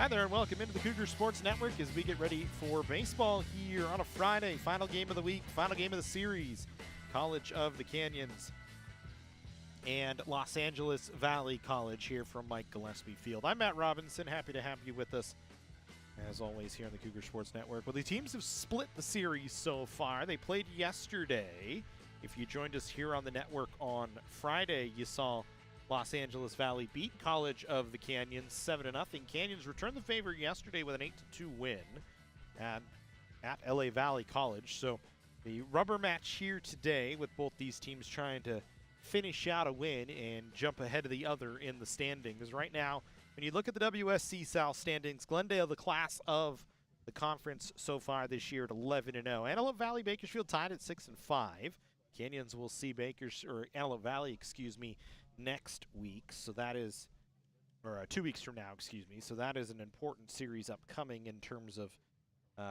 Hi there and welcome into the Cougars Sports Network as we get ready for baseball here on a Friday. Final game of the week, final game of the series. College of the Canyons and Los Angeles Valley College here from Mike Gillespie Field. I'm Matt Robinson, happy to have you with us as always here on the Cougar Sports Network. Well, the teams have split the series so far. They played yesterday. If you joined us here on the network on Friday, you saw Los Angeles Valley beat College of the Canyons 7-0. Canyons returned the favor yesterday with an 8-2 win at LA Valley College. So the rubber match here today with both these teams trying to finish out a win and jump ahead of the other in the standings. Right now, when you look at the WSC-South standings, Glendale, the class of the conference so far this year at 11-0. Antelope Valley Bakersfield tied at 6-5. Canyons will see Antelope Valley, next week. So that is, or 2 weeks from now, So that is an important series upcoming in terms of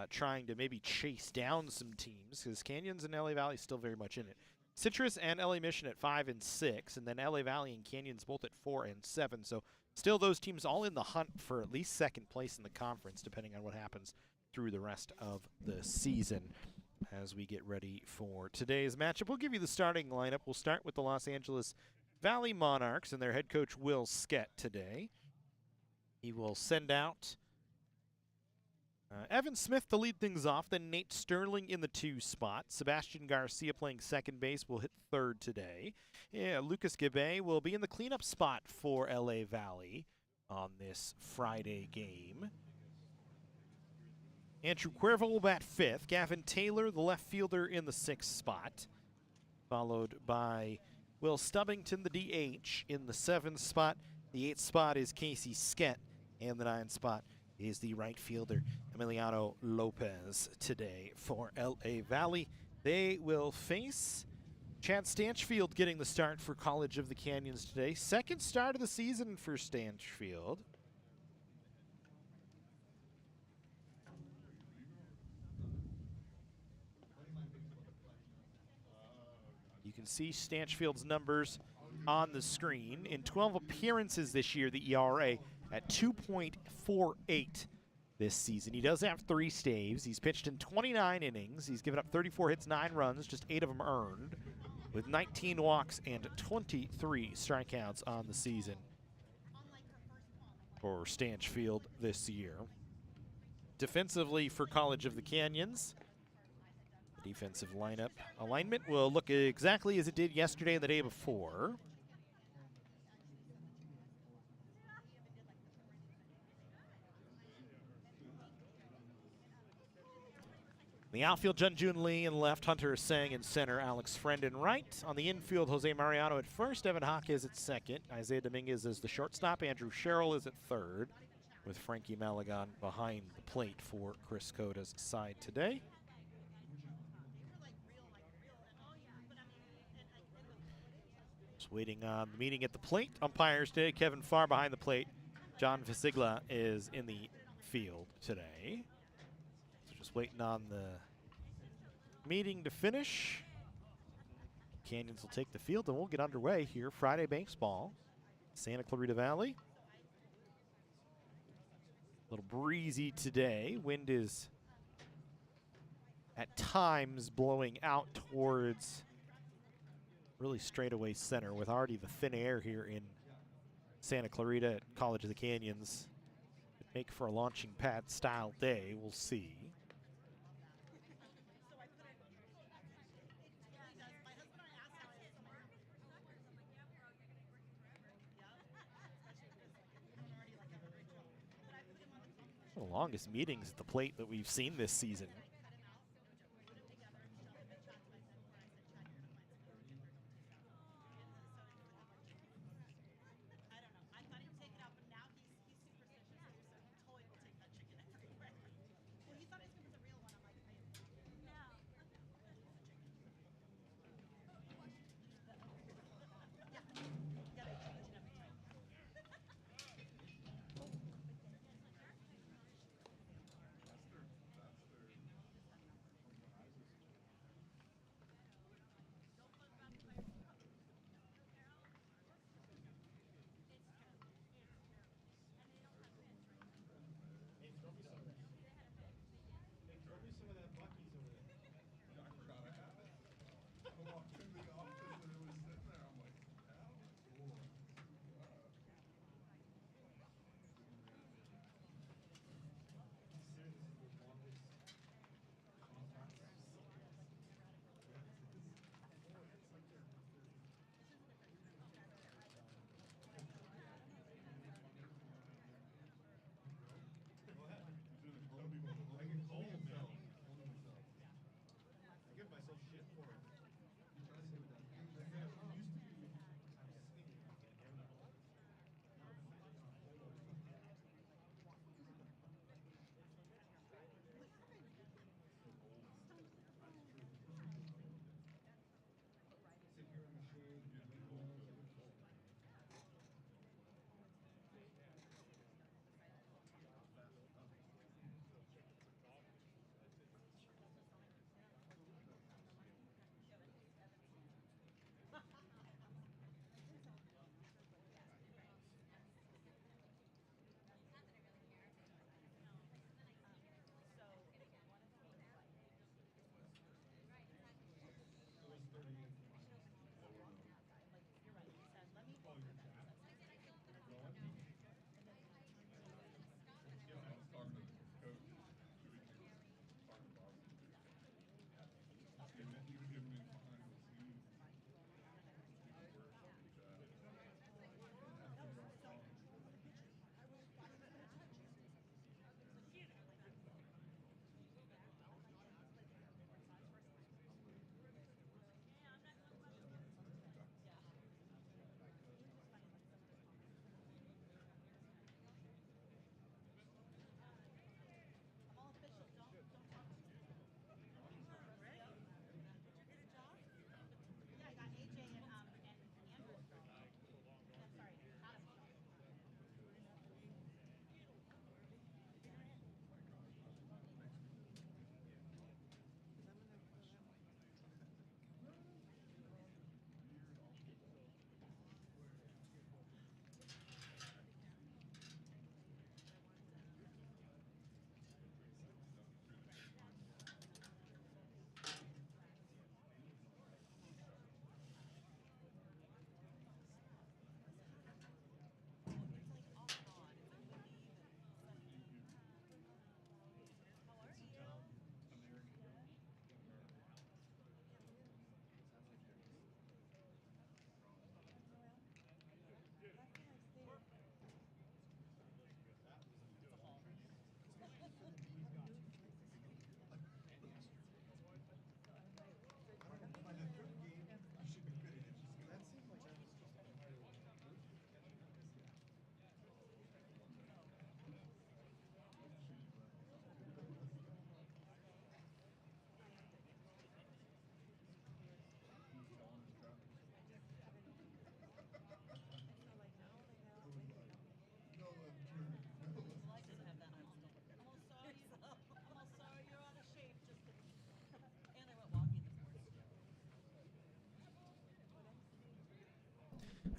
trying to maybe chase down some teams, because Canyons and LA Valley still very much in it. Citrus and LA Mission at 5 and 6, and then LA Valley and Canyons both at 4 and 7. So still those teams all in the hunt for at least second place in the conference, depending on what happens through the rest of the season. As we get ready for today's matchup, we'll give you the starting lineup. We'll start with the Los Angeles Valley Monarchs and their head coach Will Skett today. He will send out Evan Smith to lead things off, then Nate Sterling in the 2 spot. Sebastian Garcia playing second base will hit third today. Lucas Gabe will be in the cleanup spot for LA Valley on this Friday game. Andrew Cuervo will bat 5th. Gavin Taylor, the left fielder, in the 6th spot, followed by Will Stubbington, the DH, in the 7th spot. The 8th spot is Casey Skett, and the 9th spot is the right fielder, Emiliano Lopez, today for LA Valley. They will face Chad Stanchfield getting the start for College of the Canyons today. Second start of the season for Stanchfield. You can see Stanchfield's numbers on the screen. In 12 appearances this year, the ERA at 2.48 this season. He does have 3 staves. He's pitched in 29 innings. He's given up 34 hits, 9 runs, just 8 of them earned, with 19 walks and 23 strikeouts on the season for Stanchfield this year. Defensively for College of the Canyons, defensive lineup alignment will look exactly as it did yesterday and the day before. In the outfield, Junjun Lee in left, Hunter Sang in center, Alex Friend in right. On the infield, Jose Mariano at first, Evan Jaquez at second, Isaiah Dominguez is the shortstop, Andrew Sherrill is at third, with Frankie Malagon behind the plate for Chris Coda's side today. Waiting on the meeting at the plate. Umpires today, Kevin Farr behind the plate. John Visigla is in the field today. So just waiting on the meeting to finish. Canyons will take the field and we'll get underway here. Friday baseball, Santa Clarita Valley. A little breezy today. Wind is at times blowing out towards really straightaway center, with already the thin air here in Santa Clarita at College of the Canyons. Could make for a launching pad style day. We'll see. The longest meetings at the plate that we've seen this season.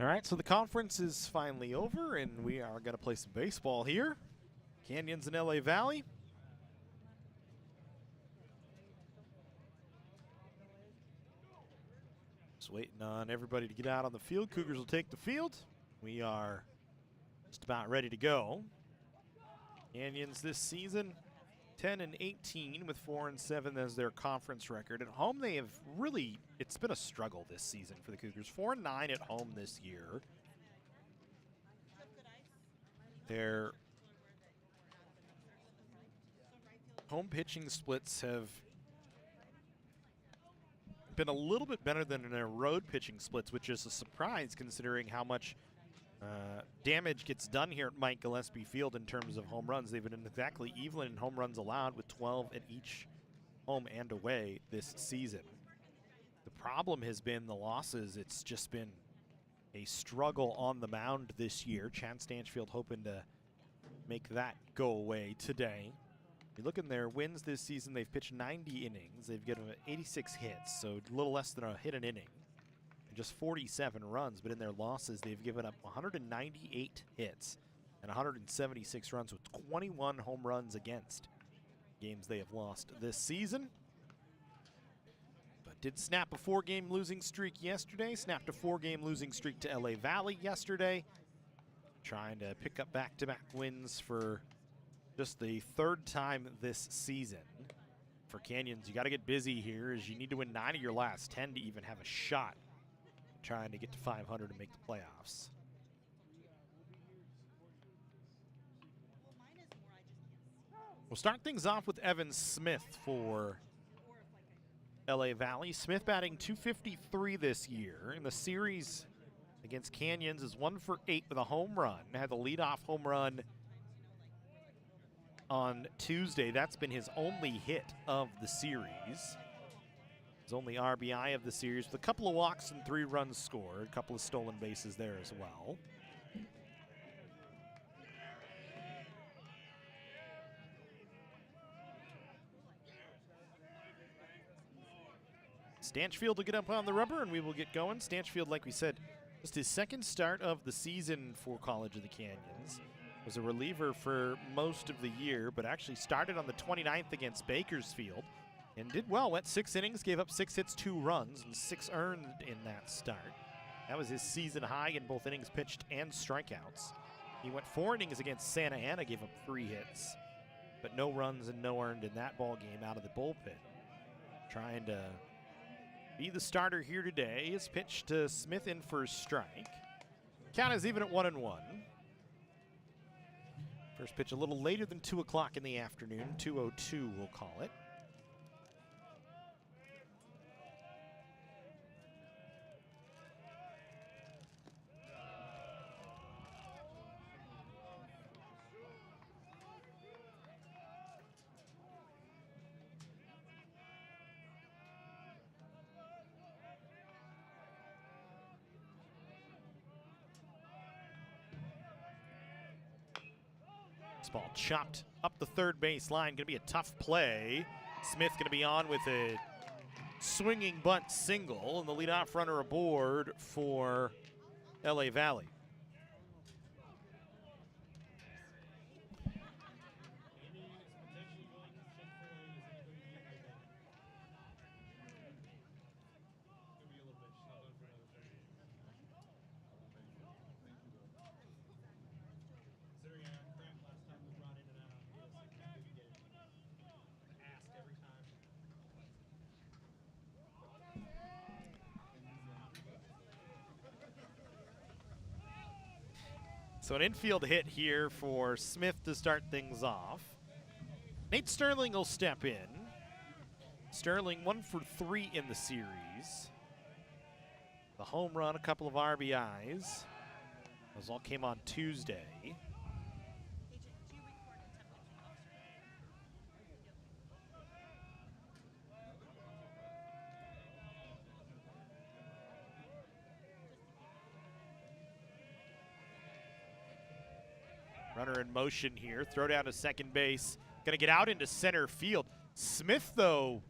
All right, so the conference is finally over, and we are going to play some baseball here. Canyons and LA Valley. Just waiting on everybody to get out on the field. Cougars will take the field. We are just about ready to go. Canyons this season, 10-18 with 4-7 as their conference record. At home, they have really, it's been a struggle this season for the Cougars. 4-9 at home this year. Their home pitching splits have been a little bit better than their road pitching splits, which is a surprise considering how much damage gets done here at Mike Gillespie Field in terms of home runs. They've been exactly even in home runs allowed with 12 at each home and away this season. The problem has been the losses. It's just been a struggle on the mound this year. Chad Stanchfield hoping to make that go away today. You look in their wins this season, they've pitched 90 innings. They've given 86 hits, so a little less than a hit an inning. Just 47 runs, but in their losses, they've given up 198 hits and 176 runs with 21 home runs against games they have lost this season. But did snap a 4-game losing streak yesterday, snapped a 4-game losing streak to LA Valley yesterday, trying to pick up back-to-back wins for just the 3rd time this season. For Canyons, you got to get busy here as you need to win 9 of your last 10 to even have a shot trying to get to 500 and make the playoffs. We'll start things off with Evan Smith for LA Valley. Smith batting .253 this year. In the series against Canyons is 1 for 8 with a home run. Had the leadoff home run on Tuesday. That's been his only hit of the series. His only RBI of the series with a couple of walks and 3 runs scored. A couple of stolen bases there as well. Stanchfield will get up on the rubber and we will get going. Stanchfield, like we said, just his 2nd start of the season for College of the Canyons. Was a reliever for most of the year, but actually started on the 29th against Bakersfield. And did well, went 6 innings, gave up 6 hits, 2 runs, and 6 earned in that start. That was his season high in both innings pitched and strikeouts. He went 4 innings against Santa Ana, gave up 3 hits, but no runs and no earned in that ball game out of the bullpen. Trying to be the starter here today. His pitch to Smith in for a strike. Count is even at 1-1. First pitch a little later than 2 o'clock in the afternoon, 2:02 we'll call it. Ball chopped up the 3rd base line. Going to be a tough play. Smith going to be on with a swinging bunt single, and the leadoff runner aboard for LA Valley. So an infield hit here for Smith to start things off. Nate Sterling will step in. Sterling 1 for 3 in the series. The home run, a couple of RBIs. Those all came on Tuesday. Runner in motion here. Throw down to second base. Going to get out into center field. Smith, though,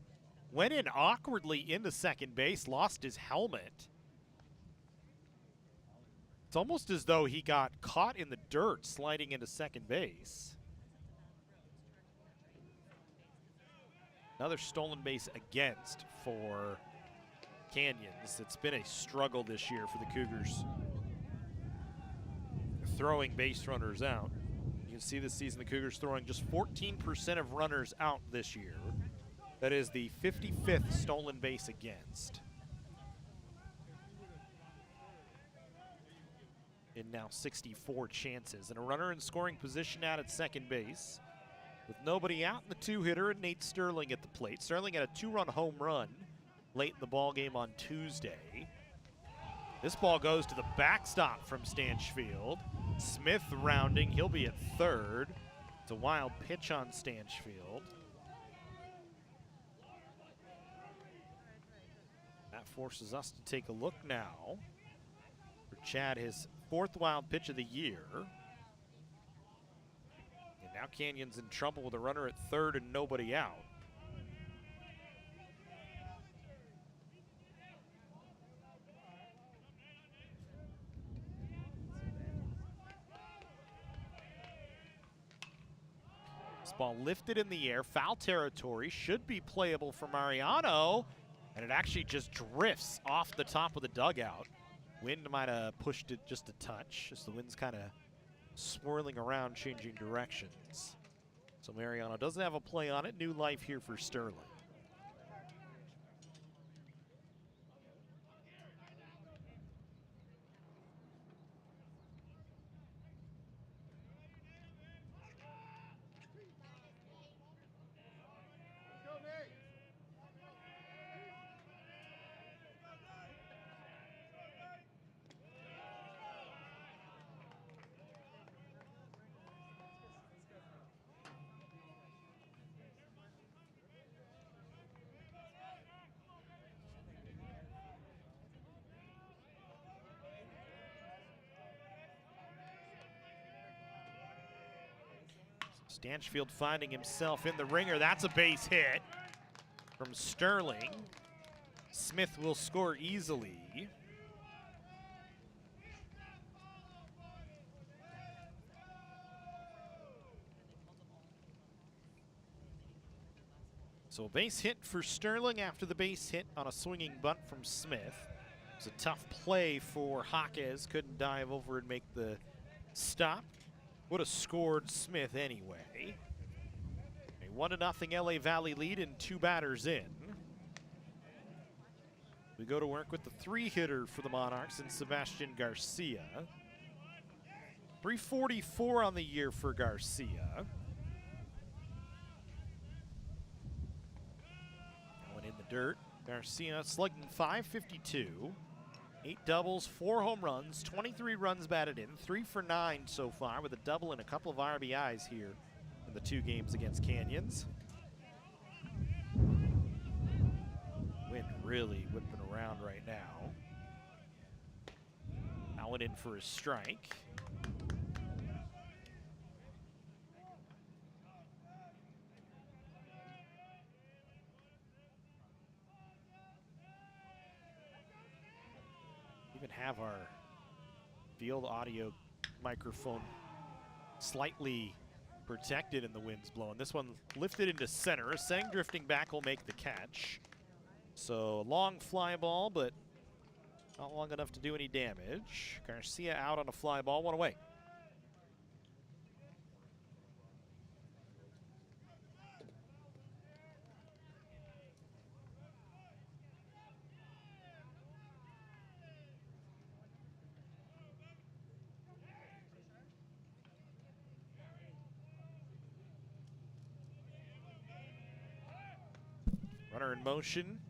went in awkwardly into second base, lost his helmet. It's almost as though he got caught in the dirt sliding into second base. Another stolen base against for Canyons. It's been a struggle this year for the Cougars, throwing base runners out. You can see this season the Cougars throwing just 14% of runners out this year. That is the 55th stolen base against. In now 64 chances. And a runner in scoring position out at second base. With nobody out in the two-hitter and Nate Sterling at the plate. Sterling had a 2-run home run late in the ball game on Tuesday. This ball goes to the backstop from Stanchfield. Smith rounding, he'll be at third. It's a wild pitch on Stanchfield. That forces us to take a look now for Chad, his 4th wild pitch of the year. And now Canyon's in trouble with a runner at third and nobody out. This ball lifted in the air, foul territory, should be playable for Mariano, and it actually just drifts off the top of the dugout. Wind might have pushed it just a touch, as the wind's kind of swirling around, changing directions. So Mariano doesn't have a play on it. New life here for Sterling. Stanchfield finding himself in the ringer. That's a base hit from Sterling. Smith will score easily. So a base hit for Sterling after the base hit on a swinging bunt from Smith. It was a tough play for Jaquez. Couldn't dive over and make the stop. Would have scored Smith anyway. A 1-0 LA Valley lead and 2 batters in. We go to work with the 3-hitter for the Monarchs in Sebastian Garcia. 344 on the year for Garcia. Going in the dirt. Garcia slugging .552. 8 doubles, 4 home runs, 23 runs batted in, 3 for 9 so far with a double and a couple of RBIs here in the 2 games against Canyons. Wind really whipping around right now. Allen in for a strike. Have our field audio microphone slightly protected in the winds blowing. This one lifted into center. Aseng drifting back will make the catch. So a long fly ball, but not long enough to do any damage. Garcia out on a fly ball, 1 away. Runner in motion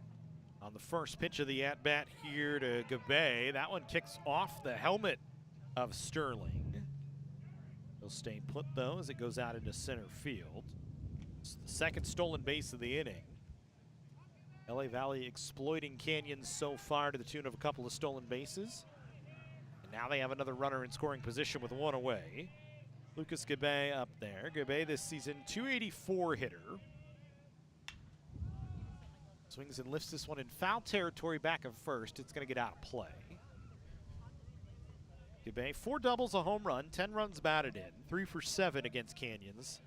on the first pitch of the at-bat here to Gabay. That one kicks off the helmet of Sterling. He'll stay put, though, as it goes out into center field. It's the 2nd stolen base of the inning. LA Valley exploiting Canyons so far to the tune of a couple of stolen bases. And now they have another runner in scoring position with 1 away. Lucas Gabay up there. Gabay this season, .284 hitter. Swings and lifts this one in foul territory back of first. It's going to get out of play. Gillespie, 4 doubles, a home run, 10 runs batted in, 3 for 7 against Canyons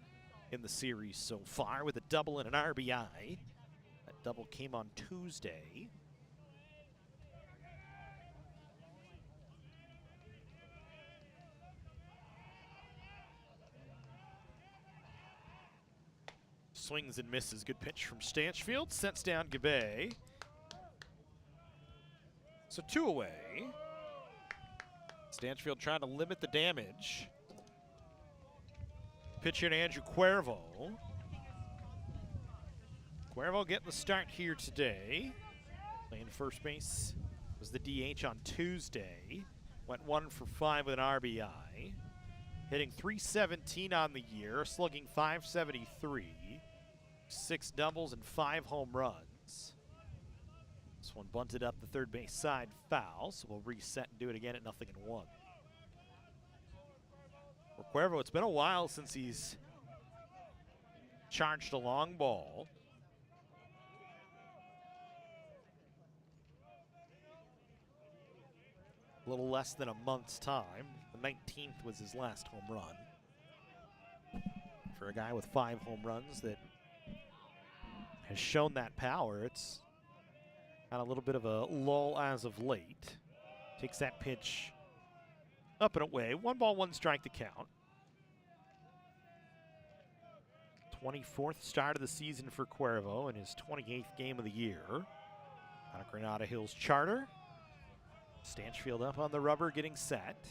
in the series so far with a double and an RBI. That double came on Tuesday. Swings and misses. Good pitch from Stanchfield. Sets down Gillespie. So 2 away. Stanchfield trying to limit the damage. Pitch here to Andrew Cuervo. Cuervo getting the start here today. Playing first base. Was the DH on Tuesday. Went 1 for 5 with an RBI. Hitting .317 on the year. Slugging .573. 6 doubles and 5 home runs. This one bunted up the third base side foul, so we'll reset and do it again at 0-1. For Cuervo, it's been a while since he's charged a long ball. A little less than a month's time. The 19th was his last home run. For a guy with 5 home runs that has shown that power, it's had a little bit of a lull as of late. Takes that pitch up and away. 1 ball, 1 strike to count. 24th start of the season for Cuervo and his 28th game of the year. Out of Granada Hills Charter. Stanchfield up on the rubber, getting set.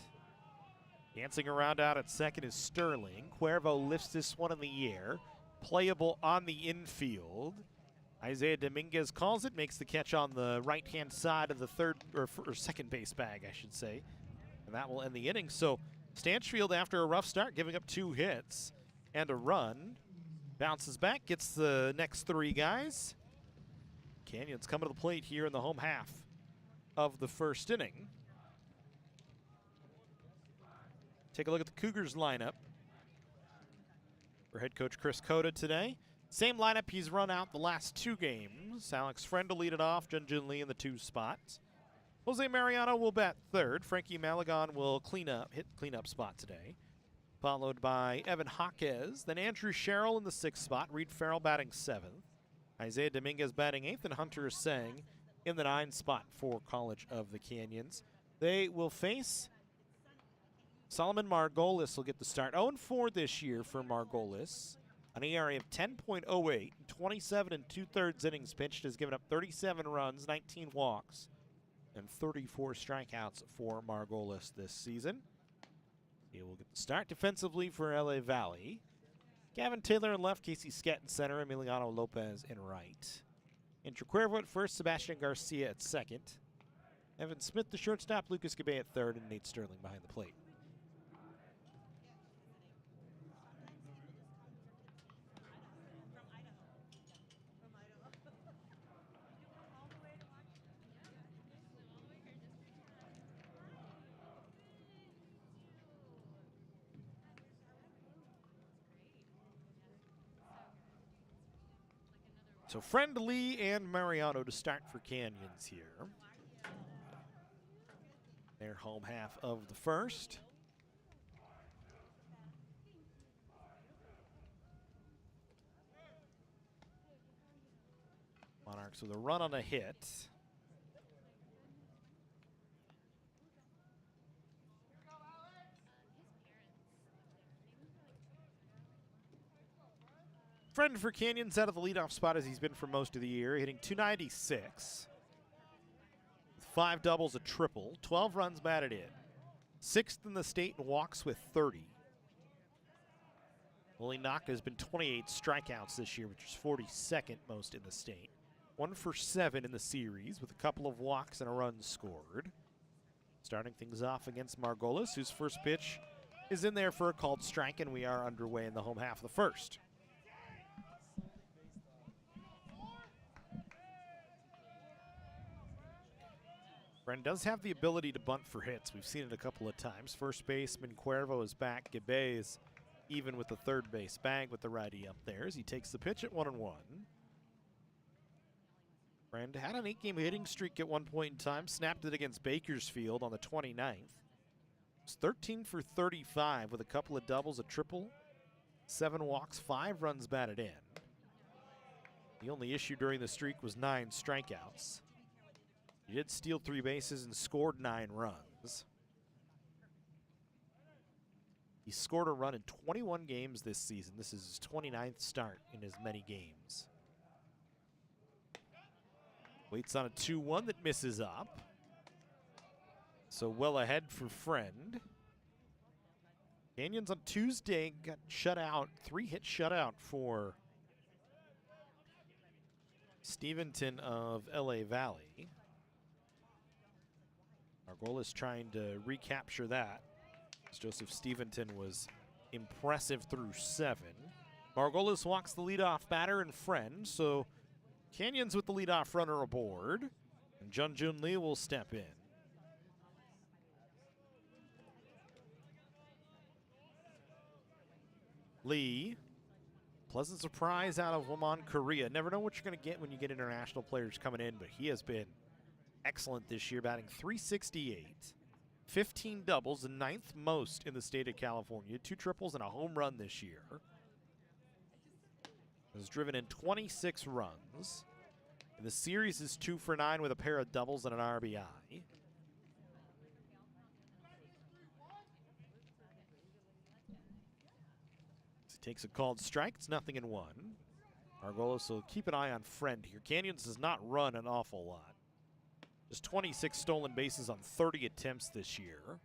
Dancing around out at second is Sterling. Cuervo lifts this one in the air. Playable on the infield. Isaiah Dominguez calls it, makes the catch on the right-hand side of the third or second base bag, I should say. And that will end the inning. So Stanchfield, after a rough start, giving up 2 hits and a run, bounces back, gets the next 3 guys. Canyons coming to the plate here in the home half of the first inning. Take a look at the Cougars lineup for head coach Chris Cota today. Same lineup he's run out the last 2 games. Alex Friend will lead it off. Jun Lee in the 2 spots. Jose Mariano will bat third. Frankie Malagon will hit cleanup spot today. Followed by Evan Jaquez. Then Andrew Sherrill in the 6th spot. Reed Farrell batting 7th. Isaiah Dominguez batting 8th. And Hunter Sang in the 9th spot for College of the Canyons. They will face Solomon Margolis will get the start. 0-4 this year for Margolis. An ERA of 10.08, 27 2/3 innings pitched, has given up 37 runs, 19 walks, and 34 strikeouts for Margolis this season. He will get the start defensively for LA Valley. Gavin Taylor in left, Casey Skett in center, Emiliano Lopez in right. Andrew Cuervo at first, Sebastian Garcia at second. Evan Smith, the shortstop, Lucas Gabay at third, and Nate Sterling behind the plate. So Friend, Lee, and Mariano to start for Canyons here. Their home half of the first. Monarchs with a run on a hit. Friend for Canyons out of the leadoff spot as he's been for most of the year, hitting .296. With 5 doubles, a triple, 12 runs batted in. 6th in the state in walks with 30. Willie Naka has been 28 strikeouts this year, which is 42nd most in the state. 1 for 7 in the series with a couple of walks and a run scored. Starting things off against Margolis, whose first pitch is in there for a called strike, and we are underway in the home half of the first. Friend does have the ability to bunt for hits. We've seen it a couple of times. First baseman Cuervo is back. Gabay is even with the third base bag with the righty up there as he takes the pitch at 1-1. Friend had an 8-game hitting streak at one point in time. Snapped it against Bakersfield on the 29th. It's 13 for 35 with a couple of doubles, a triple, 7 walks, 5 runs batted in. The only issue during the streak was 9 strikeouts. He did steal 3 bases and scored 9 runs. He scored a run in 21 games this season. This is his 29th start in as many games. Waits on a 2-1 that misses up. So well ahead for Friend. Canyons on Tuesday got shut out, 3-hit shutout for Steventon of LA Valley. Margolis trying to recapture that. Joseph Steventon was impressive through 7. Margolis walks the leadoff batter and Friend, so Canyons with the leadoff runner aboard, and Jun Jun Lee will step in. Lee, pleasant surprise out of Lamont Korea. Never know what you're going to get when you get international players coming in, but he has been excellent this year, batting .368, 15 doubles, the 9th most in the state of California, 2 triples and a home run this year. Has driven in 26 runs. And the series is 2 for 9 with a pair of doubles and an RBI. Takes a called strike. It's 0-1. Margolis will keep an eye on Friend here. Canyons does not run an awful lot. Just 26 stolen bases on 30 attempts this year.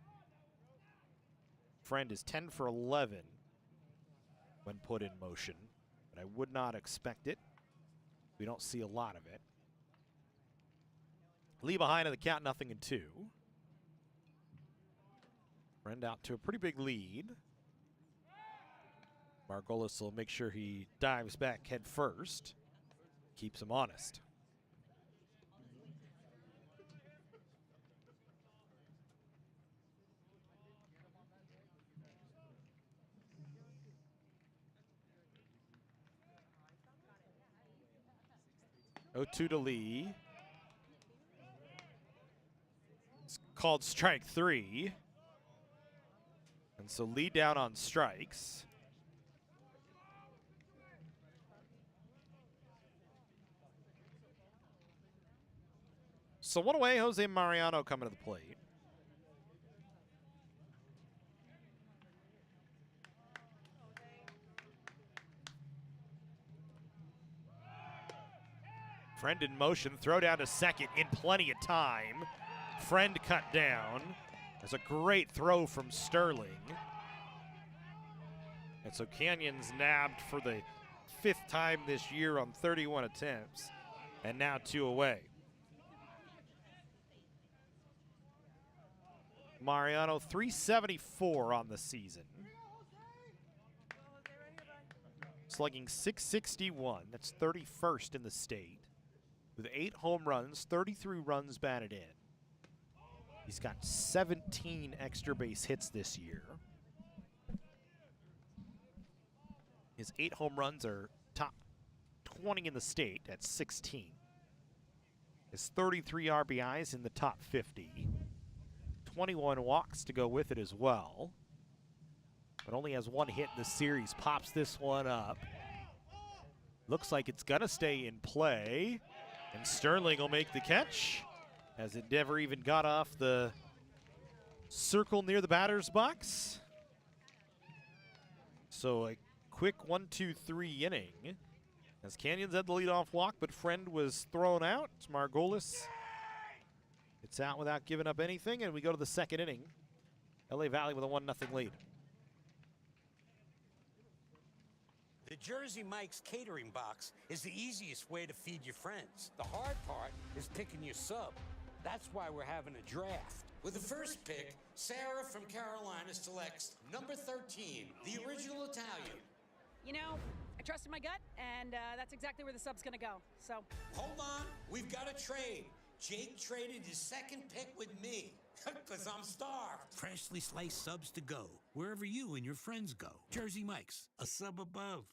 Friend is 10 for 11 when put in motion, but I would not expect it. We don't see a lot of it. Lee behind in the count, 0-2. Friend out to a pretty big lead. Margolis will make sure he dives back head first, keeps him honest. Oh, 2 to Lee. It's called strike 3. And so Lee down on strikes. So 1 away, Jose Mariano coming to the plate. Friend in motion, throw down to second in plenty of time. Friend cut down. That's a great throw from Sterling. And so Canyons nabbed for the 5th time this year on 31 attempts. And now 2 away. Mariano, 374 on the season. Slugging .661, that's 31st in the state. With 8 home runs, 33 runs batted in. He's got 17 extra base hits this year. His 8 home runs are top 20 in the state at 16. His 33 RBIs in the top 50. 21 walks to go with it as well. But only has 1 hit in the series. Pops this one up. Looks like it's gonna stay in play. And Sterling will make the catch as it never even got off the circle near the batter's box. So a quick 1-2-3 inning as Canyons had the leadoff walk, but Friend was thrown out. Margolis, it's out without giving up anything, and we go to the 2nd inning. LA Valley with a 1-0 lead. The Jersey Mike's catering box is the easiest way to feed your friends. The hard part is picking your sub. That's why we're having a draft. With the first pick, Sarah from Carolina selects number 13, the original Italian. You know, I trusted my gut, and that's exactly where the sub's gonna go, so. Hold on, we've got a trade. Jake traded his 2nd pick with me, because I'm starved. Freshly sliced subs to go, wherever you and your friends go. Jersey Mike's, a sub above.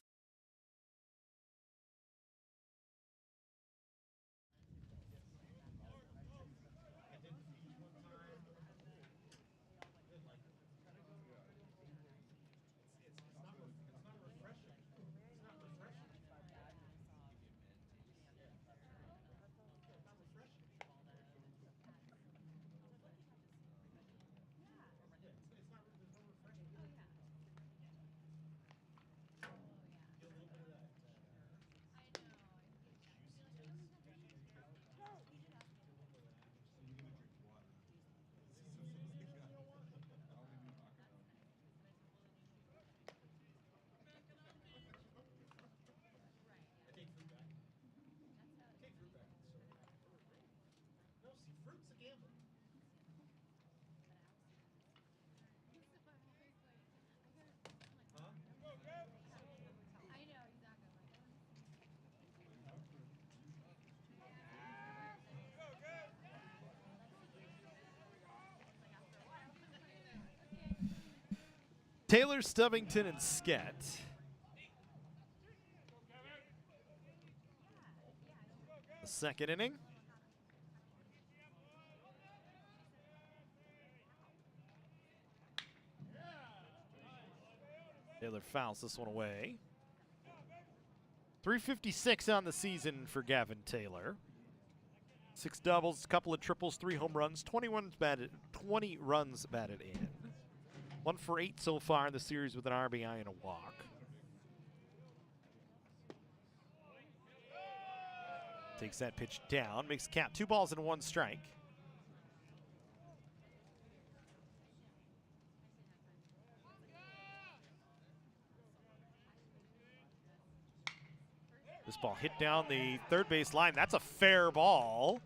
Taylor, Stubbington, and Skett. The second inning. Taylor fouls this one away. 356 on the season for Gavin Taylor. 6 doubles, a couple of triples, 3 home runs, 20 runs batted in. 1 for 8 so far in the series with an RBI and a walk. Takes that pitch down, makes the count 2 balls and 1 strike. This ball hit down the third base line. That's a fair ball.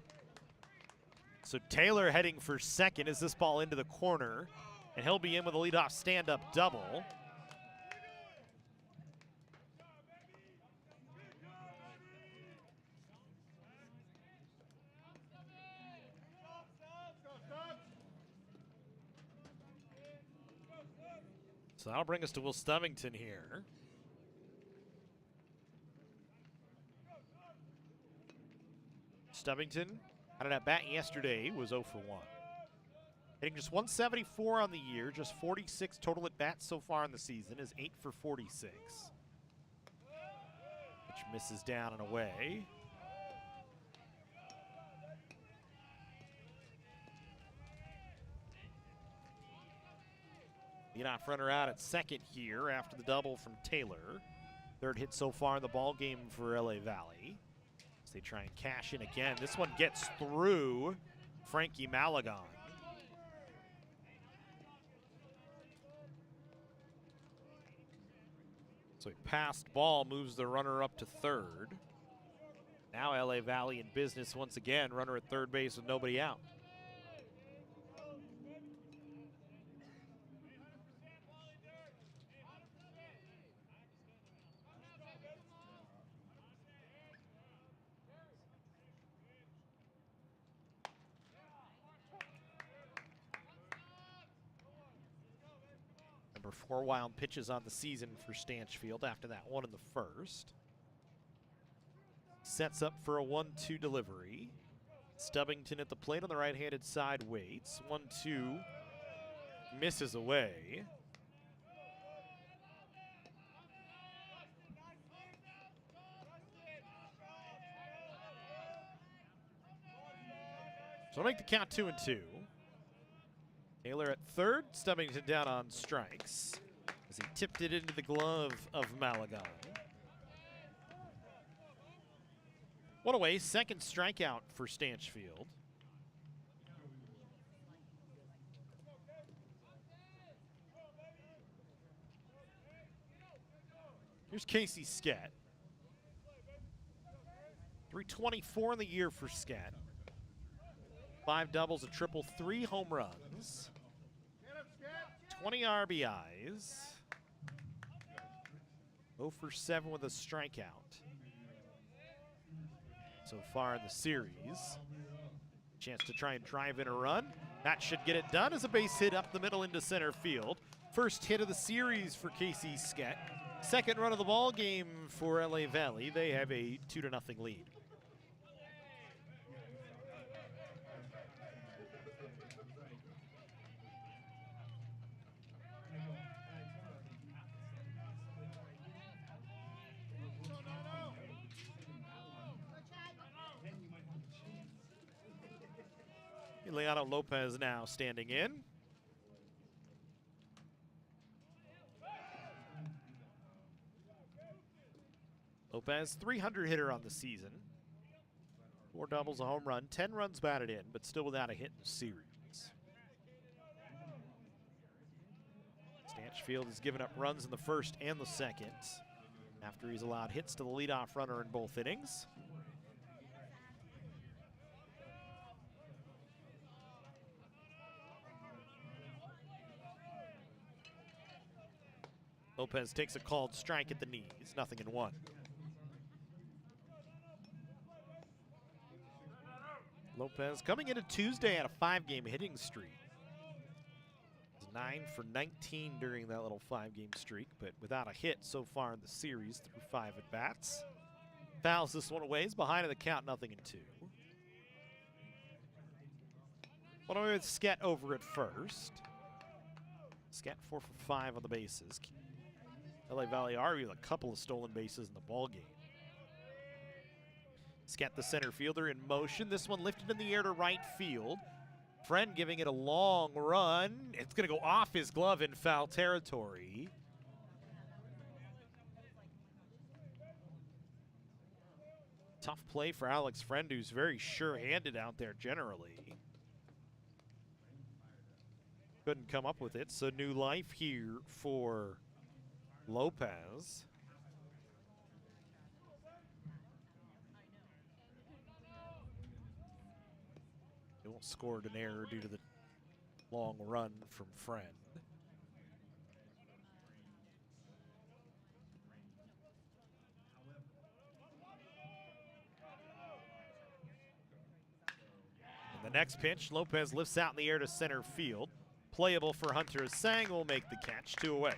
So Taylor heading for second as this ball into the corner. And he'll be in with a leadoff stand-up double. So that'll bring us to Will Stubbington here. Stubbington had an at-bat yesterday, was 0 for 1. Hitting just 174 on the year, just 46 total at-bats so far in the season, is 8 for 46. Which misses down and away. Leadoff runner out at second here after the double from Taylor. Third hit so far in the ball game for LA Valley. As they try and cash in again. This one gets through Frankie Malagon. So a passed ball moves the runner up to third. Now LA Valley in business once again. Runner at third base with nobody out. Number 4 wild pitches on the season for Stanchfield after that one in the first. Sets up for a 1-2 delivery. Stubbington at the plate on the right-handed side waits. 1-2 misses away. So I'll make the count 2-2. Taylor at third, Stubbington down on strikes as he tipped it into the glove of Malagon. One away, second strikeout for Stanchfield. Here's Casey Skett. 324 in the year for Skett. 5 doubles, a triple, 3 home runs. 20 RBIs. 0 for 7 with a strikeout so far in the series. Chance to try and drive in a run. That should get it done as a base hit up the middle into center field. First hit of the series for Casey Skett. Second run of the ball game for LA Valley. They have a 2-0 lead. Leonardo Lopez now standing in. Lopez, 300 hitter on the season. 4 doubles, a home run, 10 runs batted in, but still without a hit in the series. Stanchfield has given up runs in the first and the second after he's allowed hits to the leadoff runner in both innings. Lopez takes a called strike at the knees, 0-1. Lopez coming into Tuesday at a 5-game hitting streak. 9 for 19 during that little 5-game streak, but without a hit so far in the series through 5 at-bats. Fouls this one away. He's behind in the count, 0-2. One away with Skett over at first. Skett 4 for 5 on the bases. LA Valley already with a couple of stolen bases in the ball game. Skett, the center fielder, in motion. This one lifted in the air to right field. Friend giving it a long run. It's going to go off his glove in foul territory. Tough play for Alex Friend, who's very sure-handed out there generally. Couldn't come up with it, so new life here for Lopez. He won't scored an error due to the long run from Friend. And the next pitch, Lopez lifts out in the air to center field. Playable for Hunter. Sang will make the catch, 2 away.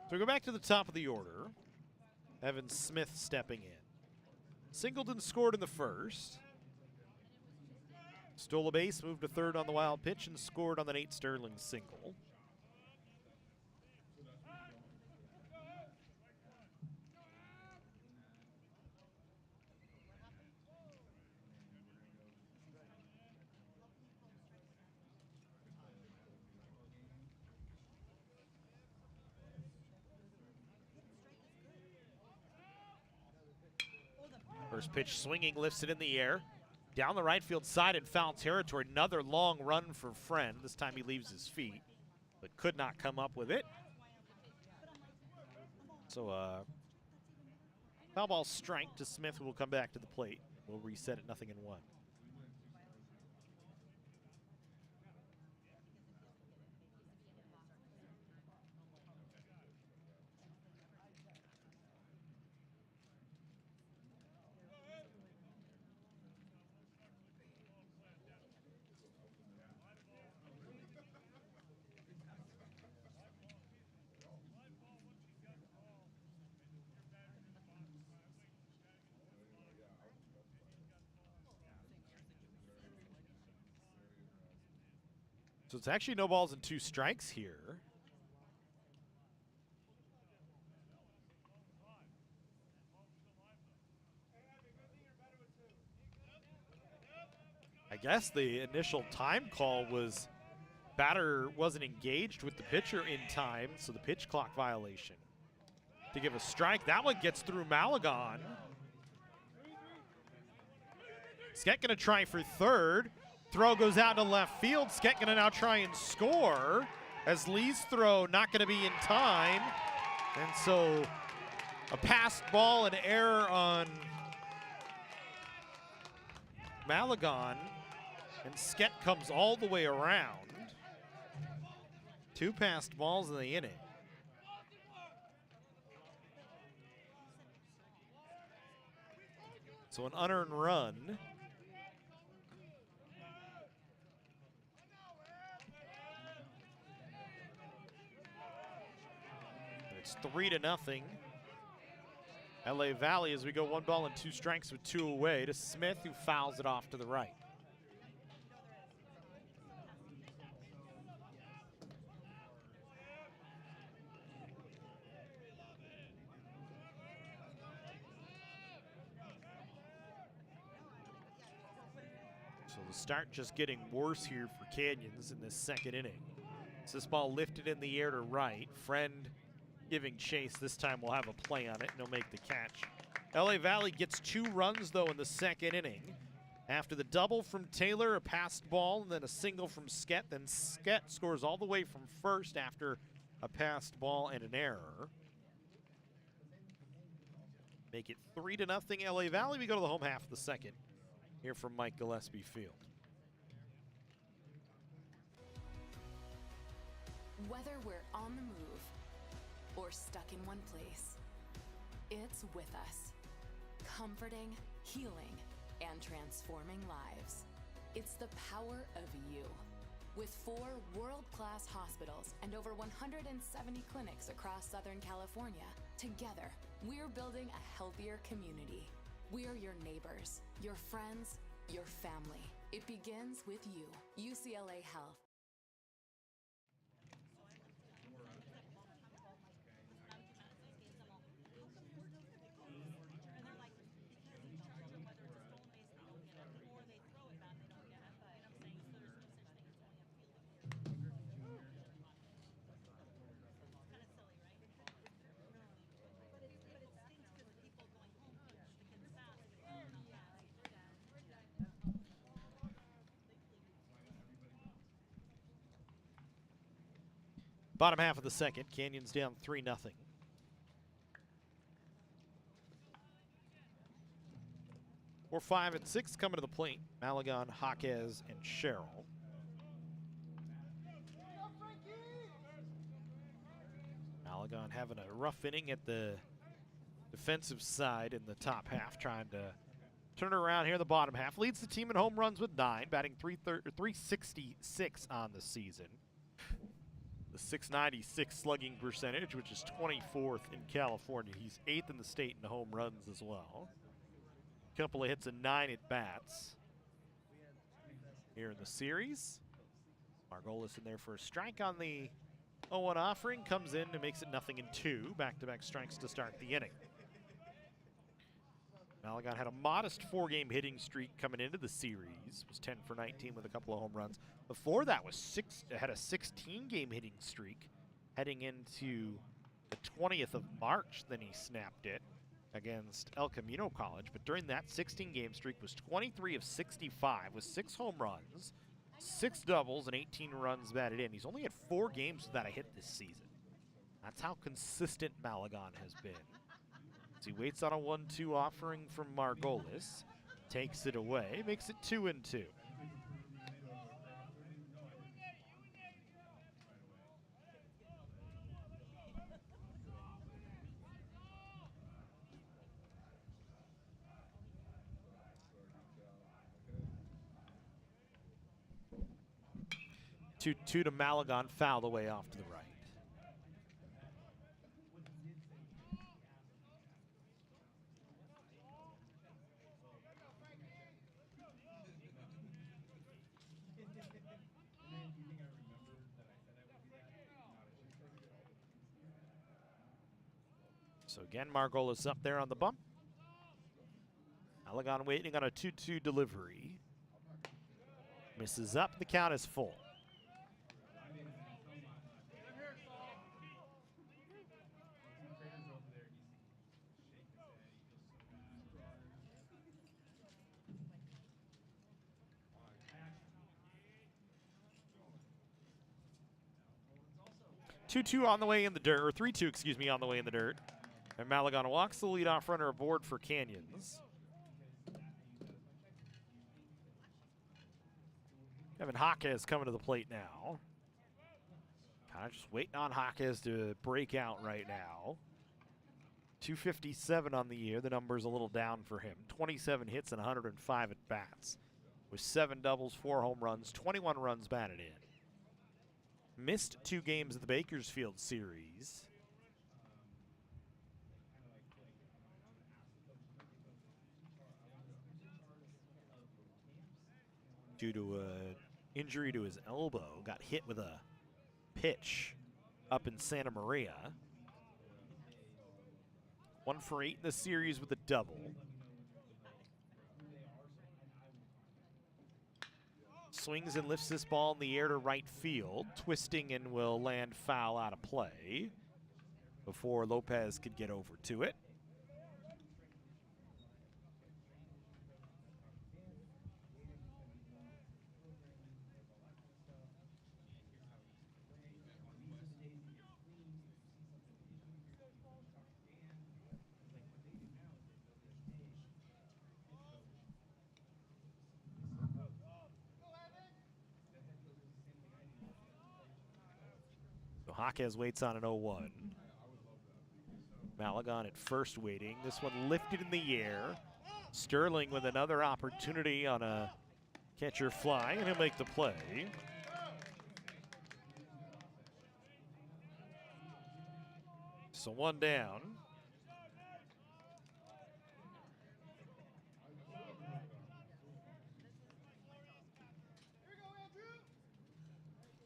So we go back to the top of the order. Evan Smith stepping in. Singleton scored in the first. Stole a base, moved to third on the wild pitch, and scored on the Nate Sterling single. First pitch swinging, lifts it in the air. Down the right field side in foul territory. Another long run for Friend. This time he leaves his feet, but could not come up with it. So foul ball strike to Smith, who will come back to the plate. We'll reset it 0-1. So it's actually no balls and 2 strikes here. I guess the initial time call was batter wasn't engaged with the pitcher in time, so the pitch clock violation to give a strike. That one gets through Malagon. Skett gonna try for third. Throw goes out to left field. Skett gonna now try and score as Lee's throw not gonna be in time. And so a passed ball, an error on Malagon, and Skett comes all the way around. 2 passed balls in the inning. So an unearned run. It's 3-0. LA Valley as we go 1 ball and 2 strikes with 2 away to Smith, who fouls it off to the right. So the start just getting worse here for Canyons in this second inning. So this ball lifted in the air to right. Friend giving chase. This time we'll have a play on it and he'll make the catch. LA Valley gets 2 runs though in the second inning. After the double from Taylor, a passed ball, and then a single from Skett. Then Skett scores all the way from first after a passed ball and an error. Make it 3-0 LA Valley. We go to the home half of the second. Here from Mike Gillespie Field. Whether we're on the move or stuck in one place, it's with us. comforting, healing, and transforming lives. It's the power of you. With 4 world-class hospitals and over 170 clinics across Southern California, together, we're building a healthier community. We're your neighbors, your friends, your family. It begins with you. UCLA Health. Bottom half of the second, Canyons down 3-0. We're 5 and 6 coming to the plate. Malagon, Jaquez, and Sherrill. Malagon having a rough inning at the defensive side in the top half, trying to turn it around here in the bottom half. Leads the team in home runs with 9, batting 366 on the season. The 696 slugging percentage, which is 24th in California. He's 8th in the state in home runs as well. Couple of hits and 9 at bats here in the series. Margolis in there for a strike on the 0-1 offering. Comes in and makes it 0-2. Back-to-back strikes to start the inning. Malagon had a modest 4-game hitting streak coming into the series. Was 10 for 19 with a couple of home runs. Before that was had a 16-game hitting streak heading into the 20th of March. Then he snapped it against El Camino College. But during that 16-game streak was 23 of 65 with 6 home runs, 6 doubles, and 18 runs batted in. He's only had 4 games without a hit this season. That's how consistent Malagon has been. As he waits on a 1-2 offering from Margolis, takes it away, makes it 2-2. Two to Malagon, foul away off to the right. So again, Margolis up there on the bump. Malagon waiting on a 2-2 delivery. Misses up, the count is full. Two on the way in the dirt, or 3-2, excuse me, on the way in the dirt. And Malagon walks the leadoff runner aboard for Canyons. Kevin Jaquez coming to the plate now. Kind of just waiting on Jaquez to break out right now. 257 on the year. The number's a little down for him. 27 hits and 105 at bats. With 7 doubles, 4 home runs, 21 runs batted in. Missed 2 games of the Bakersfield series. Due to an injury to his elbow, got hit with a pitch up in Santa Maria. 1 for 8 in the series with a double. Swings and lifts this ball in the air to right field, twisting and will land foul out of play before Lopez could get over to it. Jaquez waits on an 0-1. Malagon at first waiting. This one lifted in the air. Sterling with another opportunity on a catcher fly, and he'll make the play. So one down.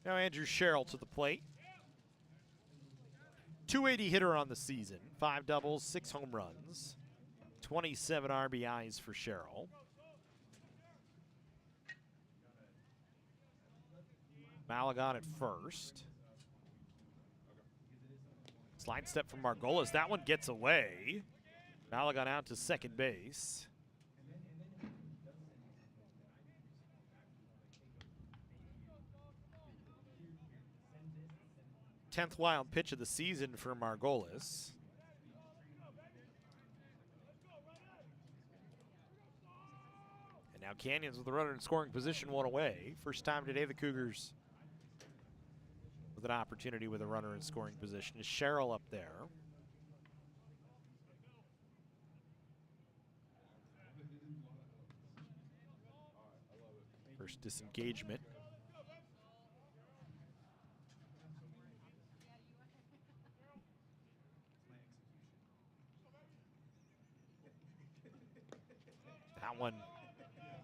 Now Andrew Sherrill to the plate. 280 hitter on the season. 5 doubles, 6 home runs. 27 RBIs for Sherrill. Malagon at first. Slide step from Margolis. That one gets away. Malagon out to second base. Tenth wild pitch of the season for Margolis. And now Canyons with the runner in scoring position, one away. First time today the Cougars with an opportunity with a runner in scoring position. Is Sherrill up there? First disengagement. That one,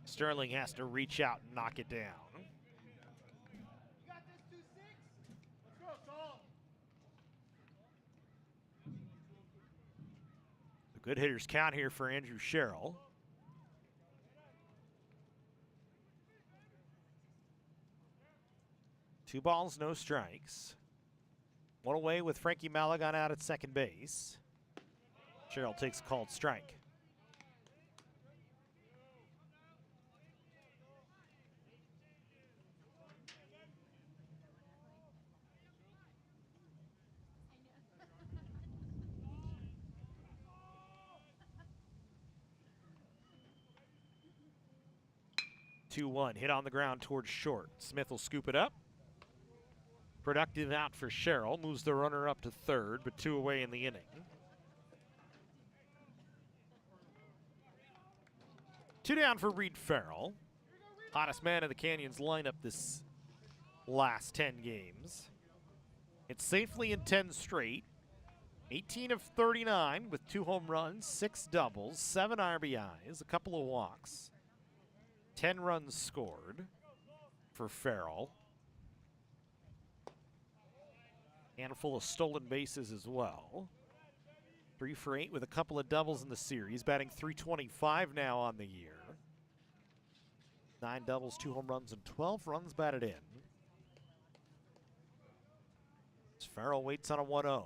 Sterling has to reach out and knock it down. The good hitters count here for Andrew Sherrill. Two balls, no strikes. One away with Frankie Malagon out at second base. Sherrill takes a called strike. Two-one, hit on the ground towards short. Smith will scoop it up. Productive out for Sherrill. Moves the runner up to third, but 2 away in the inning. 2 down for Reed Farrell. Hottest man in the Canyons lineup this last 10 games. It's safely in 10 straight. 18 of 39 with 2 home runs, 6 doubles, 7 RBIs, a couple of walks. 10 runs scored for Farrell. Handful of stolen bases as well. 3 for 8 with a couple of doubles in the series. Batting .325 now on the year. 9 doubles, 2 home runs, and 12 runs batted in. As Farrell waits on a 1-0.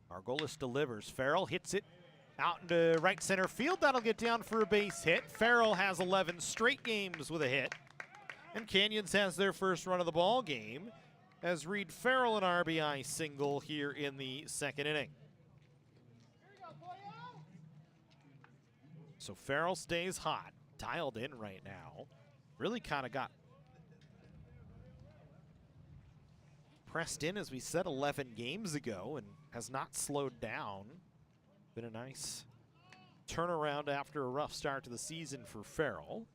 Margolis delivers. Farrell hits it out into right center field. That'll get down for a base hit. Farrell has 11 straight games with a hit. And Canyons has their first run of the ball game as Reed Farrell an RBI single here in the second inning. So Farrell stays hot, dialed in right now. Really kind of got pressed in, as we said, 11 games ago, and has not slowed down. Been a nice turnaround after a rough start to the season for Farrell.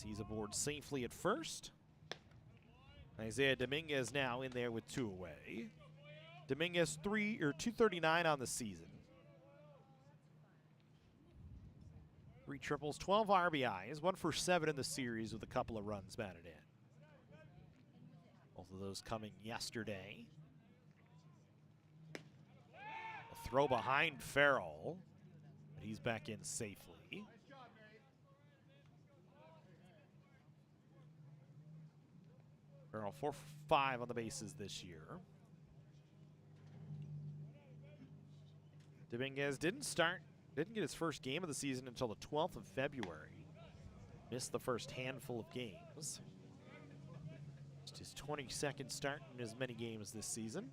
He's aboard safely at first. Isaiah Dominguez now in there with 2 away. Dominguez 239 on the season. 3 triples, 12 RBIs, 1 for 7 in the series with a couple of runs batted in. Both of those coming yesterday. A throw behind Farrell, but he's back in safely. Farrell 4 for 5 on the bases this year. Dominguez didn't get his first game of the season until the 12th of February. Missed the first handful of games. Just his 22nd start in as many games this season.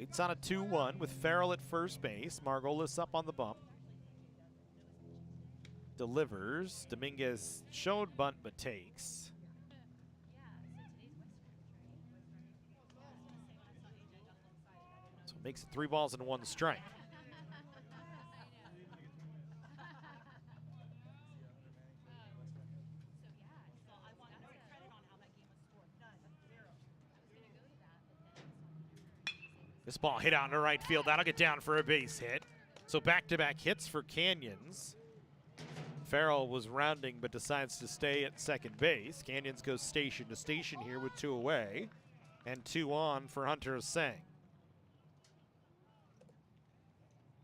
Waits on a 2-1 with Farrell at first base. Margolis up on the bump. Delivers. Dominguez showed bunt but takes. Makes it 3 balls and 1 strike. This ball hit out into right field. That'll get down for a base hit. So back-to-back hits for Canyons. Farrell was rounding but decides to stay at second base. Canyons goes station to station here with 2 away and 2 on for Hunter Sang.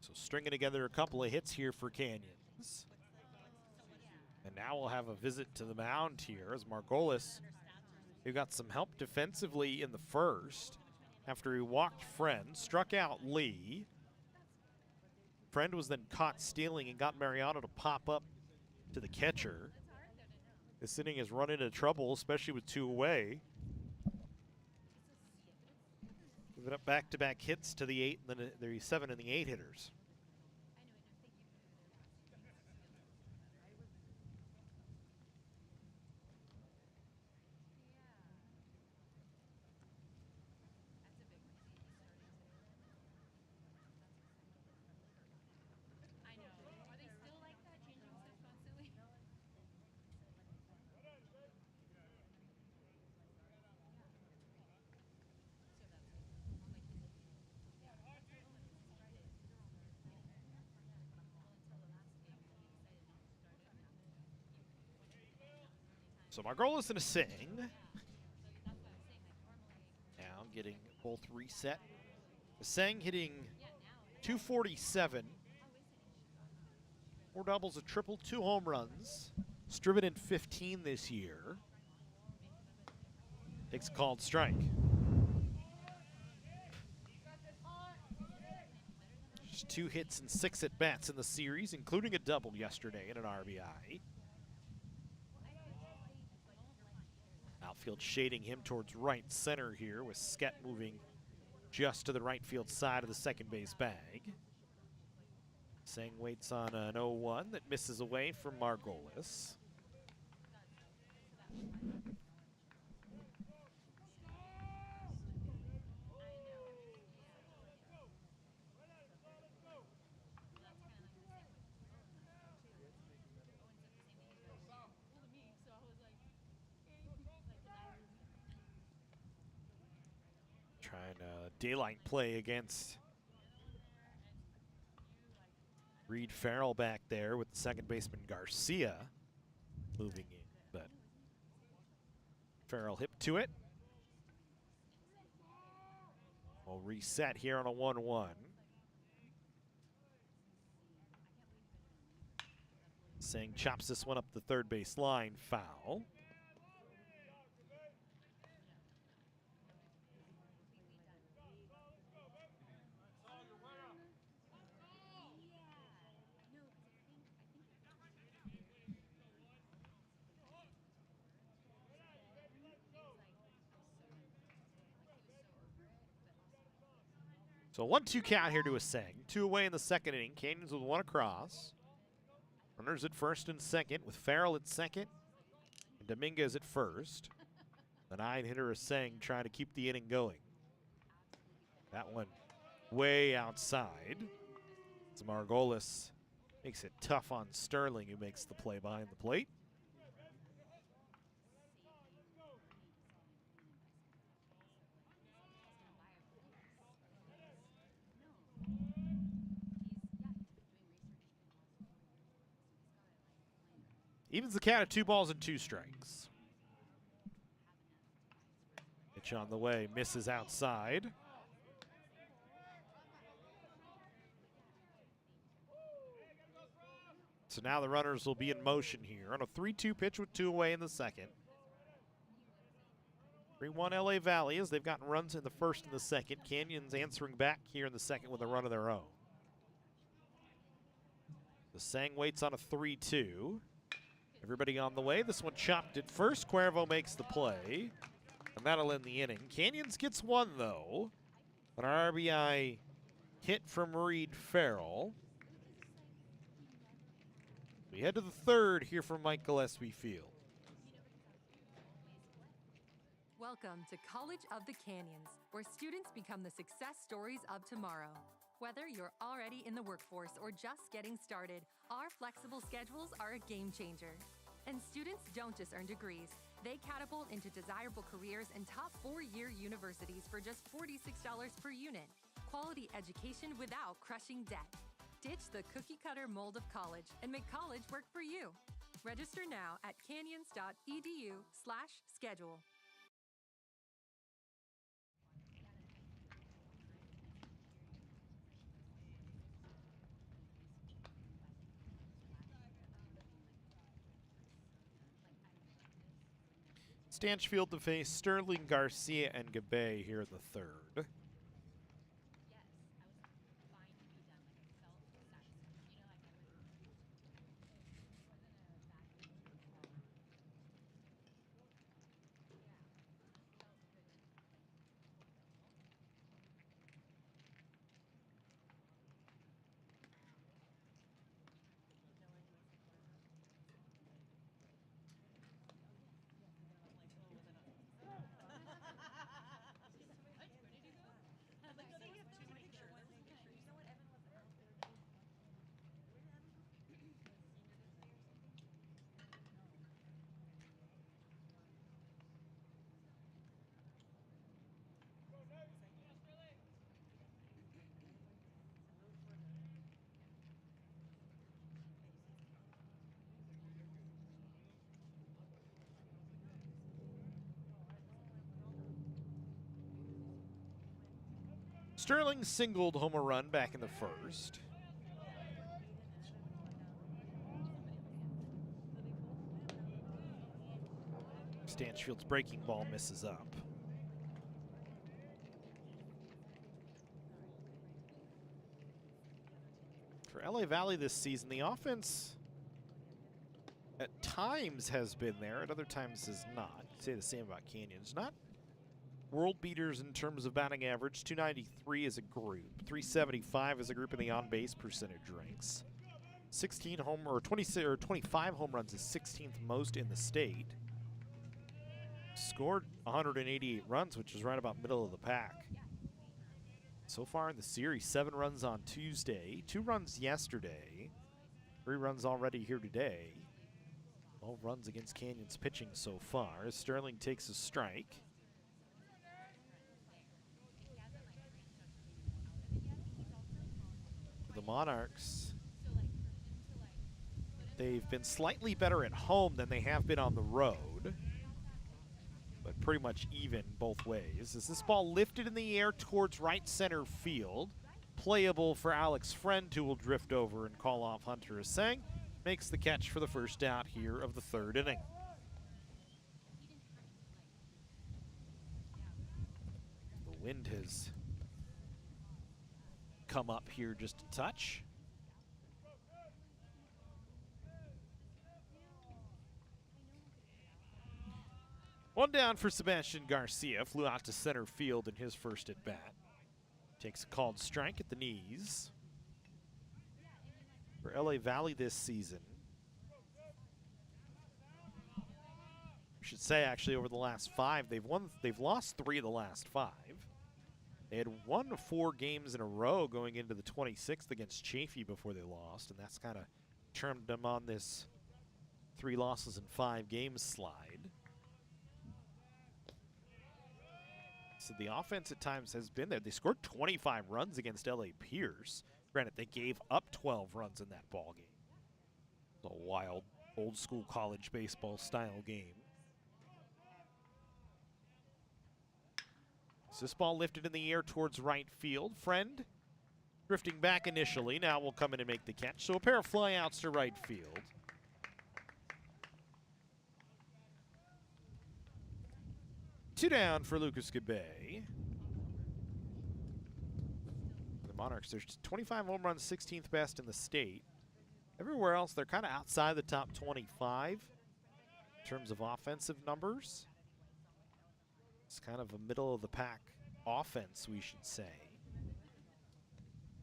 So stringing together a couple of hits here for Canyons. And now we'll have a visit to the mound here as Margolis, who got some help defensively in the first after he walked Friend, struck out Lee. Friend was then caught stealing and got Mariano to pop up to the catcher. This inning has run into trouble, especially with 2 away. Giving up back-to-back hits to the 8 and then the 7 and the 8 hitters. So Margolis and a Singh. Now getting both reset. Singh hitting .247. 4 doubles, a triple, 2 home runs. Striven in 15 this year. Takes a called strike. Just 2 hits and 6 at-bats in the series, including a double yesterday and an RBI. Outfield shading him towards right center here with Skett moving just to the right field side of the second base bag. Sang waits on an 0-1 that misses away from Margolis. Trying to daylight play against Reed Farrell back there with the second baseman Garcia moving in, but Farrell hip to it. We'll reset here on a 1-1. Singh chops this one up the third base line, foul. So 1-2 count here to a Singh. 2 away in the second inning. Canyons with 1 across. Runners at first and second with Farrell at second and Dominguez at first. The 9-hitter Singh trying to keep the inning going. That one way outside. As Margolis makes it tough on Sterling, who makes the play behind the plate. Evens the count at 2 balls and 2 strikes. Pitch on the way, misses outside. So now the runners will be in motion here on a 3-2 pitch with 2 away in the second. 3-1 LA Valley as they've gotten runs in the first and the second. Canyons answering back here in the second with a run of their own. The Sang waits on a 3-2. Everybody on the way. This one chopped at first. Cuervo makes the play, and that'll end the inning. Canyons gets 1, though. An RBI hit from Reed Farrell. We head to the third here from Mike Gillespie Field. Welcome to College of the Canyons, where students become the success stories of tomorrow. Whether you're already in the workforce or just getting started, our flexible schedules are a game changer. And students don't just earn degrees, they catapult into desirable careers in top 4-year universities for just $46 per unit. Quality education without crushing debt. Ditch the cookie-cutter mold of college and make college work for you. Register now at canyons.edu/schedule. Stanchfield to face Sterling, Garcia, and Gabay here in the third. Sterling singled home a run back in the first. Stanchfield's breaking ball misses up. For LA Valley this season, the offense at times has been there, at other times is not. I'd say the same about Canyons. Not world beaters in terms of batting average. 293 as a group, 375 as a group in the on-base percentage ranks. 25 home runs is 16th most in the state. Scored 188 runs, which is right about middle of the pack. So far in the series, 7 runs on Tuesday, 2 runs yesterday, 3 runs already here today. 12 runs against Canyons pitching so far as Sterling takes a strike. The Monarchs, they've been slightly better at home than they have been on the road, but pretty much even both ways. As this ball lifted in the air towards right center field, playable for Alex Friend, who will drift over and call off Hunter Aseng, makes the catch for the first out here of the third inning. The wind has come up here just a touch. One down for Sebastian Garcia. Flew out to center field in his first at bat. Takes a called strike at the knees. For LA Valley this season, I should say actually over the last 5, they've lost 3 of the last 5. They had won 4 games in a row going into the 26th against Chaffee before they lost, and that's kind of turned them on this 3 losses in 5 games slide. So the offense at times has been there. They scored 25 runs against LA Pierce. Granted, they gave up 12 runs in that ball game. It's a wild, old-school college baseball style game. So this ball lifted in the air towards right field. Friend drifting back initially. Now will come in and make the catch. So a pair of flyouts to right field. Two down for Lucas Gabay. The Monarchs, there's 25 home runs, 16th best in the state. Everywhere else, they're kind of outside the top 25 in terms of offensive numbers. It's kind of a middle-of-the-pack offense, we should say.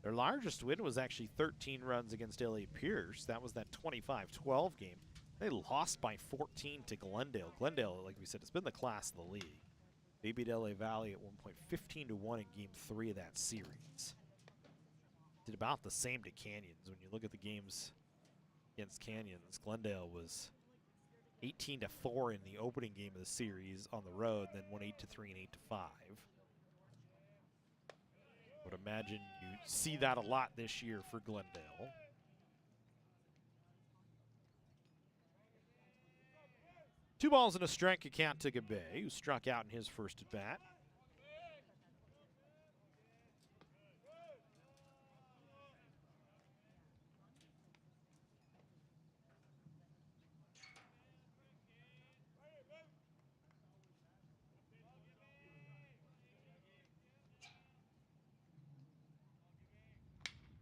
Their largest win was actually 13 runs against LA Pierce. That was that 25-12 game. They lost by 14 to Glendale. Glendale, like we said, has been the class of the league. They beat LA Valley at one point 15-1 in Game 3 of that series. Did about the same to Canyons. When you look at the games against Canyons, Glendale was 18-4 in the opening game of the series on the road, then won 8-3 and 8-5. Would imagine you see that a lot this year for Glendale. Two balls and a strike account to Gabe, who struck out in his first at bat.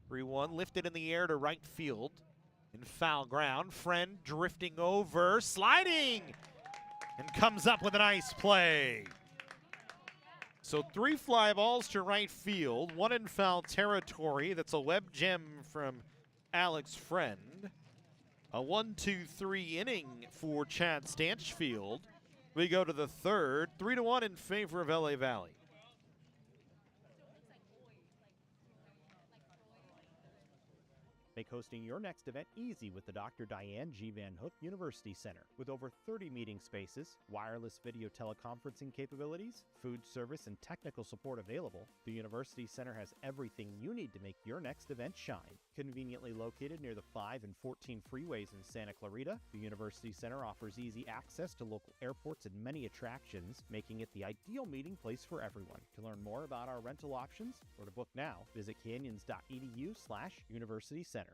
Three-one lifted in the air to right field. In foul ground, Friend drifting over, sliding, and comes up with a nice play. So 3 fly balls to right field, 1 in foul territory. That's a web gem from Alex Friend. A 1-2-3 inning for Chad Stanchfield. We go to the third, 3-1 in favor of LA Valley. Make hosting your next event easy with the Dr. Diane G. Van Hook University Center. With over 30 meeting spaces, wireless video teleconferencing capabilities, food service, and technical support available, the University Center has everything you need to make your next event shine. Conveniently located near the 5 and 14 freeways in Santa Clarita, the University Center offers easy access to local airports and many attractions, making it the ideal meeting place for everyone. To learn more about our rental options or to book now, visit canyons.edu/University Center.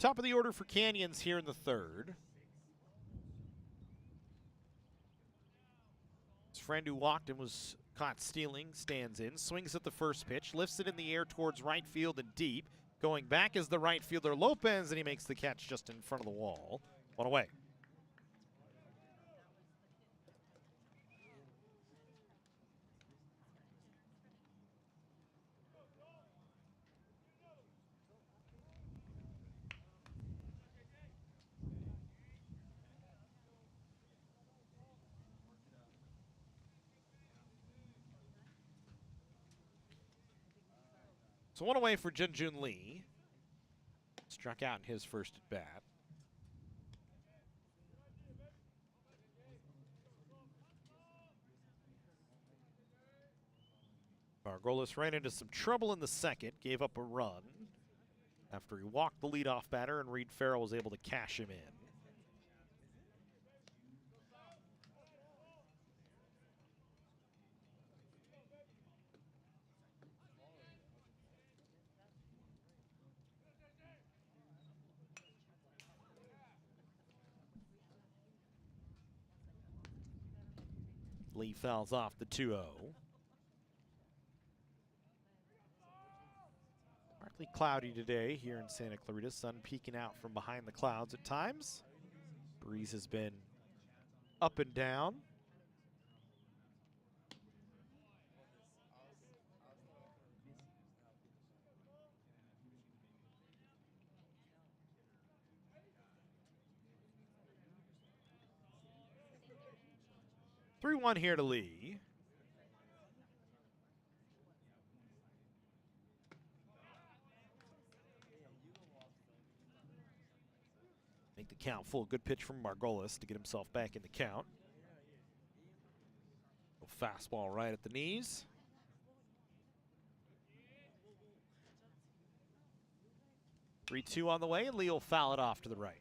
Top of the order for Canyons here in the third. His friend who walked and was caught stealing stands in, swings at the first pitch, lifts it in the air towards right field and deep. Going back is the right fielder Lopez, and he makes the catch just in front of the wall. One away. So one away for Junjun Lee. Struck out in his first at bat. Margolis ran into some trouble in the second, gave up a run after he walked the leadoff batter, and Reed Farrell was able to cash him in. Lee fouls off the 2-0. Partly cloudy today here in Santa Clarita. Sun peeking out from behind the clouds at times. Breeze has been up and down. Three-one here to Lee. count full. Good pitch from Margolis to get himself back in the count. Fastball right at the knees. Three-two on the way, and Lee will foul it off to the right.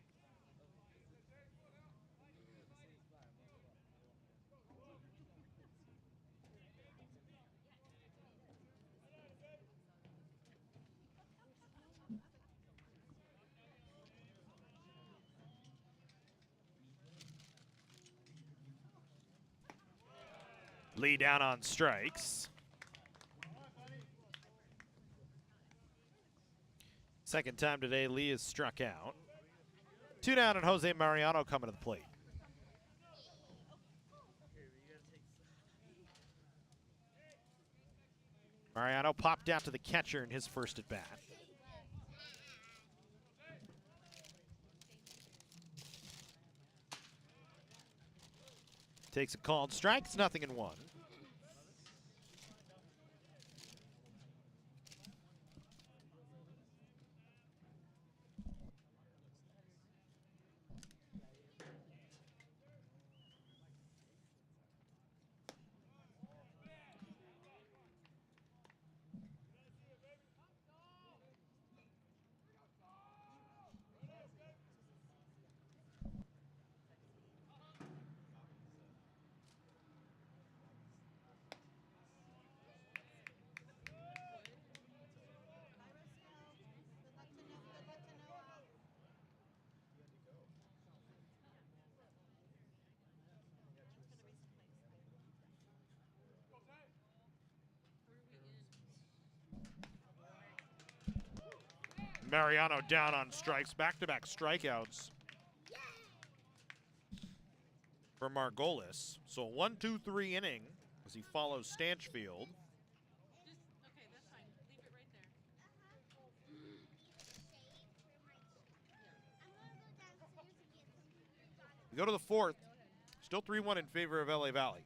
Lee down on strikes. Second time today, Lee is struck out. 2 down, and Jose Mariano coming to the plate. Mariano popped out to the catcher in his first at bat. Takes a called strike. It's 0-1. Mariano down on strikes, back-to-back strikeouts for Margolis. So a 1-2-3 inning as he follows Stanchfield. Okay, that's fine. Leave it right there. We go to the fourth. Still 3-1 in favor of LA Valley.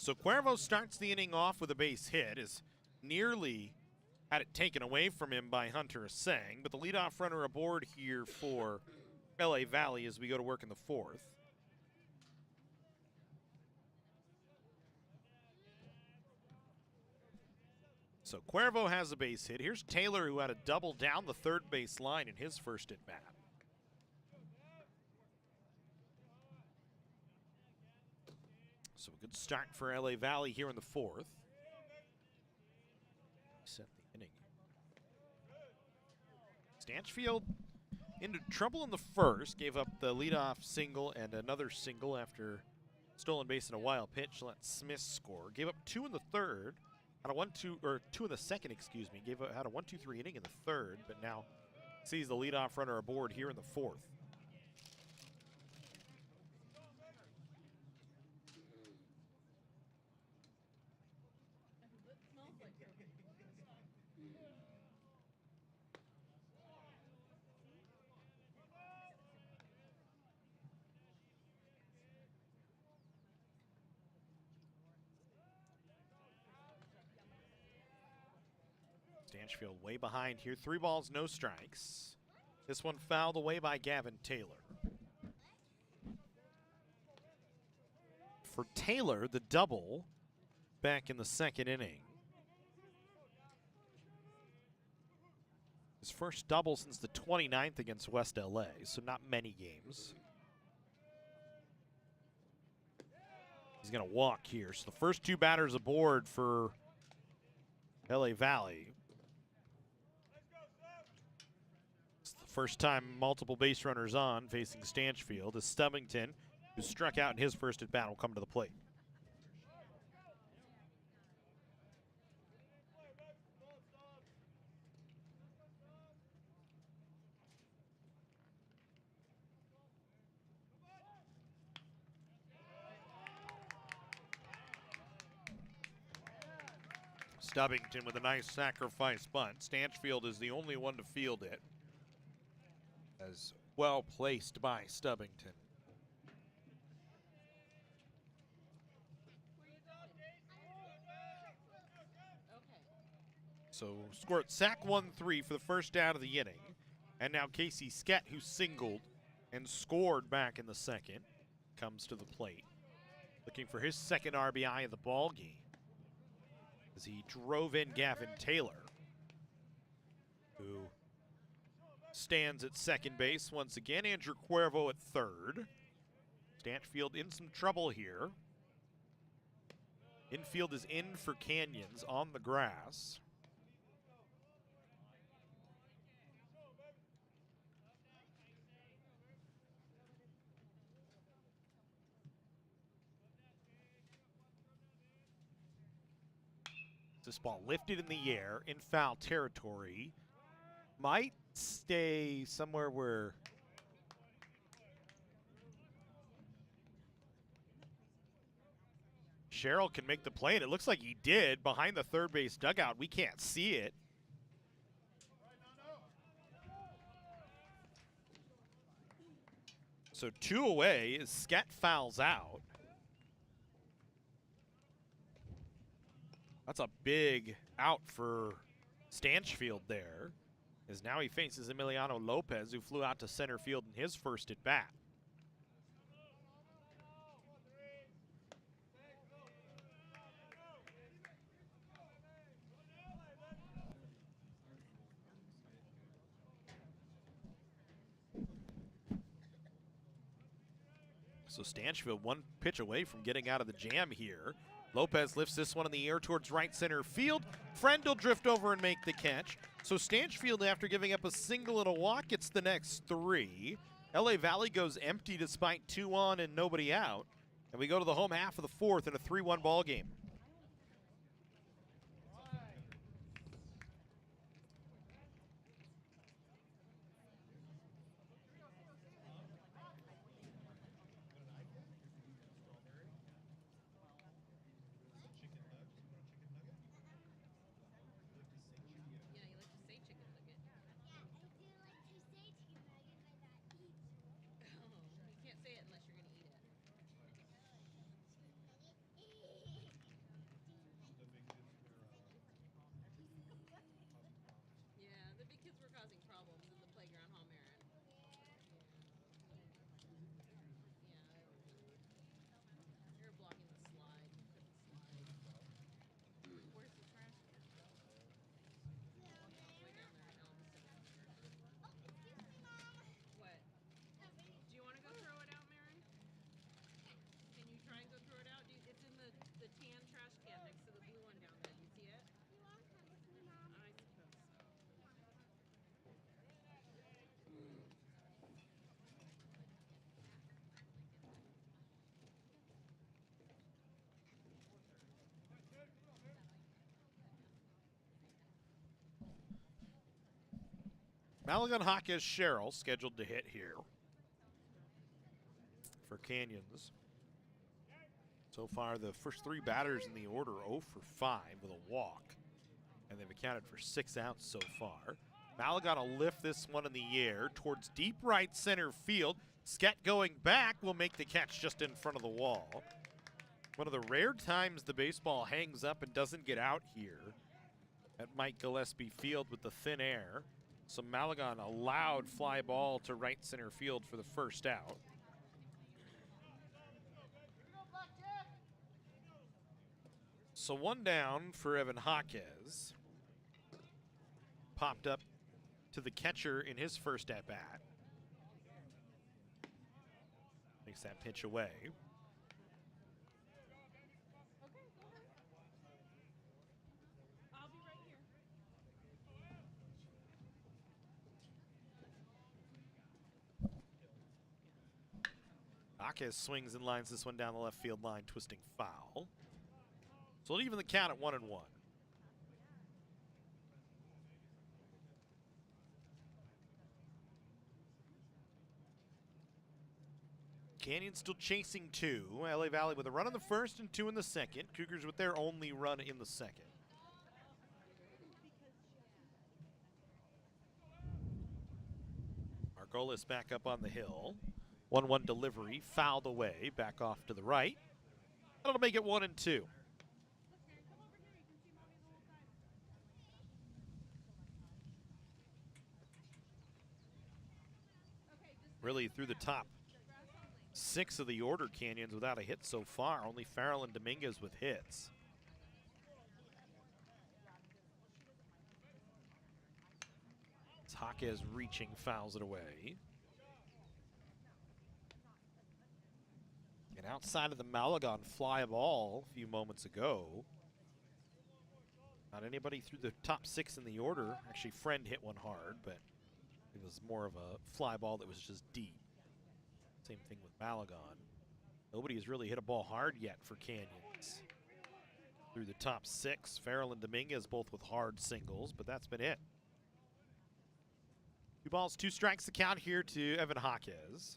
So Cuervo starts the inning off with a base hit, as nearly had it taken away from him by Hunter Asang, but the leadoff runner aboard here for LA Valley as we go to work in the fourth. So Cuervo has a base hit. Here's Taylor, who had a double down the third base line in his first at bat. So a good start for LA Valley here in the fourth. Set the inning. Stanchfield into trouble in the first, gave up the leadoff single and another single after stolen base in a wild pitch. Let Smith score. Gave up 2 in the third. Had a 2 in the second, excuse me. Had a 1-2-3 inning in the third, but now sees the leadoff runner aboard here in the fourth. Stanchfield way behind here. 3 balls, no strikes. This one fouled away by Gavin Taylor. For Taylor, the double back in the second inning. His first double since the 29th against West LA, so not many games. He's going to walk here. So the first 2 batters aboard for LA Valley. It's the first time multiple base runners on facing Stanchfield as Stubbington, who struck out in his first at bat, will come to the plate. Stubbington with a nice sacrifice bunt. Stanchfield is the only one to field it. As well placed by Stubbington. So squirt sack 1-3 for the first out of the inning. And now Casey Skett, who singled and scored back in the second, comes to the plate. Looking for his second RBI of the ball game. As he drove in Gavin Taylor, who stands at second base once again. Andrew Cuervo at third. Stanchfield in some trouble here. Infield is in for Canyons on the grass. This ball lifted in the air in foul territory. Might stay somewhere where Sherrill can make the play, and it looks like he did behind the third base dugout. We can't see it. So 2 away as Skett fouls out. That's a big out for Stanchfield there, as now he faces Emiliano Lopez, who flew out to center field in his first at bat. So Stanchfield 1 pitch away from getting out of the jam here. Lopez lifts this one in the air towards right center field. Friend will drift over and make the catch. So Stanchfield, after giving up a single and a walk, gets the next 3. LA Valley goes empty despite 2 on and nobody out. And we go to the home half of the fourth in a 3-1 ball game. Malagon Jaquez Sherrill scheduled to hit here for Canyons. So far, the first 3 batters in the order 0 for 5 with a walk, and they've accounted for 6 outs so far. Malagon will lift this one in the air towards deep right center field. Skett going back will make the catch just in front of the wall. One of the rare times the baseball hangs up and doesn't get out here at Mike Gillespie Field with the thin air. So Malagon allowed fly ball to right center field for the first out. So 1 down for Evan Jaquez. Popped up to the catcher in his first at-bat. Makes that pitch away. Jaquez swings and lines this one down the left field line, twisting foul. So it'll even the count at 1-1. Canyon still chasing 2. LA Valley with a run in the first and 2 in the second. Cougars with their only run in the second. Margolis back up on the hill. 1-1 delivery, fouled away, back off to the right. That'll make it 1-2. Really through the top 6 of the order, Canyons without a hit so far. Only Farrell and Dominguez with hits. Jaquez reaching, fouls it away. And outside of the Malagon fly ball a few moments ago, not anybody through the top 6 in the order. Actually, Friend hit one hard, but it was more of a fly ball that was just deep. Same thing with Malagon. Nobody has really hit a ball hard yet for Canyons. Through the top 6, Farrell and Dominguez both with hard singles, but that's been it. 2 balls, 2 strikes the count here to Evan Jaquez.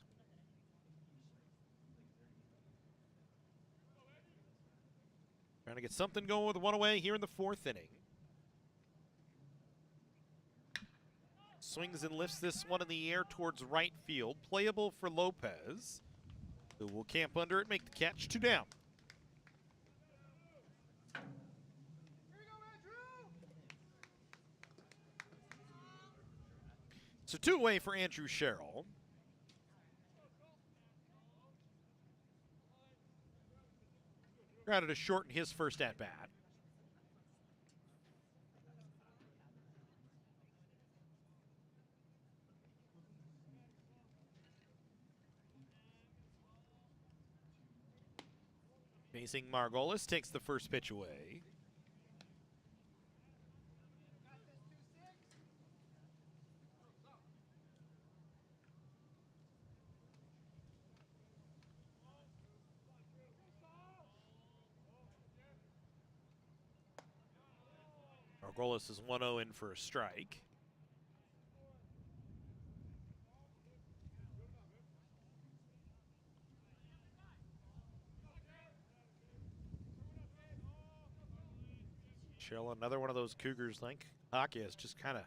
Trying to get something going with 1 away here in the 4th inning. Swings and lifts this one in the air towards right field. Playable for Lopez, who will camp under it, make the catch. 2 down. So 2 away for Andrew Sherrill. Grounded to short in his first at-bat. Facing Margolis, takes the first pitch away. Margolis is 1-0 in for a strike. Sherrill, another one of those Cougars like Jaquez, just kind of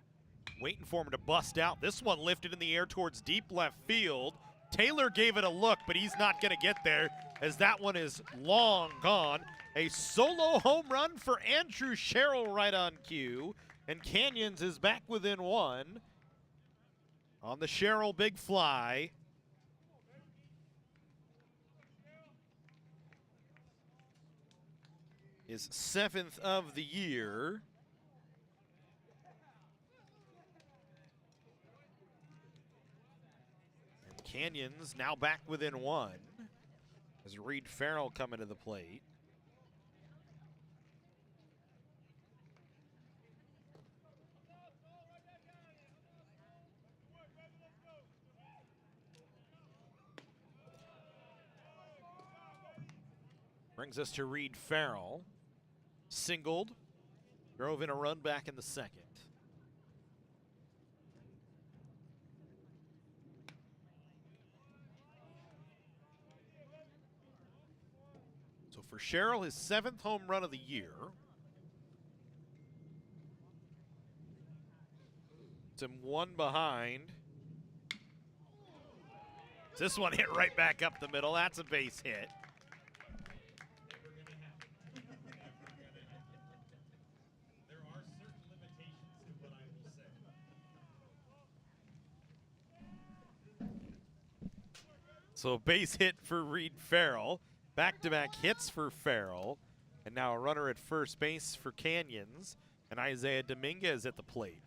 waiting for him to bust out. This one lifted in the air towards deep left field. Taylor gave it a look, but he's not going to get there as that one is long gone. A solo home run for Andrew Sherrill right on cue. And Canyons is back within 1 on the Sherrill big fly. His 7th of the year. And Canyons now back within 1 as Reed Farrell coming to the plate. Brings us to Reed Farrell. Singled. Drove in a run back in the 2nd. So for Sherrill, his 7th home run of the year. It's him one behind. This one hit right back up the middle. That's a base hit. So base hit for Reed Farrell. Back-to-back hits for Farrell. And now a runner at first base for Canyons. And Isaiah Dominguez at the plate.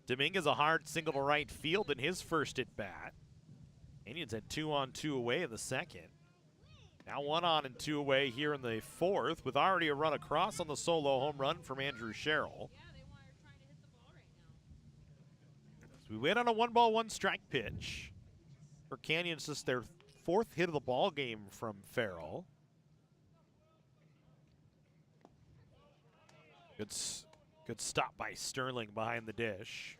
Dominguez a hard single to right field in his first at bat. Indians had 2 on 2 away in the second. Now 1 on and 2 away here in the fourth, with already a run across on the solo home run from Andrew Sherrill. So we wait on a 1-ball, 1-strike pitch for Canyons, just their 4th hit of the ball game from Farrell. Good stop by Sterling behind the dish.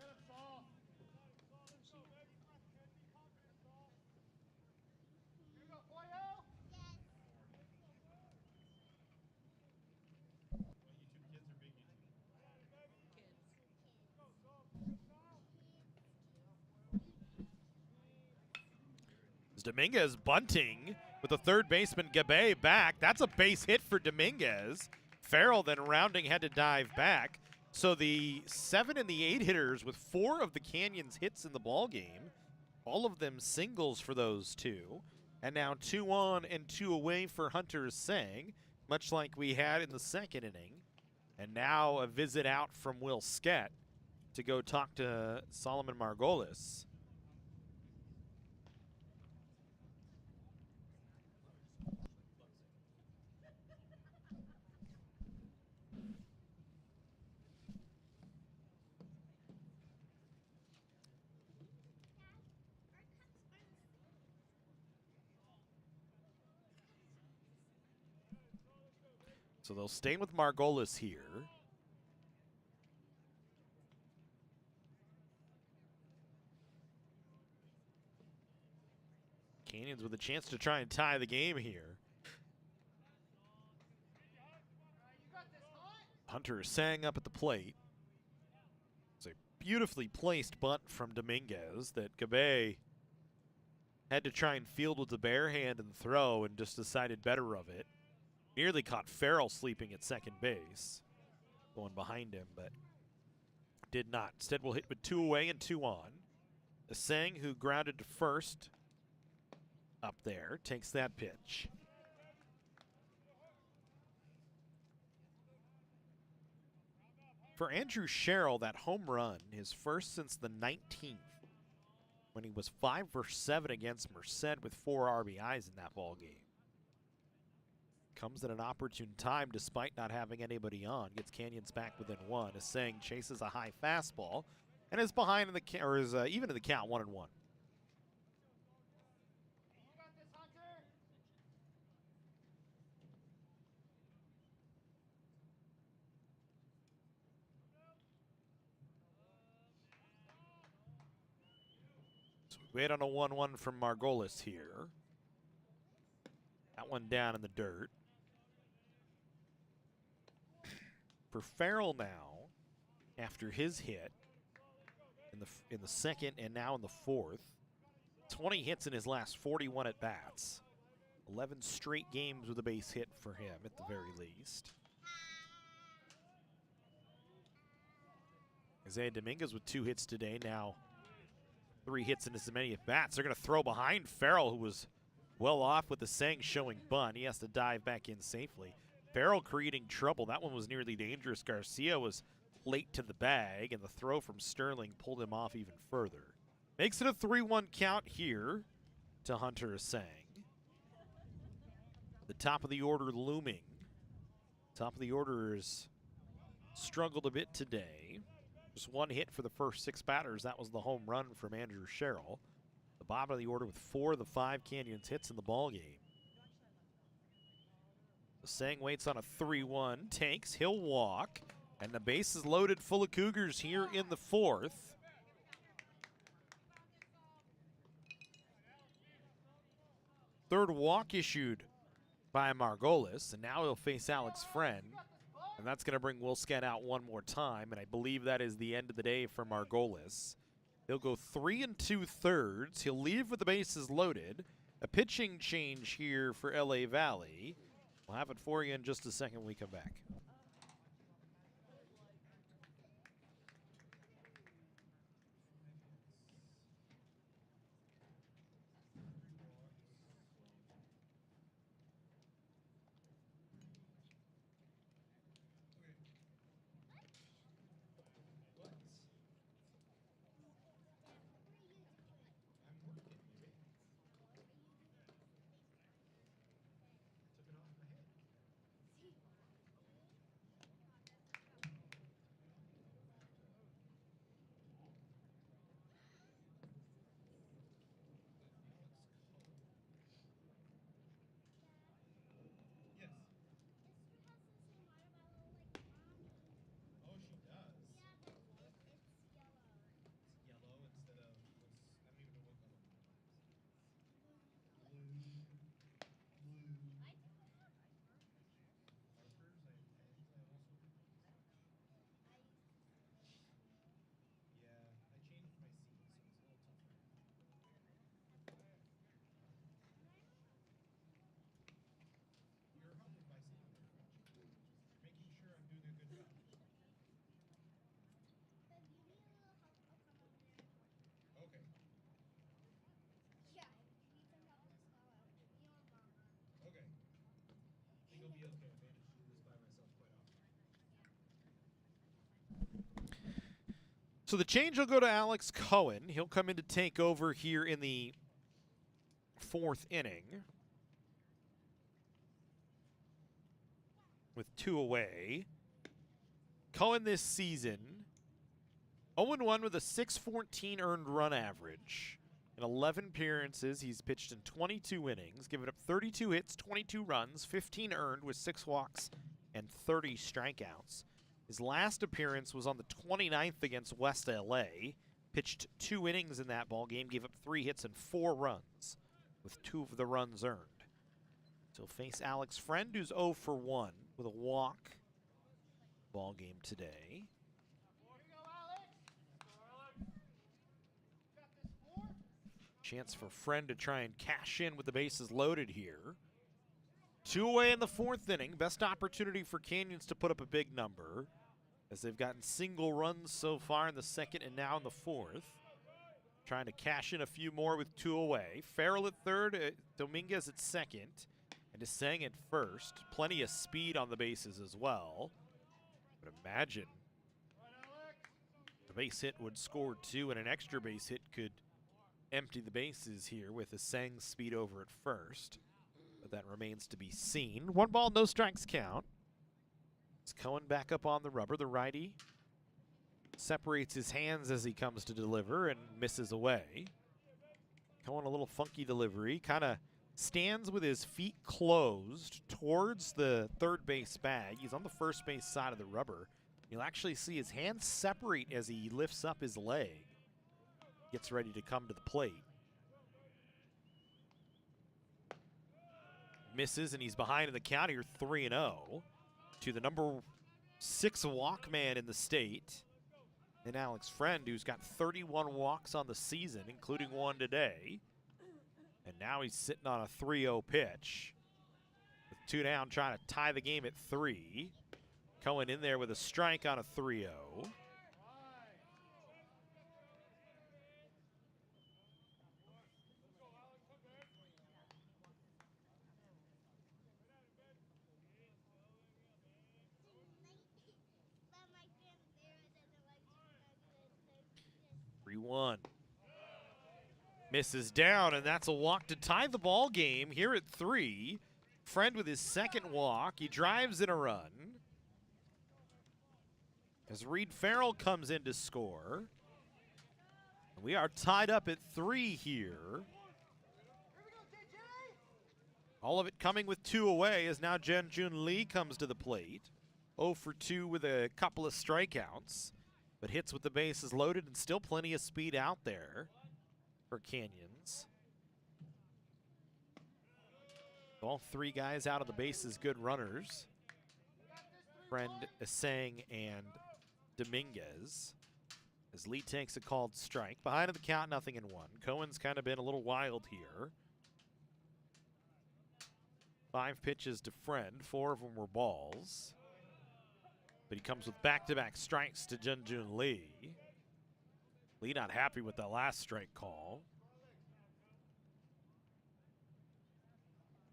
Dominguez bunting with the third baseman Gabe back. That's a base hit for Dominguez. Farrell then rounding, had to dive back. So the 7 and the 8 hitters with 4 of the Canyons hits in the ball game, all of them singles for those 2. And now 2 on and 2 away for Hunter Sang, much like we had in the second inning. And now a visit out from Will Skett to go talk to Solomon Margolis. So they'll stay with Margolis here. Canyons with a chance to try and tie the game here. Hunter Sang up at the plate. It's a beautifully placed bunt from Dominguez that Gabe had to try and field with the bare hand and throw, and just decided better of it. Nearly caught Farrell sleeping at second base, going behind him, but did not. Instead, we'll hit with 2 away and 2 on. Sang, who grounded to first up there, takes that pitch. For Andrew Sherrill, that home run, his first since the 19th, when he was 5 for 7 against Merced with 4 RBIs in that ball game. Comes at an opportune time despite not having anybody on. Gets Canyons back within 1. As Sang chases a high fastball and is behind in the or is even in the count 1-1. So we wait on a 1-1 from Margolis here. That one down in the dirt. For Farrell now, after his hit in the second and now in the fourth, 20 hits in his last 41 at-bats. 11 straight games with a base hit for him at the very least. Isaiah Dominguez with 2 hits today, now 3 hits in as many at-bats. They're going to throw behind Farrell, who was well off with the Sang showing bunt. He has to dive back in safely. Farrell creating trouble. That one was nearly dangerous. Garcia was late to the bag, and the throw from Sterling pulled him off even further. Makes it a 3-1 count here to Hunter Sang. The top of the order looming. Top of the order has struggled a bit today. Just one hit for the first 6 batters. That was the home run from Andrew Sherrill. The bottom of the order with 4 of the 5 Canyons hits in the ball game. Sang waits on a 3-1, takes, he'll walk, and the base is loaded full of Cougars here in the 4th. Third walk issued by Margolis, and now he'll face Alex Friend, and that's going to bring Wilskett out one more time, and I believe that is the end of the day for Margolis. He'll go 3 2/3. He'll leave with the bases loaded. A pitching change here for LA Valley. We'll have it for you in just a second when we come back. So the change will go to Alex Cohen. He'll come in to take over here in the 4th inning with 2 away. Cohen this season, 0-1 with a .614 earned run average. In 11 appearances, he's pitched in 22 innings, given up 32 hits, 22 runs, 15 earned with 6 walks and 30 strikeouts. His last appearance was on the 29th against West LA. Pitched 2 innings in that ball game, gave up 3 hits and 4 runs, with 2 of the runs earned. So he'll face Alex Friend, who's 0 for 1 with a walk ball game today. Chance for Friend to try and cash in with the bases loaded here. 2 away in the 4th inning. Best opportunity for Canyons to put up a big number, as they've gotten single runs so far in the 2nd and now in the 4th. Trying to cash in a few more with 2 away. Farrell at 3rd, Dominguez at 2nd, and Desang at 1st. Plenty of speed on the bases as well. But imagine the base hit would score 2, and an extra base hit could empty the bases here with Desang's speed over at 1st. But that remains to be seen. 1 ball, no strikes count. It's Cohen back up on the rubber. The righty separates his hands as he comes to deliver and misses away. Cohen, a little funky delivery. Kind of stands with his feet closed towards the 3rd base bag. He's on the 1st base side of the rubber. You'll actually see his hands separate as he lifts up his leg. Gets ready to come to the plate. Misses, and he's behind in the count here, 3-0 to the number 6 walk man in the state, and Alex Friend, who's got 31 walks on the season, including 1 today. And now he's sitting on a 3-0 pitch. With 2 down, trying to tie the game at 3. Cohen in there with a strike on a 3-0. 3-1. Misses down, and that's a walk to tie the ball game here at 3. Friend with his 2nd walk. He drives in a run. as Reed Farrell comes in to score. We are tied up at 3 here. All of it coming with 2 away as now Jun Lee comes to the plate. 0 for 2 with a couple of strikeouts, but hits with the bases loaded and still plenty of speed out there for Canyons. All 3 guys out of the bases, good runners. Friend, Asang, and Dominguez. As Lee takes a called strike. Behind of the count, 0-1. Cohen's kind of been a little wild here. 5 pitches to Friend, 4 of them were balls. But he comes with back-to-back strikes to Jun Lee. Lee not happy with that last strike call.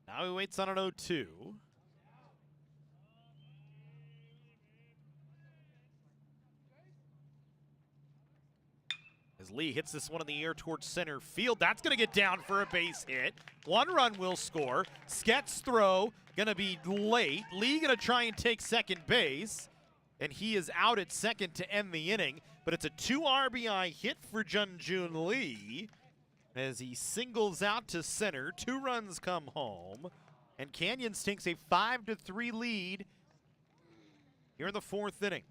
Now he waits on an 0-2. As Lee hits this one in the air towards center field. That's going to get down for a base hit. 1 run will score. Sket's throw going to be late. Lee going to try and take second base. And he is out at second to end the inning. But it's a 2 RBI hit for Jun Lee as he singles out to center. 2 runs come home. And Canyons takes a 5-3 lead here in the 4th inning.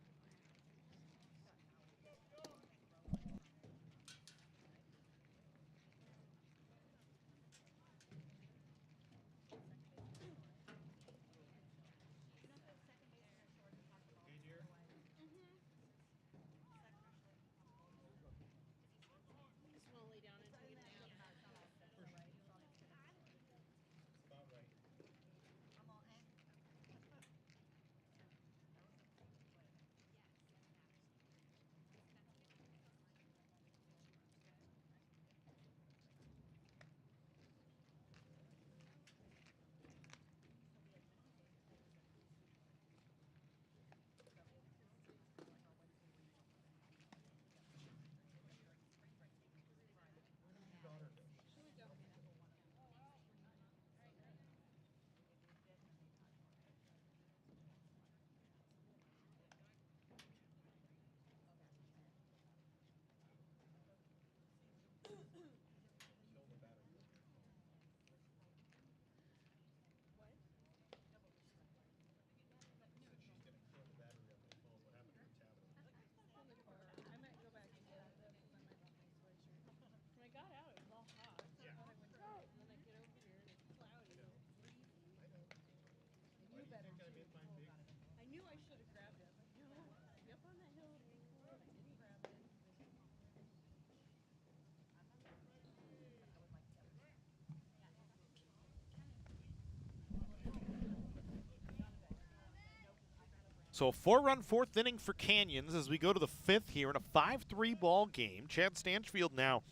So a 4-run 4th inning for Canyons as we go to the 5th here in a 5-3 ball game. Chad Stanchfield now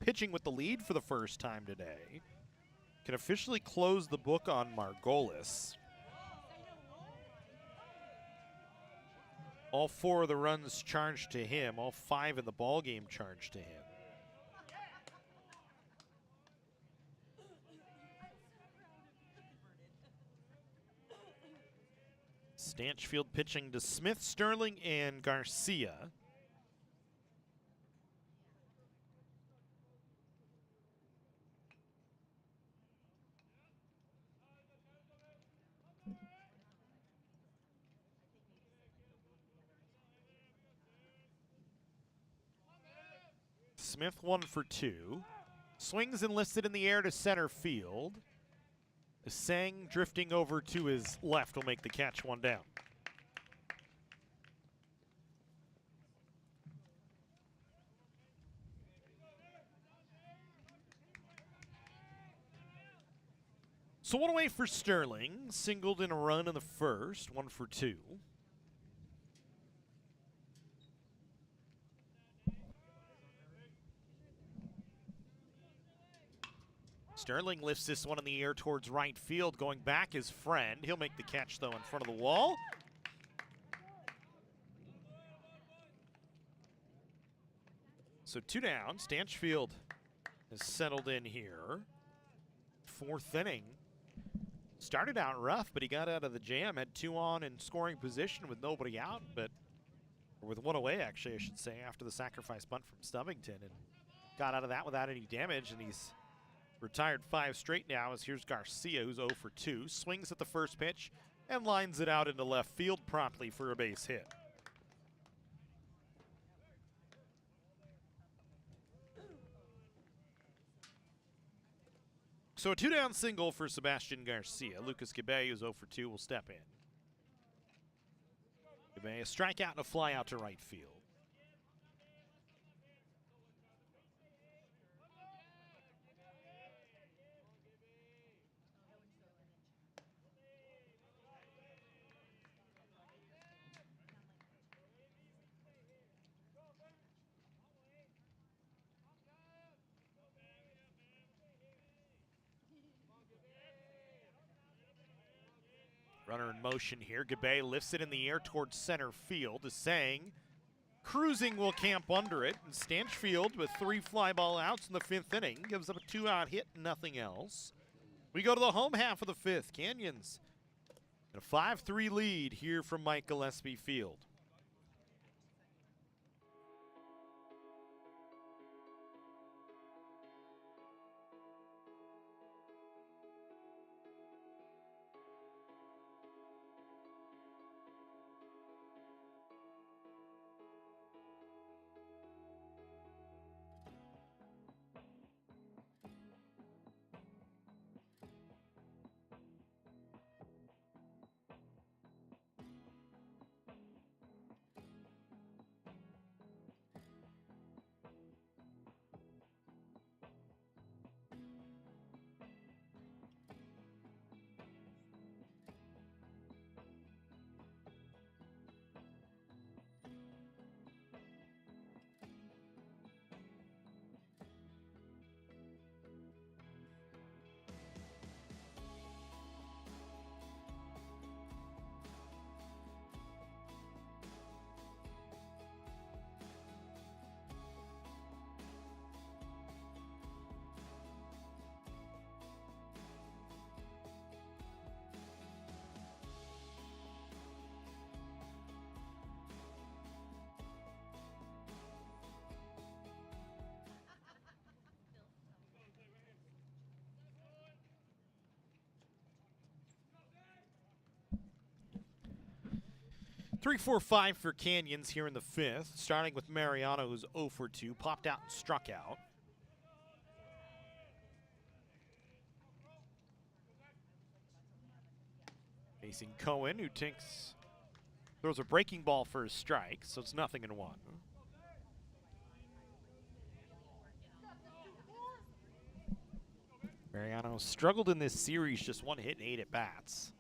pitching with the lead for the first time today. Can officially close the book on Margolis. All 4 of the runs charged to him, all 5 in the ball game charged to him. Stanchfield pitching to Smith, Sterling, and Garcia. Smith 1 for 2. Swings enlisted in the air to center field. Sang drifting over to his left will make the catch, 1 down. So 1 away for Sterling. Singled in a run in the first, 1 for 2. Sterling lifts this one in the air towards right field. Going back is Friend. He'll make the catch, though, in front of the wall. So 2 down. Stanchfield has settled in here. 4th inning. Started out rough, but he got out of the jam. Had 2 on in scoring position with nobody out, but or with one away, actually, I should say, after the sacrifice bunt from Stubbington, and got out of that without any damage, and he's retired 5 straight now. As here's Garcia, who's 0 for 2, swings at the first pitch and lines it out into left field promptly for a base hit. So a 2-down single for Sebastian Garcia. Lucas Gabay, who's 0 for 2, will step in. Gabay, a strikeout and a fly out to right field. Runner in motion here. Gabay lifts it in the air towards center field. Is saying cruising will camp under it. And Stanchfield with 3 fly ball outs in the 5th inning gives up a 2-out hit, nothing else. We go to the home half of the 5th. Canyons and a 5-3 lead here from Mike Gillespie Field. Three, 4, 5 for Canyons here in the 5th, starting with Mariano, who's 0 for 2, popped out and struck out. Facing Cohen, who throws a breaking ball for a strike, so it's 0-1. Mariano struggled in this series, just 1 hit and 8 at bats.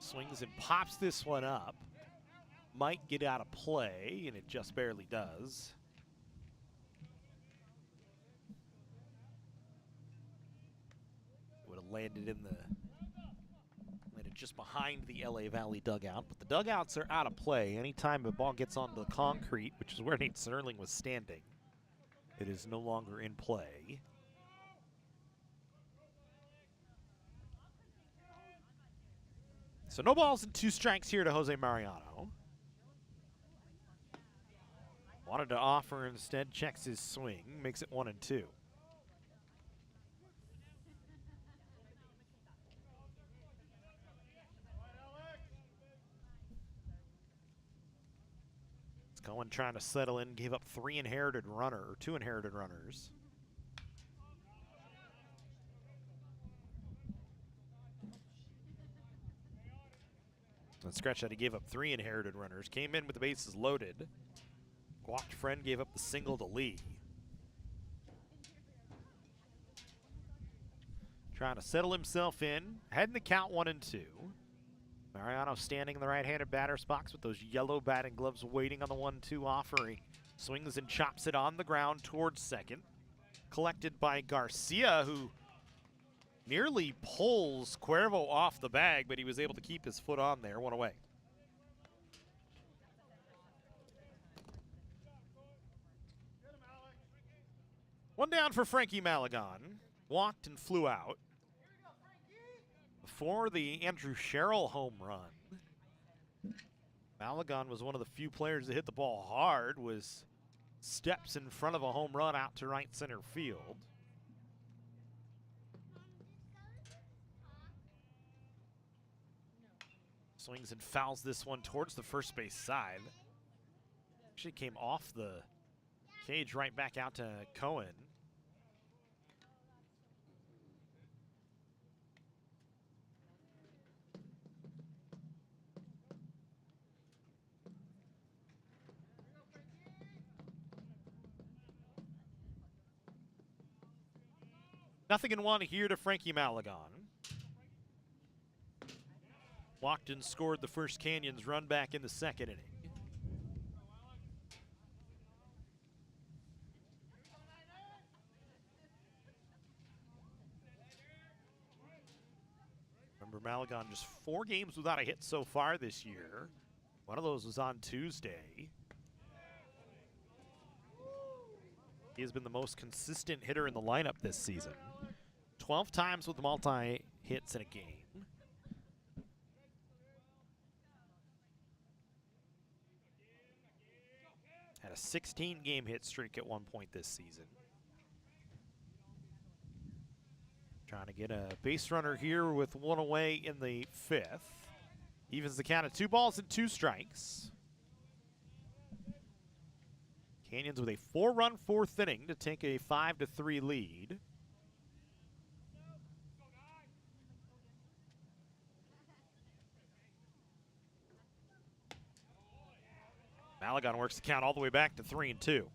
Swings and pops this one up. Might get out of play, and it just barely does. Would have landed just behind the LA Valley dugout, but the dugouts are out of play. Anytime a ball gets onto the concrete, which is where Nate Serling was standing, it is no longer in play. So no balls and 2 strikes here to Jose Mariano. Wanted to offer, instead checks his swing, makes it 1-2. It's Cohen trying to settle in, gave up 2 inherited runners. On scratch that, he gave up 3 inherited runners. Came in with the bases loaded. Walked Friend, gave up the single to Lee. Trying to settle himself in. Heading the count 1-2. Mariano standing in the right-handed batter's box with those yellow batting gloves waiting on the 1-2 offer. He swings and chops it on the ground towards second. Collected by Garcia, who nearly pulls Cuervo off the bag, but he was able to keep his foot on there. 1 away. One down for Frankie Malagon. Walked and flew out before the Andrew Sherrill home run. Malagon was one of the few players that hit the ball hard, was steps in front of a home run out to right center field. Swings and fouls this one towards the first base side. Actually came off the cage right back out to Cohen. Nothing in one here to Frankie Malagon. Walked and scored the first Canyons run back in the second inning. Remember, Malagon just 4 games without a hit so far this year. One of those was on Tuesday. He has been the most consistent hitter in the lineup this season. 12 times with multi-hits in a game. Had a 16-game hit streak at one point this season. Trying to get a base runner here with 1 away in the 5th. Evens the count at 2 balls and 2 strikes. Canyons with a 4-run 4th inning to take a 5-3 lead. Malagon works the count all the way back to 3-2.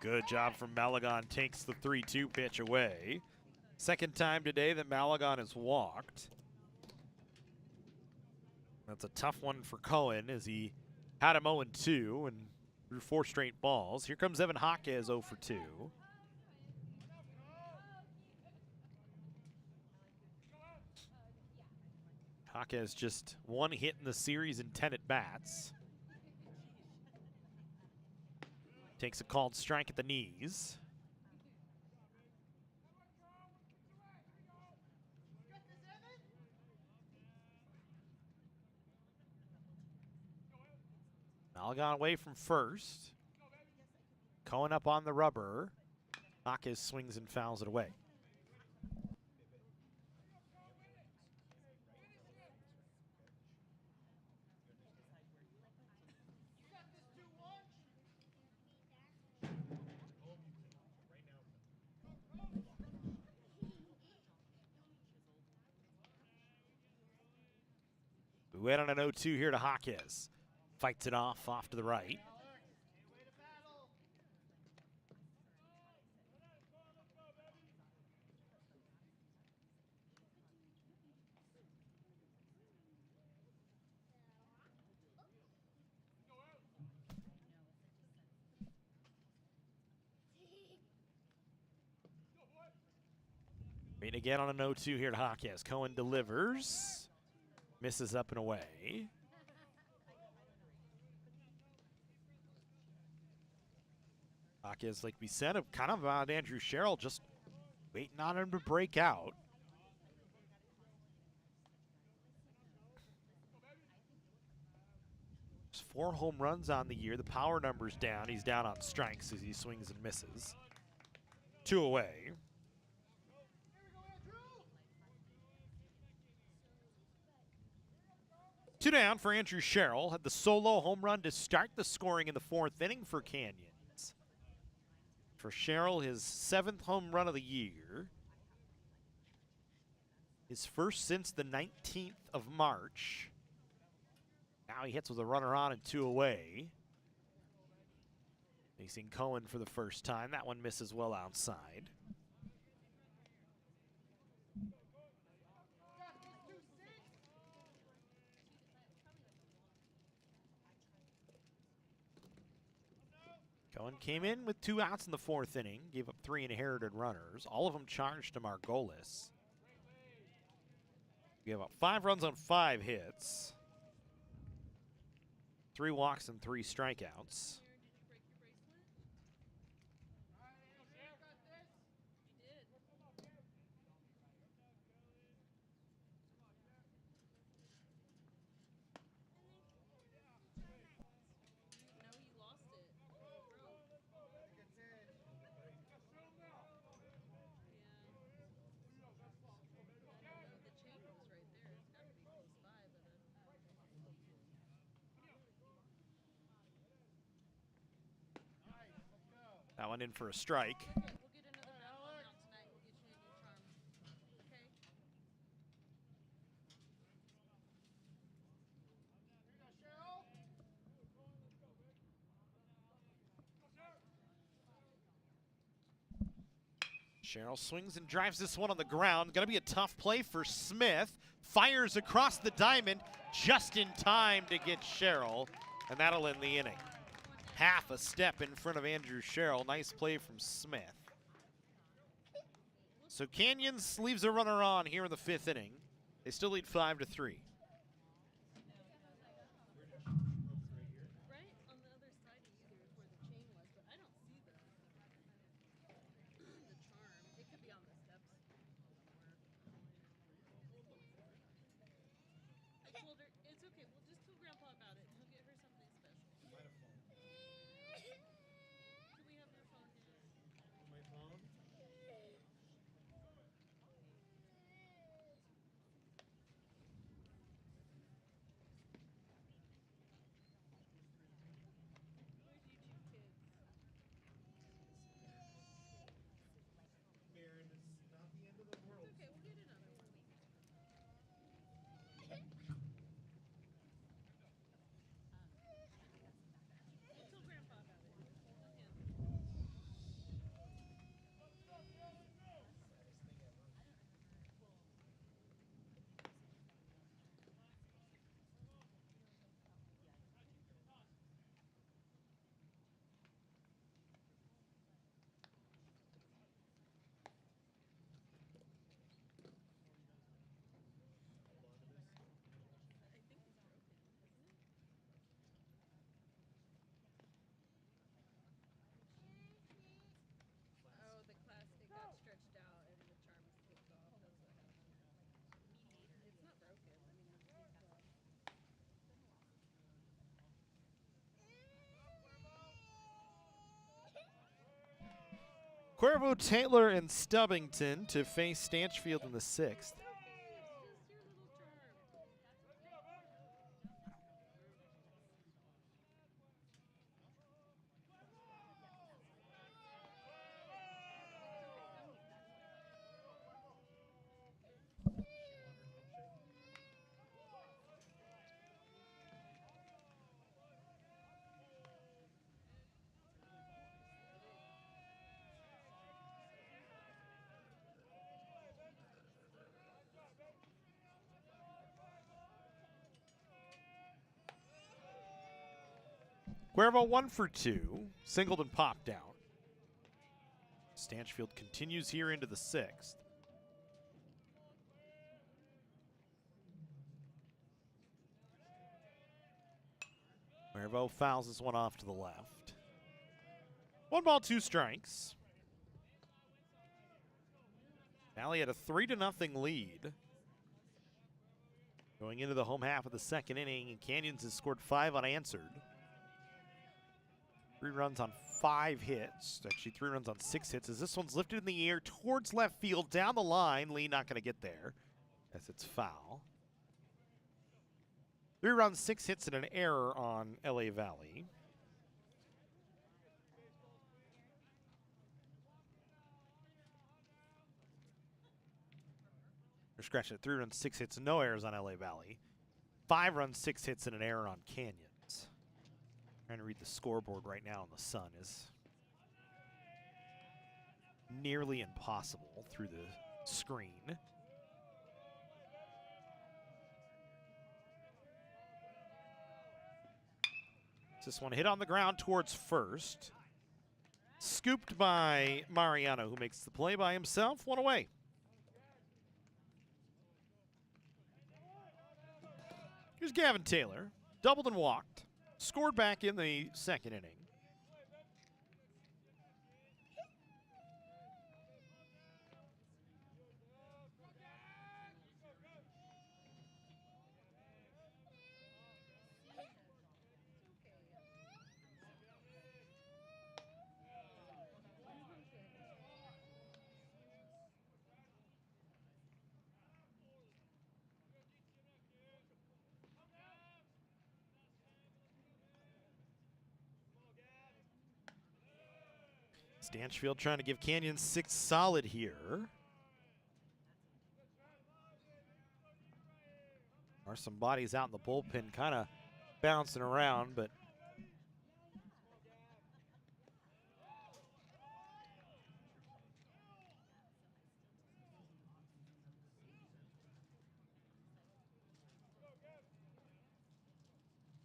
Good job from Malagon, takes the 3-2 pitch away. Second time today that Malagon has walked. That's a tough one for Cohen as he had him 0-2 and threw 4 straight balls. Here comes Evan Jaquez 0 for 2. Jaquez just 1 hit in the series and 10 at bats. Takes a called strike at the knees. Malagon away from first. Cohen up on the rubber. Jaquez swings and fouls it away. We wait on an 0-2 here to Jaquez. Fights it off to the right. Waiting again on an 0-2 here to Jaquez. Cohen delivers. Misses up and away. Jaquez, like we said, kind of about Andrew Sherrill, just waiting on him to break out. There's 4 home runs on the year. The power number's down. He's down on strikes as he swings and misses. 2 away. Two down for Andrew Sherrill. Had the solo home run to start the scoring in the 4th inning for Canyons. For Sherrill, his 7th home run of the year. His first since the 19th of March. Now he hits with a runner on and 2 away. Facing Cohen for the first time. That one misses well outside. Cohen came in with 2 outs in the 4th inning, gave up 3 inherited runners, all of them charged to Margolis. Gave up 5 runs on 5 hits. 3 walks and 3 strikeouts. That one in for a strike. Sherrill swings and drives this one on the ground. Going to be a tough play for Smith. Fires across the diamond just in time to get Sherrill, and that'll end the inning. Half a step in front of Andrew Sherrill. Nice play from Smith. So Canyons leaves a runner on here in the 5th inning. They still lead 5-3. Cuervo, Taylor, and Stubbington to face Stanchfield in the 6th. Cuervo 1 for 2, singled and popped out. Stanchfield continues here into the 6th. Cuervo fouls this one off to the left. 1 ball, 2 strikes. Valley had a 3-0 lead going into the home half of the 2nd inning, and Canyons has scored 5 unanswered. 3 runs on 5 hits. Actually, 3 runs on 6 hits. As this one's lifted in the air towards left field, down the line. Lee not going to get there as it's foul. 3 runs, 6 hits, and an error on LA Valley. Or scratch it. 3 runs, 6 hits, no errors on LA Valley. 5 runs, 6 hits, and an error on Canyons. Trying to read the scoreboard right now, and the sun is nearly impossible through the screen. This one hit on the ground towards first. Scooped by Mariano, who makes the play by himself. 1 away. Here's Gavin Taylor. Doubled and walked. scored back in the second inning. Stanchfield trying to give Canyon 6 solid here. Are some bodies out in the bullpen kind of bouncing around, but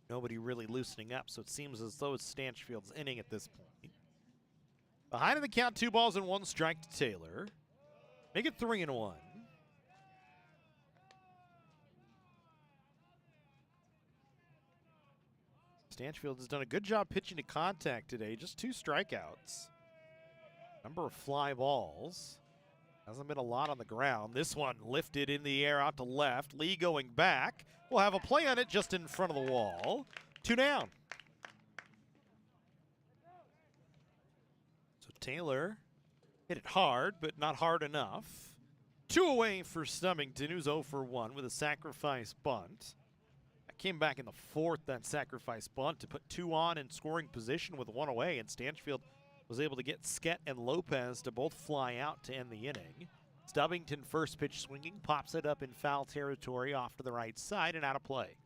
nobody really loosening up, so it seems as though it's Stanchfield's inning at this point. Behind in the count, 2 balls and 1 strike to Taylor. Make it 3-1. Stanchfield has done a good job pitching to contact today. Just 2 strikeouts. Number of fly balls. Hasn't been a lot on the ground. This one lifted in the air out to left. Lee going back. We'll have a play on it just in front of the wall. 2 down. So Taylor hit it hard, but not hard enough. 2 away for Stubbington, who's 0 for 1 with a sacrifice bunt. That came back in the 4th, that sacrifice bunt, to put 2 on in scoring position with 1 away, and Stanchfield was able to get Skett and Lopez to both fly out to end the inning. Stubbington first pitch swinging, pops it up in foul territory off to the right side and out of play.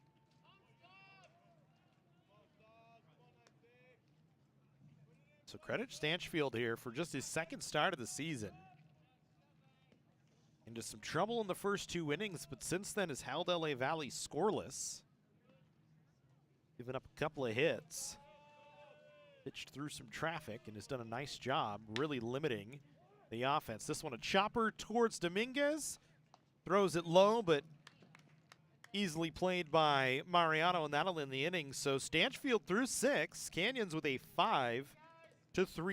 So credit Stanchfield here for just his 2nd start of the season. Into some trouble in the first 2 innings, but since then has held LA Valley scoreless. Given up a couple of hits. Pitched through some traffic and has done a nice job really limiting the offense. This one a chopper towards Dominguez. Throws it low, but easily played by Mariano, and that'll end the inning. So Stanchfield through 6. Canyons with a 5-3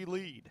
lead.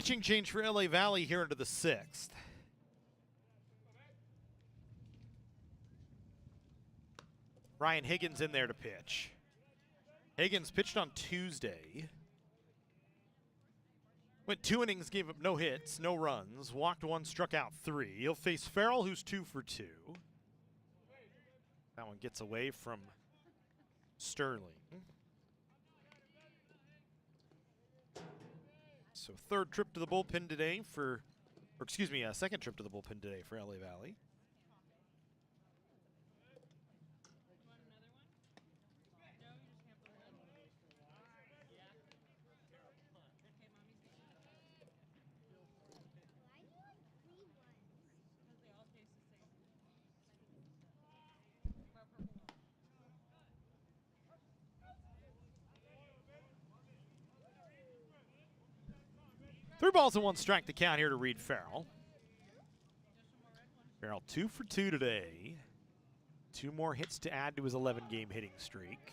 pitching change for LA Valley here into the 6th. Ryan Higgins in there to pitch. Higgins pitched on Tuesday. Went 2 innings, gave up no hits, no runs, walked 1, struck out 3. He'll face Farrell, who's 2 for 2. That one gets away from Sterling. So third trip to the bullpen today for, or excuse me, second trip to the bullpen today for LA Valley. Three balls and 1 strike to count here to Reed Farrell. Farrell 2 for 2 today. 2 more hits to add to his 11-game hitting streak.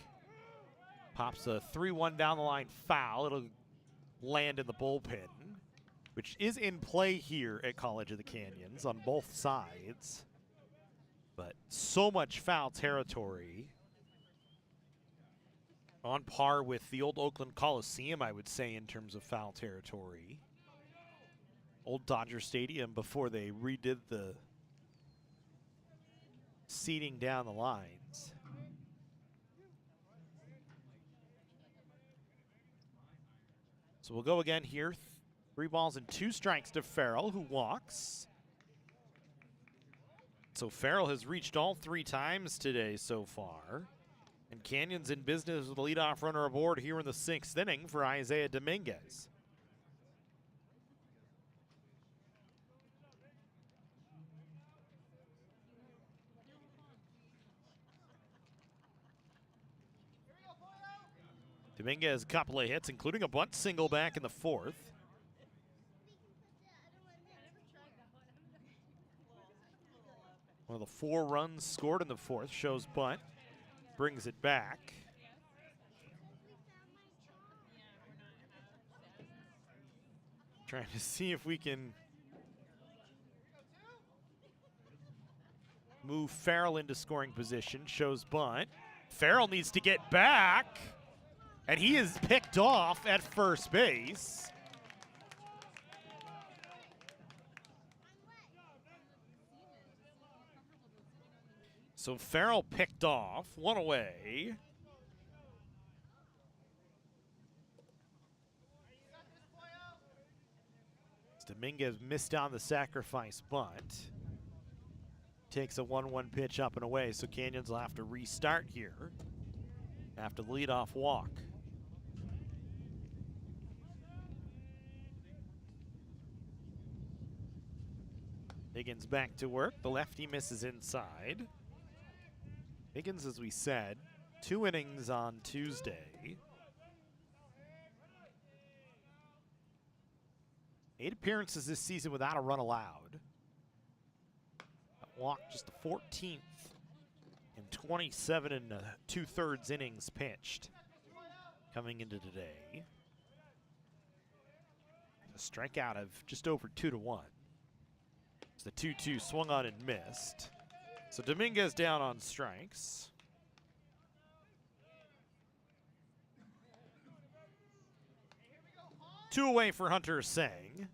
Pops a 3-1 down the line foul. It'll land in the bullpen, which is in play here at College of the Canyons on both sides. But so much foul territory. On par with the old Oakland Coliseum, I would say, in terms of foul territory. Old Dodger Stadium before they redid the seating down the lines. So we'll go again here. 3 balls and 2 strikes to Farrell, who walks. So Farrell has reached all 3 times today so far. And Canyons in business with the leadoff runner aboard here in the 6th inning for Isaiah Dominguez. Dominguez, a couple of hits, including a bunt single back in the 4th. One of the 4 runs scored in the 4th shows bunt. Brings it back. Trying to see if we can move Farrell into scoring position. Shows bunt. Farrell needs to get back. And he is picked off at first base. So Farrell picked off, 1 away. Dominguez missed on the sacrifice bunt. Takes a 1-1 pitch up and away, so Canyons will have to restart here after the leadoff walk. Higgins back to work. The lefty misses inside. Higgins, as we said, 2 innings on Tuesday. 8 appearances this season without a run allowed. That walk just the 14th in 27 and 2/3 innings pitched coming into today. A strikeout of just over 2-1. The 2-2 swung on and missed. So Dominguez down on strikes. Two away for Hunter Sang.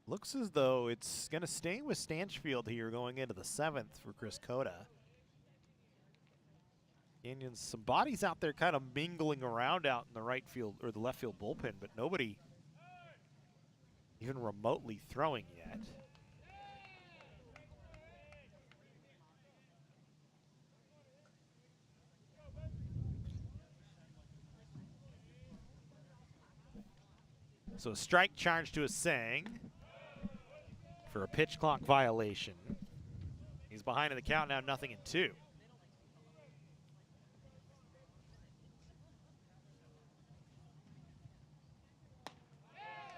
Looks as though it's going to stay with Stanchfield here going into the 7th for Chris Cota. Canyons, some bodies out there kind of mingling around out in the right field or the left field bullpen, but nobody even remotely throwing yet. So a strike charge to a Sang for a pitch clock violation. He's behind in the count now, 0-2.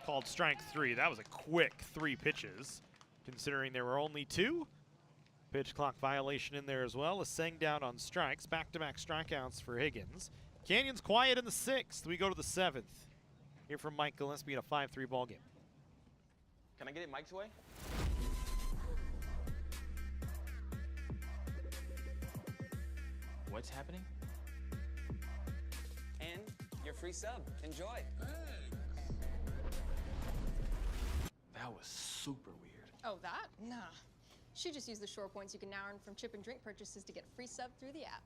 Called strike 3. That was a quick 3 pitches, considering there were only 2. Pitch clock violation in there as well. A Sang down on strikes. Back-to-back strikeouts for Higgins. Canyons quiet in the 6th. We go to the 7th. Here from Mike Gillespie in a 5-3 ball game. Can I get it Mike's way? What's happening? And your free sub. Enjoy. That was super weird. Oh, that? Nah. She just used the Shore points you can now earn from chip and drink purchases to get free sub through the app.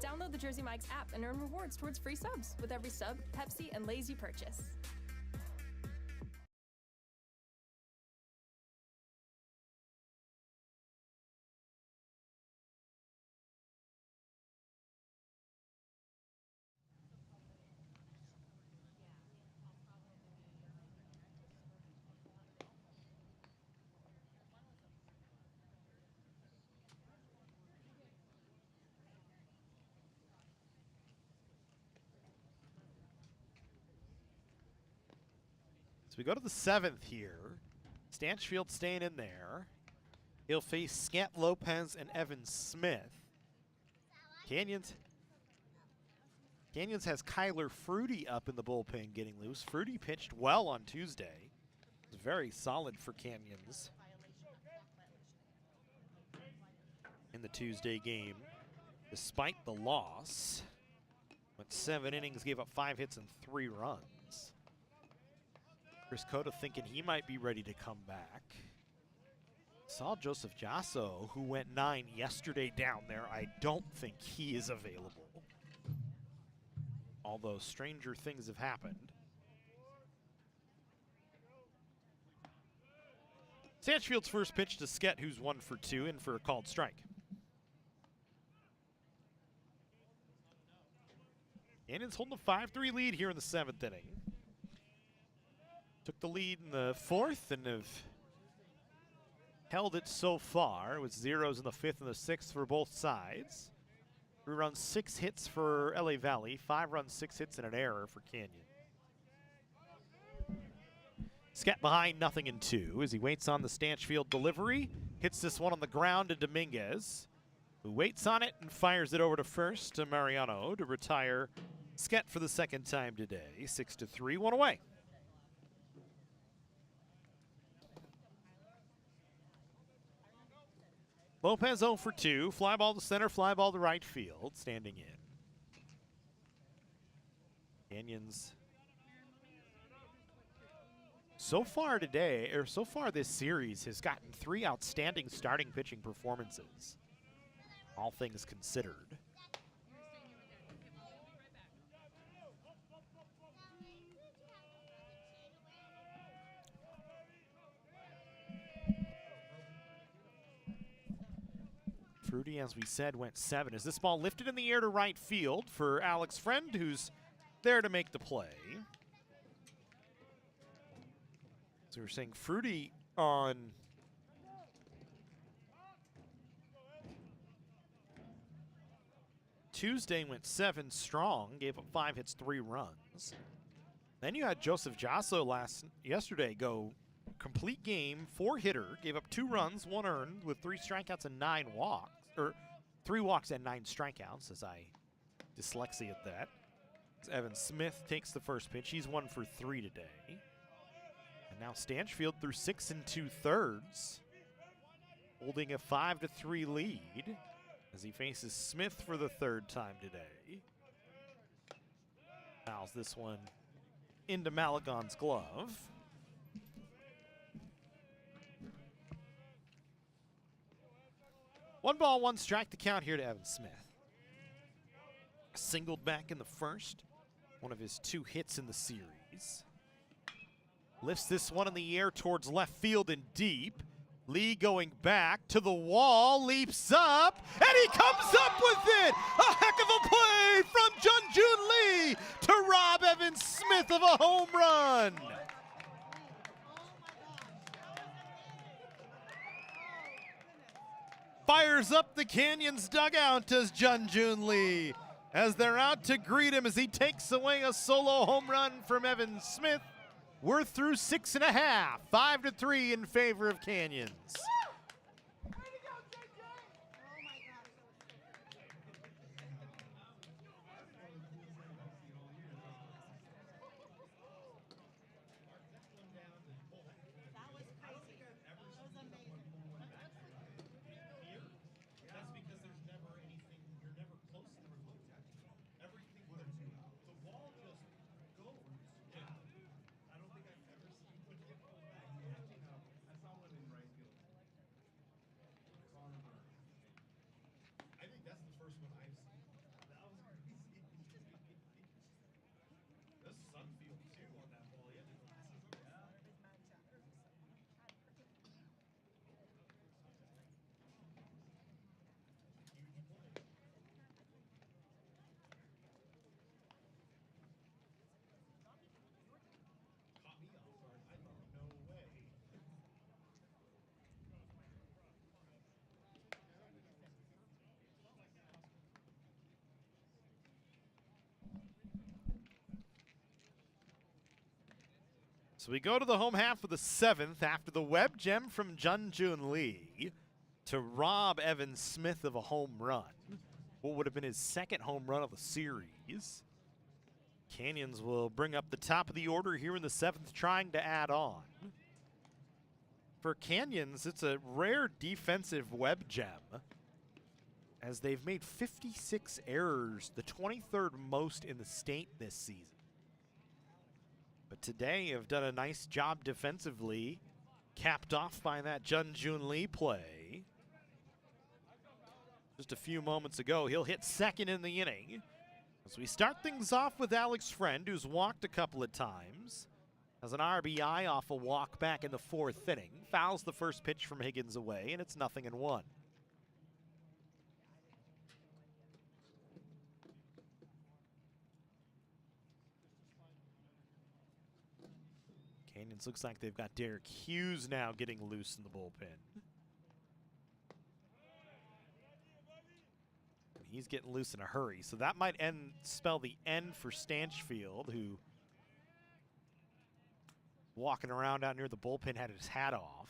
Download the Jersey Mike's app and earn rewards towards free subs with every sub, Pepsi, and Lay's you purchase. So we go to the 7th here. Stanchfield staying in there. He'll face Scant Lopez and Evan Smith. Canyons has Kyler Fruity up in the bullpen getting loose. Fruity pitched well on Tuesday. It was very solid for Canyons in the Tuesday game, despite the loss. Went 7 innings, gave up 5 hits and 3 runs. Chris Cota thinking he might be ready to come back. Saw Joseph Jasso, who went 9 yesterday down there. I don't think he is available. Although stranger things have happened. Stanchfield's first pitch to Skett, who's 1 for 2, in for a called strike. Canyons holding a 5-3 lead here in the 7th inning. Took the lead in the 4th and have held it so far with zeros in the 5th and the 6th for both sides. 3 runs, 6 hits for LA Valley, 5 runs, 6 hits, and an error for Canyon. Skett behind 0-2 as he waits on the Stanchfield delivery. Hits this one on the ground to Dominguez, who waits on it and fires it over to first to Mariano to retire Skett for the 2nd time today. 6-3, 1 away. Lopez 0 for 2. Fly ball to center, fly ball to right field. Standing in. Canyons. So far today, or so far this series, has gotten 3 outstanding starting pitching performances. All things considered. Fruity, as we said, went 7. Is this ball lifted in the air to right field for Alex Friend, who's there to make the play? So we're saying Fruity on Tuesday went 7 strong, gave up 5 hits, 3 runs. Then you had Joseph Jasso yesterday go complete game, 4-hitter, gave up 2 runs, 1 earned with 3 strikeouts and 9 walks, or 3 walks and 9 strikeouts, as I dyslexia at that. As Evan Smith takes the first pitch. He's 1 for 3 today. And now Stanchfield through 6 2/3, holding a 5-3 lead as he faces Smith for the 3rd time today. Fouls this one into Malagon's glove. 1 ball, 1 strike to count here to Evan Smith. Singled back in the 1st, one of his 2 hits in the series. Lifts this one in the air towards left field and deep. Lee going back to the wall, leaps up, and he comes up with it! A heck of a play from Junjun Lee to rob Evan Smith of a home run! Fires up the Canyons dugout, does Junjun Lee, as they're out to greet him as he takes away a solo home run from Evan Smith. We're through 6.5, 5-3 in favor of Canyons. So we go to the home half of the 7th after the web gem from Junjun Lee to rob Evan Smith of a home run. What would have been his second home run of the series. Canyons will bring up the top of the order here in the 7th, trying to add on. For Canyons, it's a rare defensive web gem, as they've made 56 errors, the 23rd most in the state this season. But today have done a nice job defensively, capped off by that Junjun Lee play. Just a few moments ago, he'll hit second in the inning. As we start things off with Alex Friend, who's walked a couple of times, has an RBI off a walk back in the 4th inning, fouls the first pitch from Higgins away, and it's 0-1. Canyons looks like they've got Derek Hughes now getting loose in the bullpen. And he's getting loose in a hurry, so that might spell the end for Stanchfield, who walking around out near the bullpen had his hat off.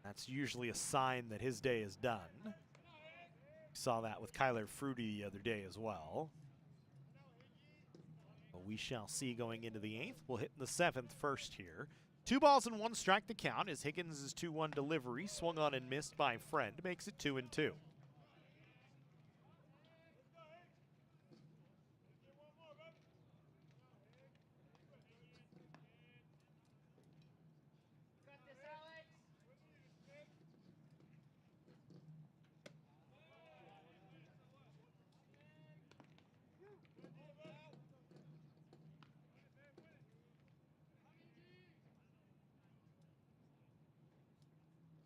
That's usually a sign that his day is done. We saw that with Kyler Fruity the other day as well. But we shall see going into the 8th. We'll hit in the 7th first here. 2 balls and 1 strike to count as Higgins' 2-1 delivery swung on and missed by Friend makes it 2-2.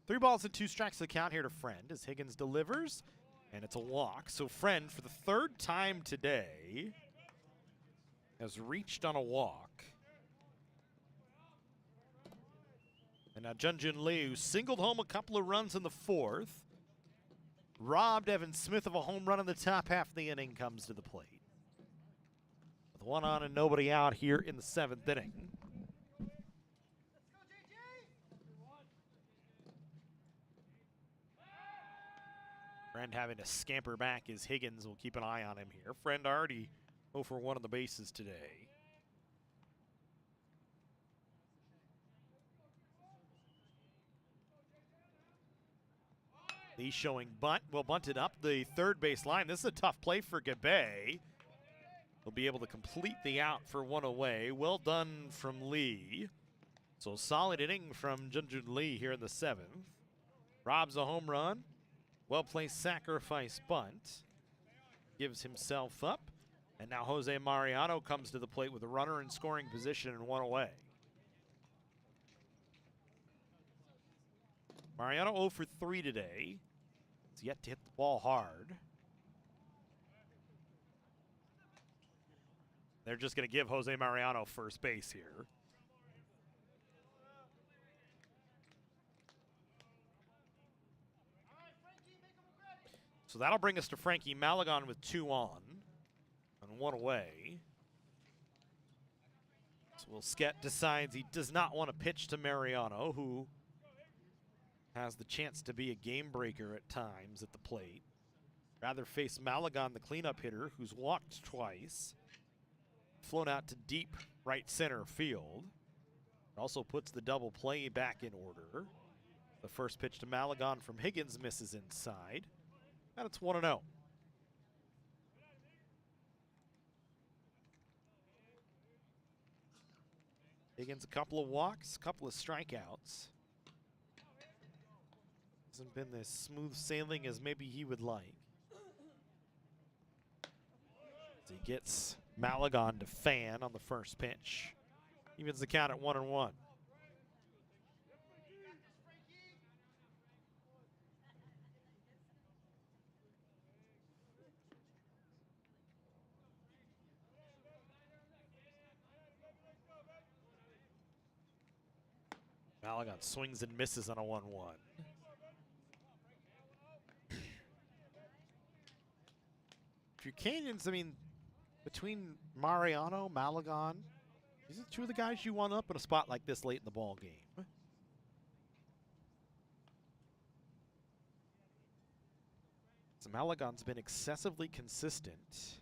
Three balls and 2 strikes to count here to Friend as Higgins delivers, and it's a walk. So Friend, for the 3rd time today, has reached on a walk. And now Junjun Lee, who singled home a couple of runs in the 4th, robbed Evan Smith of a home run in the top half of the inning, comes to the plate. With 1 on and nobody out here in the 7th inning. Friend having to scamper back as Higgins will keep an eye on him here. Friend already 0 for 1 on the bases today. Lee showing bunt. Well, bunted up the 3rd base line. This is a tough play for Gabe. He'll be able to complete the out for 1 away. Well done from Lee. So solid inning from Junjun Lee here in the 7th. Robs a home run. Well-placed sacrifice bunt. Gives himself up. And now Jose Mariano comes to the plate with a runner in scoring position and 1 away. Mariano 0 for 3 today. He's yet to hit the ball hard. They're just going to give Jose Mariano first base here. So that'll bring us to Frankie Malagon with 2 on and 1 away. So Wilskett decides he does not want to pitch to Mariano, who has the chance to be a game breaker at times at the plate. Rather face Malagon, the cleanup hitter, who's walked twice, flown out to deep right center field. Also puts the double play back in order. The first pitch to Malagon from Higgins misses inside. And it's 1-0. Higgins a couple of walks, a couple of strikeouts. Hasn't been as smooth sailing as maybe he would like. As he gets Malagon to fan on the first pitch. Evens the count at 1-1. Malagon swings and misses on a 1-1. If you're Canyons, I mean, between Mariano, Malagon, These are two of the guys you want up in a spot like this late in the ball game. So Malagon's been excessively consistent.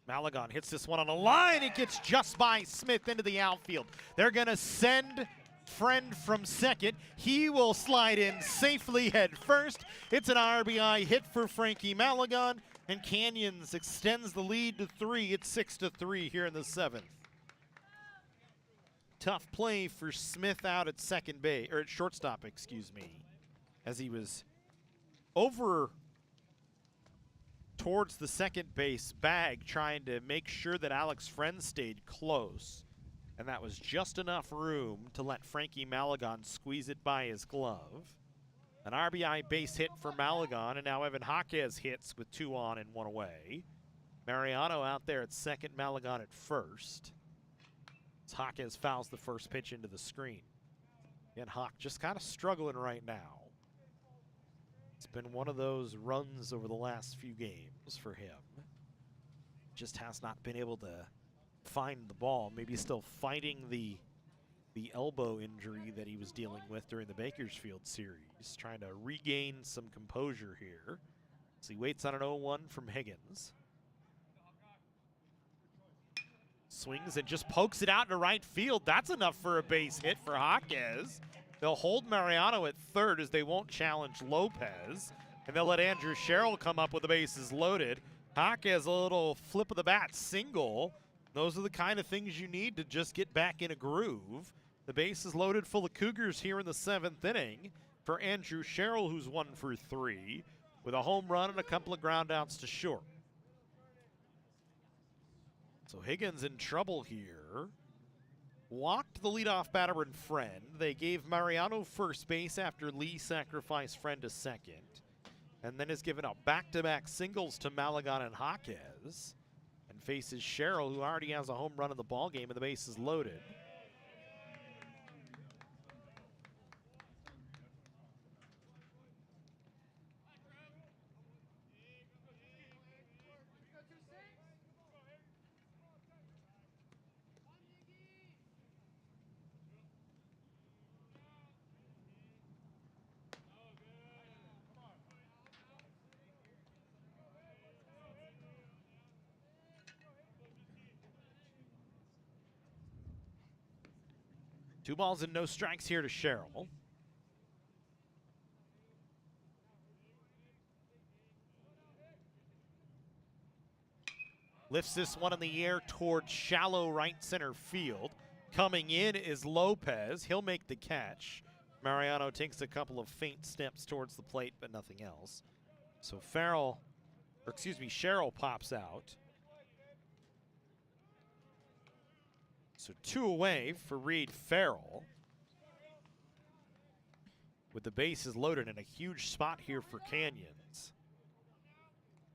Malagon hits this one on a line. It gets just by Smith into the outfield. They're going to send Friend from second. He will slide in safely head first. It's an RBI hit for Frankie Malagon, and Canyons extends the lead to 3. It's 6-3 here in the 7th. Tough play for Smith out at second base, or at shortstop, excuse me, as he was over towards the second base bag trying to make sure that Alex Friend stayed close. And that was just enough room to let Frankie Malagon squeeze it by his glove. An RBI base hit for Malagon, and now Evan Jaquez hits with 2 on and 1 away. Mariano out there at second, Malagon at first. As Jaquez fouls the first pitch into the screen. Again, Hawk just kind of struggling right now. It's been one of those runs over the last few games for him. Just has not been able to find the ball. Maybe still fighting the elbow injury that he was dealing with during the Bakersfield series. Trying to regain some composure here. So he waits on an 0-1 from Higgins. Swings and just pokes it out into right field. That's enough for a base hit for Jaquez. They'll hold Mariano at third as they won't challenge Lopez. And they'll let Andrew Sherrill come up with the bases loaded. Jaquez a little flip of the bat single. Those are the kind of things you need to just get back in a groove. The base is loaded full of Cougars here in the 7th inning for Andrew Sherrill, who's 1 for 3, with a home run and a couple of groundouts to short. So Higgins in trouble here. Walked the leadoff batter in Friend. They gave Mariano first base after Lee sacrificed Friend to second. And then has given up back-to-back singles to Malagon and Jaquez. And faces Sherrill, who already has a home run in the ballgame, and the base is loaded. Two balls and no strikes here to Sherrill. Lifts this one in the air towards shallow right center field. Coming in is Lopez. He'll make the catch. Mariano takes a couple of faint steps towards the plate, but nothing else. So Sherrill pops out. So 2 away for Reed Farrell. With the bases loaded and a huge spot here for Canyons.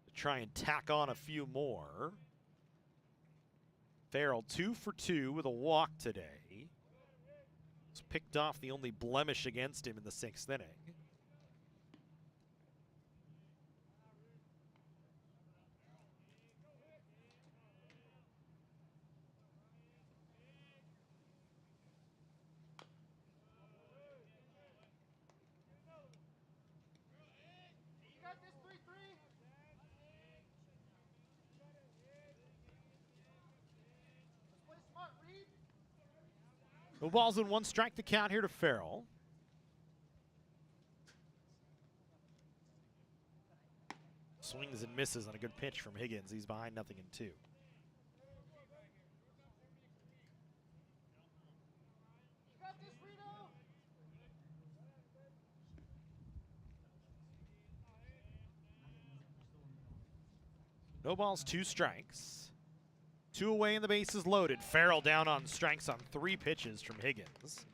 To try and tack on a few more. Farrell 2 for 2 with a walk today. He's picked off the only blemish against him in the 6th inning. No balls in 1 strike to count here to Farrell. Swings and misses on a good pitch from Higgins. He's behind 0-2. No balls, 2 strikes. 2 away and the bases loaded. Farrell down on strikes on 3 pitches from Higgins.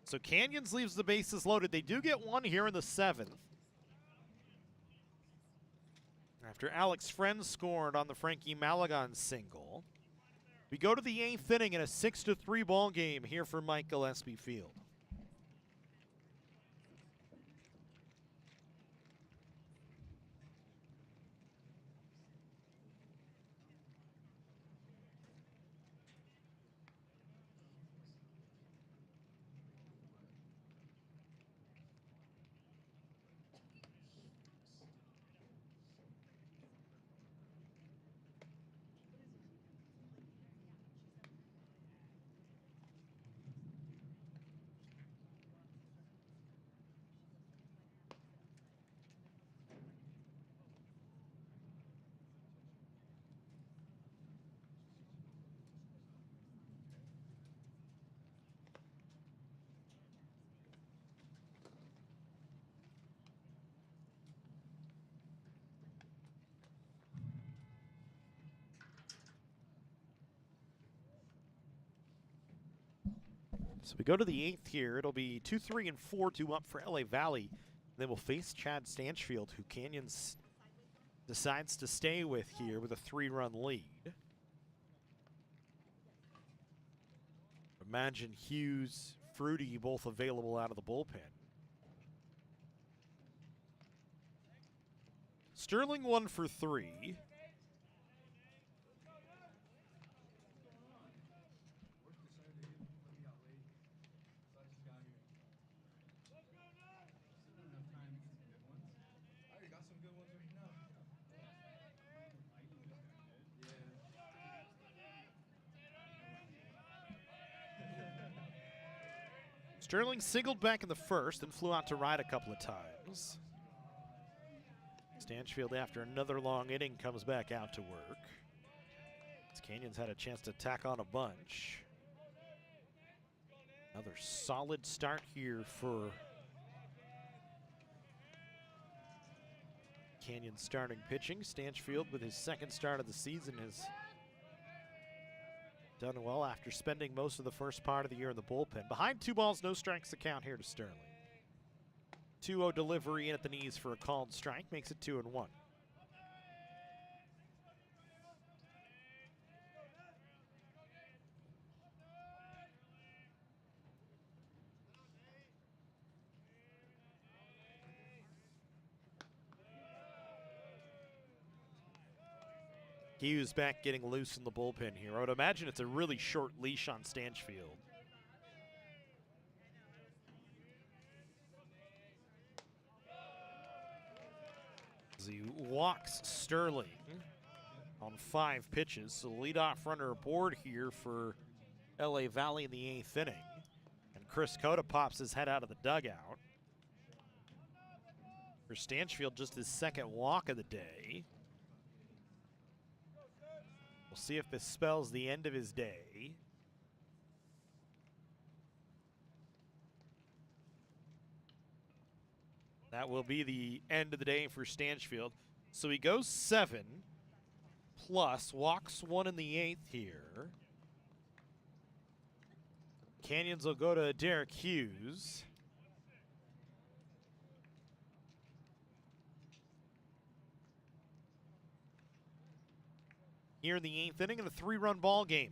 So Canyons leaves the bases loaded. They do get one here in the 7th. After Alex Friend scored on the Frankie Malagon single. We go to the 8th inning in a 6-3 ball game here for Mike Gillespie Field. So we go to the 8th here. It'll be 2-3 and 4-2 up for LA Valley. They will face Chad Stanchfield, who Canyons decides to stay with here with a 3-run lead. Imagine Hughes, Fruity both available out of the bullpen. Sterling 1 for 3. Sterling singled back in the 1st and flew out to right a couple of times. Stanchfield, after another long inning, comes back out to work. As Canyons had a chance to tack on a bunch. Another solid start here for Canyons starting pitching. Stanchfield, with his 2nd start of the season, has done well after spending most of the first part of the year in the bullpen. Behind 2 balls, no strikes account here to Sterling. 2-0 delivery in at the knees for a called strike, makes it 2-1. Hughes back getting loose in the bullpen here. I would imagine it's a really short leash on Stanchfield. As he walks Sterling on 5 pitches. So the leadoff runner aboard here for LA Valley in the 8th inning. And Chris Cota pops his head out of the dugout. For Stanchfield, just his 2nd walk of the day. We'll see if this spells the end of his day. That will be the end of the day for Stanchfield. So he goes 7 plus, walks 1 in the 8th here. Canyons will go to Derek Hughes. Here in the 8th inning in a 3-run ball game.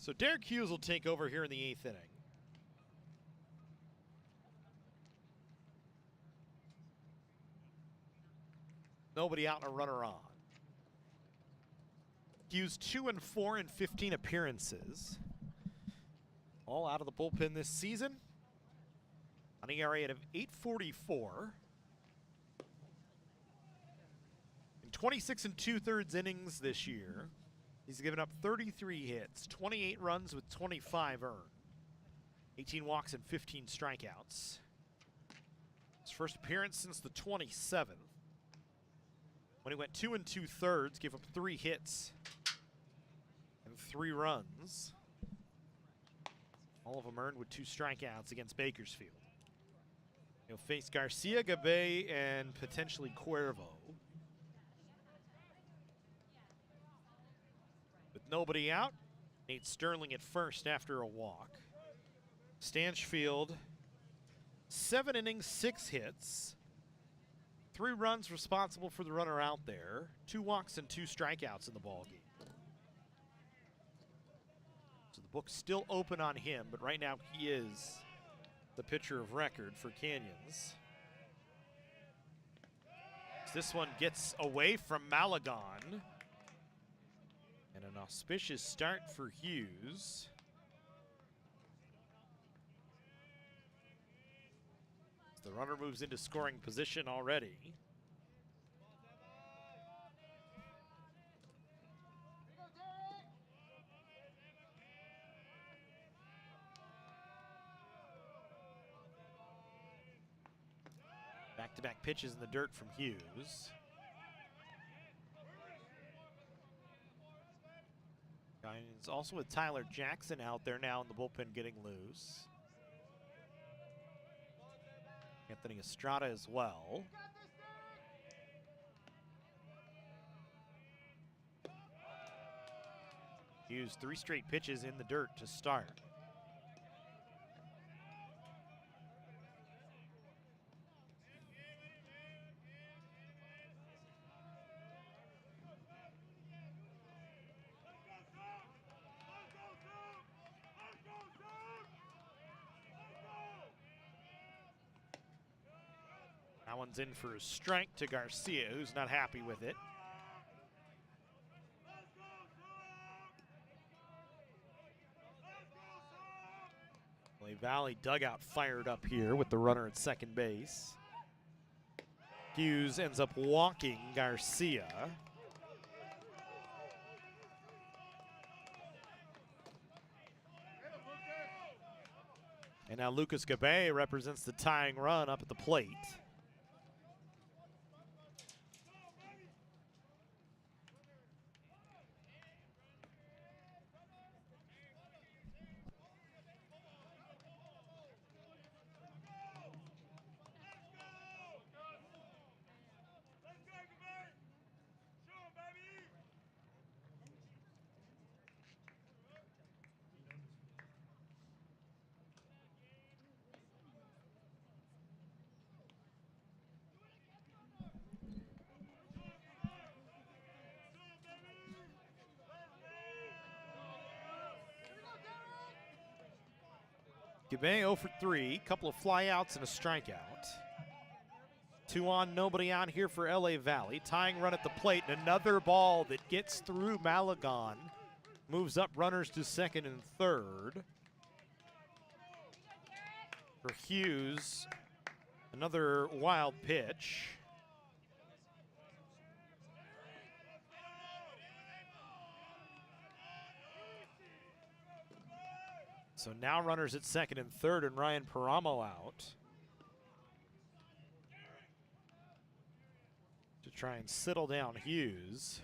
So Derek Hughes will take over here in the 8th inning. Nobody out and a runner on. Hughes 2-4 in 15 appearances. All out of the bullpen this season. An ERA of 8.44. In 26 2/3 innings this year, he's given up 33 hits, 28 runs with 25 earned, 18 walks and 15 strikeouts. His first appearance since the 27th, when he went 2 2/3, gave up 3 hits and 3 runs. All of them earned with 2 strikeouts against Bakersfield. He'll face Garcia, Gabe, and potentially Cuervo. With nobody out, Nate Sterling at first after a walk. Stanchfield, 7 innings, 6 hits. 3 runs responsible for the runner out there. 2 walks and 2 strikeouts in the ballgame. So the book's still open on him, but right now he is the pitcher of record for Canyons. This one gets away from Malagon. And an auspicious start for Hughes. The runner moves into scoring position already. Back-to-back pitches in the dirt from Hughes. It's also with Tyler Jackson out there now in the bullpen getting loose. Anthony Estrada as well. Hughes 3 straight pitches in the dirt to start. That one's in for a strike to Garcia, who's not happy with it. Lehigh Valley dugout fired up here with the runner at second base. Hughes ends up walking Garcia. And now Lucas Gabe represents the tying run up at the plate. Gabe 0 for 3, couple of flyouts and a strikeout. 2 on, nobody out here for LA Valley. Tying run at the plate, and another ball that gets through Malagon. Moves up runners to second and third. For Hughes, another wild pitch. So now runners at second and third, and Ryan Paramo out to try and settle down Hughes.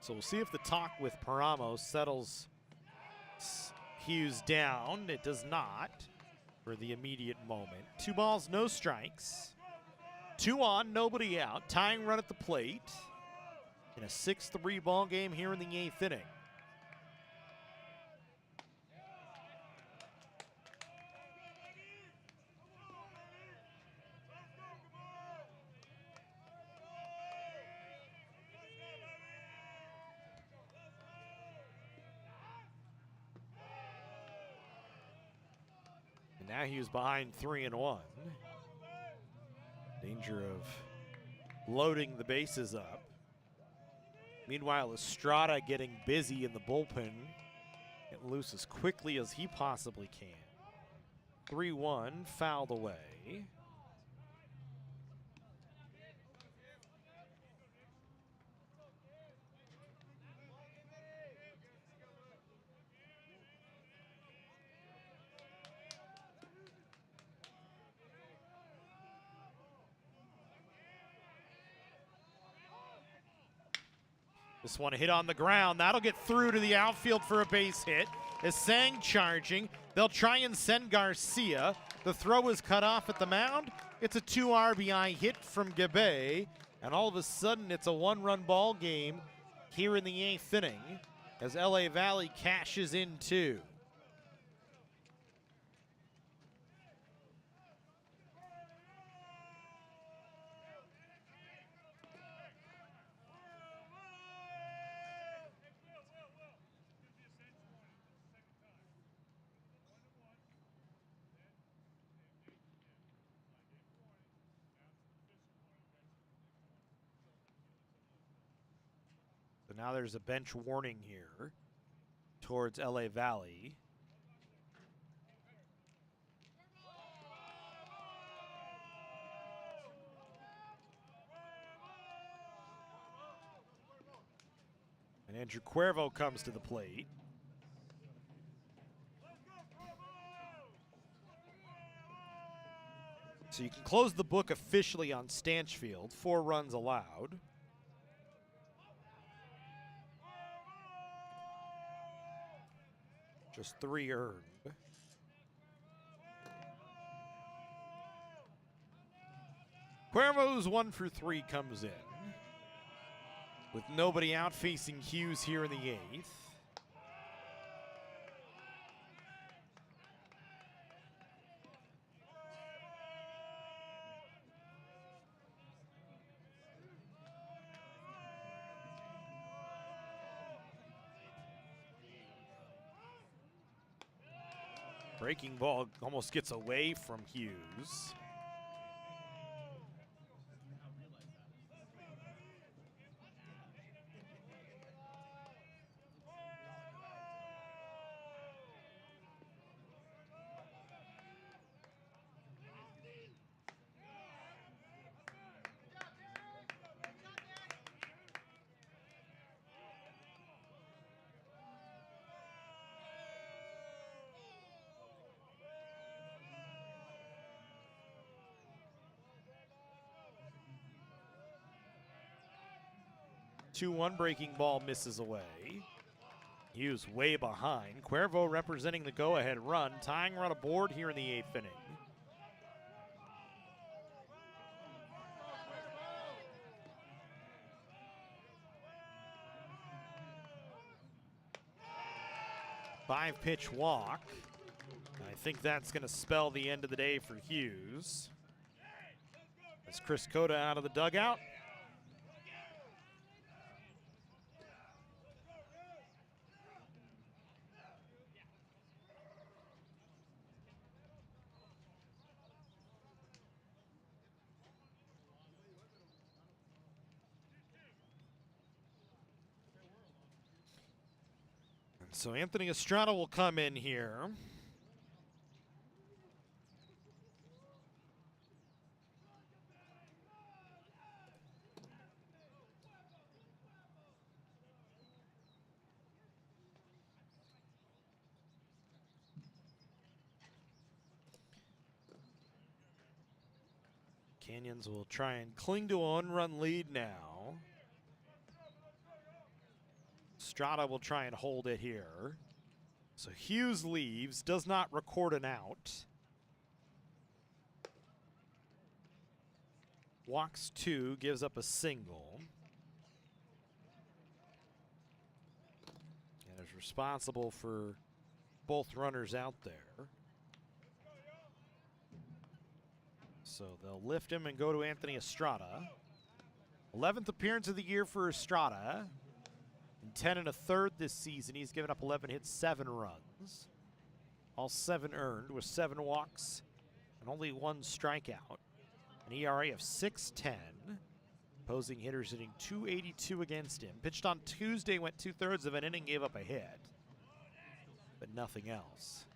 So we'll see if the talk with Paramo settles Hughes down. It does not for the immediate moment. 2 balls, no strikes. 2 on, nobody out. Tying run at the plate in a 6-3 ball game here in the 8th inning. And now Hughes behind 3-1. Danger of loading the bases up. Meanwhile, Estrada getting busy in the bullpen. Get loose as quickly as he possibly can. 3-1, fouled away. This one hit on the ground. That'll get through to the outfield for a base hit. Is Sang charging. They'll try and send Garcia. The throw is cut off at the mound. It's a 2 RBI hit from Gabe. And all of a sudden, it's a 1-run ball game here in the 8th inning as LA Valley cashes in 2. So now there's a bench warning here towards LA Valley. And Andrew Cuervo comes to the plate. So you can close the book officially on Stanchfield. 4 runs allowed. Just 3 earned. Cuervo's 1 for 3 comes in. With nobody out facing Hughes here in the 8th. Breaking ball almost gets away from Hughes. One breaking ball misses away. Hughes way behind. Cuervo representing the go-ahead run. Tying run aboard here in the 8th inning. Five-pitch walk. I think that's going to spell the end of the day for Hughes. As Chris Cota out of the dugout. So Anthony Estrada will come in here. Canyons will try and cling to a 1-run lead now. Estrada will try and hold it here. So Hughes leaves, does not record an out. Walks 2, gives up a single. And is responsible for both runners out there. So they'll lift him and go to Anthony Estrada. 11th appearance of the year for Estrada. In 10 1/3 this season, he's given up 11 hits, 7 runs. All 7 earned with 7 walks and only 1 strikeout. An ERA of 6.10. Opposing hitters hitting .282 against him. Pitched on Tuesday, went 2/3 of an inning, gave up a hit, but nothing else.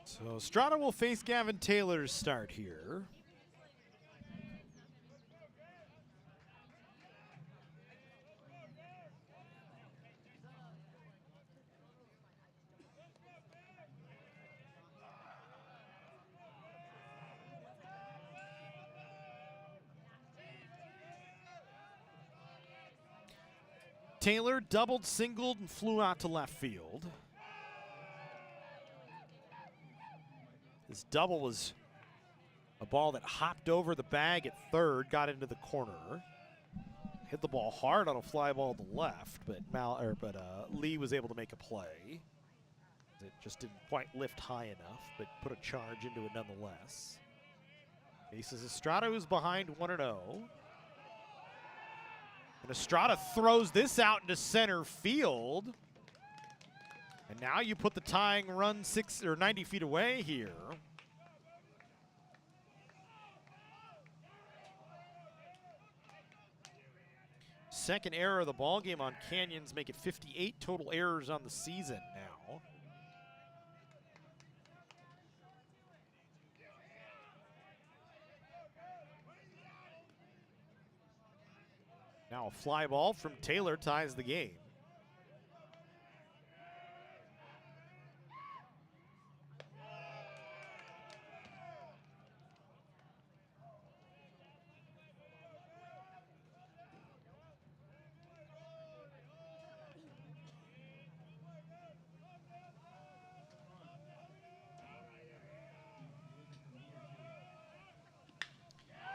So Estrada will face Gavin Taylor's start here. Taylor doubled, singled, and flew out to left field. His double was a ball that hopped over the bag at third, got into the corner. Hit the ball hard on a fly ball to left, but Lee was able to make a play. It just didn't quite lift high enough, but put a charge into it nonetheless. Faces Estrada, who's behind 1-0. And Estrada throws this out into center field. And now you put the tying run 90 feet away here. Second error of the ball game on Canyons, make it 58 total errors on the season now. Now a fly ball from Taylor ties the game.